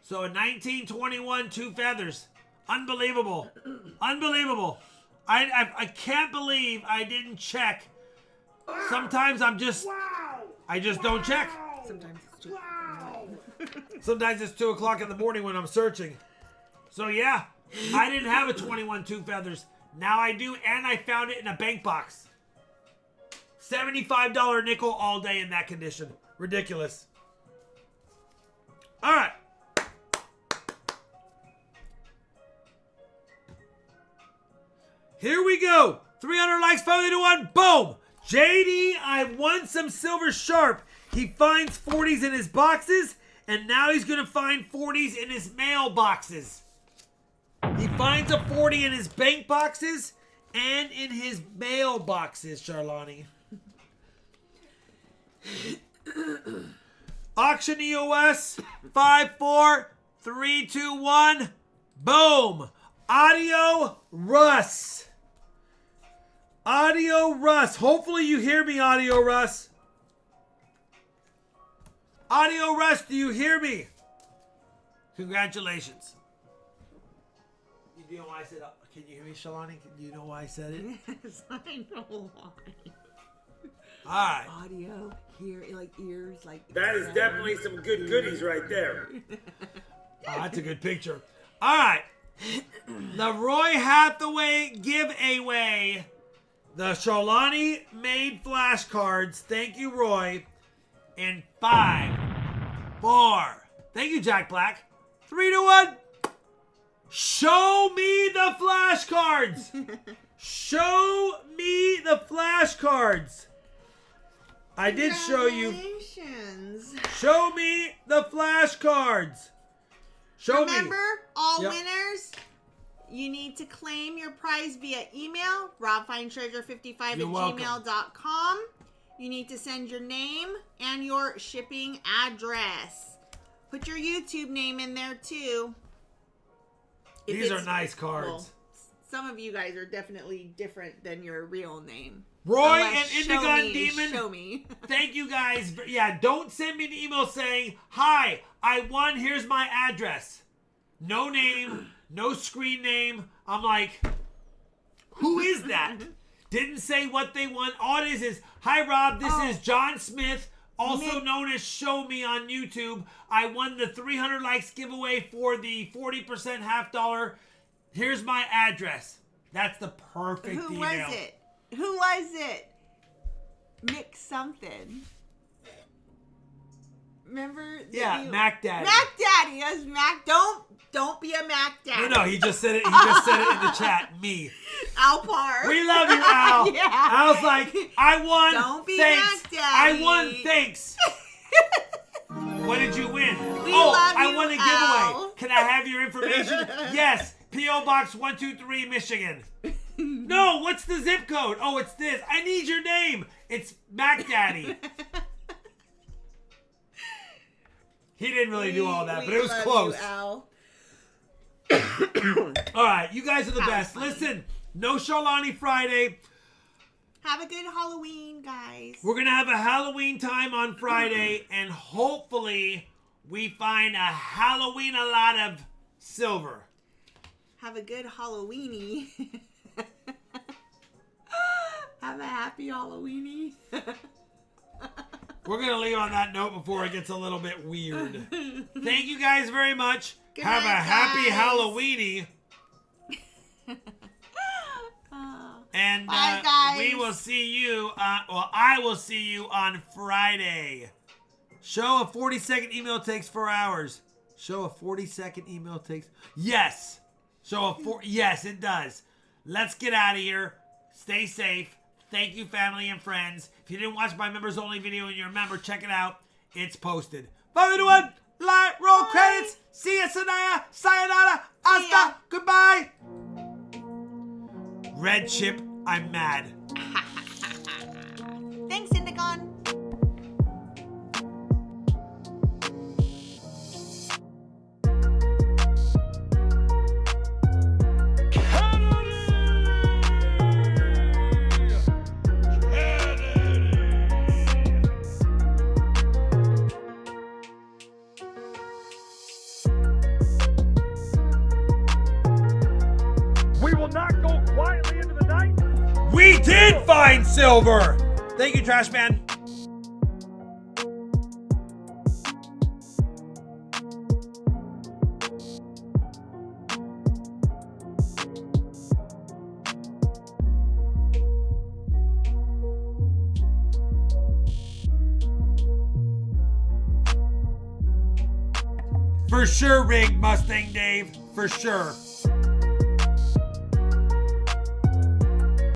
So a 1921 2 feathers. Unbelievable. Unbelievable. I can't believe I didn't check. Sometimes I just don't check. Sometimes it's too. Sometimes it's 2 o'clock in the morning when I'm searching. So yeah, I didn't have a 21 2 feathers. Now I do, and I found it in a bank box. $75 nickel all day in that condition. Ridiculous. All right. Here we go. 300 likes, 5 to 1. Boom. JD, I won some silver sharp. He finds 40s in his boxes, and now he's going to find 40s in his mailboxes. He finds a 40 in his bank boxes and in his mailboxes, Charlani. Auction EOS 5, 4, 3, 2, 1. Boom. Audio Russ. Audio Russ. Hopefully you hear me, Audio Russ. Audio Russ, do you hear me? Congratulations. You know why I said, can you hear me, Shalani? Do you know why I said it? Yes, I know why. All right. Audio, hear, like ears, like... That is definitely some good goodies right there. Oh, that's a good picture. All right. The Roy Hathaway giveaway. The Shalani made flashcards. Thank you, Roy. In 5, 4. Thank you, Jack Black. 3 to 1. Show me the flashcards. Show me the flashcards. I did show you. Congratulations. Show me the flashcards. Show Remember, me. all Yep. winners, you need to claim your prize via email, robfindtreasure55@gmail.com. You need to send your name and your shipping address. Put your YouTube name in there, too. If These are it's- nice cards. well, some of you guys are definitely different than your real name. Roy Unless and show Indigon me, Demon. Show me. Thank you guys. Yeah, don't send me an email saying, hi, I won, here's my address. No name, no screen name. I'm like, who is that? Didn't say what they won. All it is, hi Rob, this is John Smith, also known as Show Me on YouTube. I won the 300 likes giveaway for the 40% half dollar. Here's my address. That's the perfect Who email. was it? Who was it? Mick something. Remember? Yeah, Mac Daddy. Mac Daddy. Yes, Mac. Don't be a Mac Daddy. No, he just said it. He just said it in the chat. Me. Alpar. We love you, Al. Yeah. Al's like, I won. Don't be thanks. mad, Daddy. I won. Thanks. What did you win? We oh, love I you, won a Al. giveaway. Can I have your information? Yes. P.O. Box 123, Michigan. No, what's the zip code? Oh, it's this. I need your name. It's Mac Daddy. He didn't really do all that, but it was love close. You, Al. All right, you guys are the best. funny. Listen, no Sharlani Friday. Have a good Halloween, guys. We're going to have a Halloween time on Friday, and hopefully we find a Halloween a lot of silver. Have a good Halloweeny. Have a happy Halloweeny. We're going to leave on that note before it gets a little bit weird. Thank you guys very much. Good have night, a happy guys. Halloweeny. And Bye, guys. we will see you, I will see you on Friday. Show a 40-second email takes 4 hours. Show a 40-second email takes... Yes. Yes, it does. Let's get out of here. Stay safe. Thank you, family and friends. If you didn't watch my members only video and you're a member, check it out. It's posted. 5-1, light, roll credits. See ya, Sanaya. Sayonara. Hasta. Goodbye. Red chip, I'm mad. Thanks, Indigon. We will not go quietly into the night. We did find silver. Thank you, Trash Man. For sure, rigged Mustang Dave. For sure.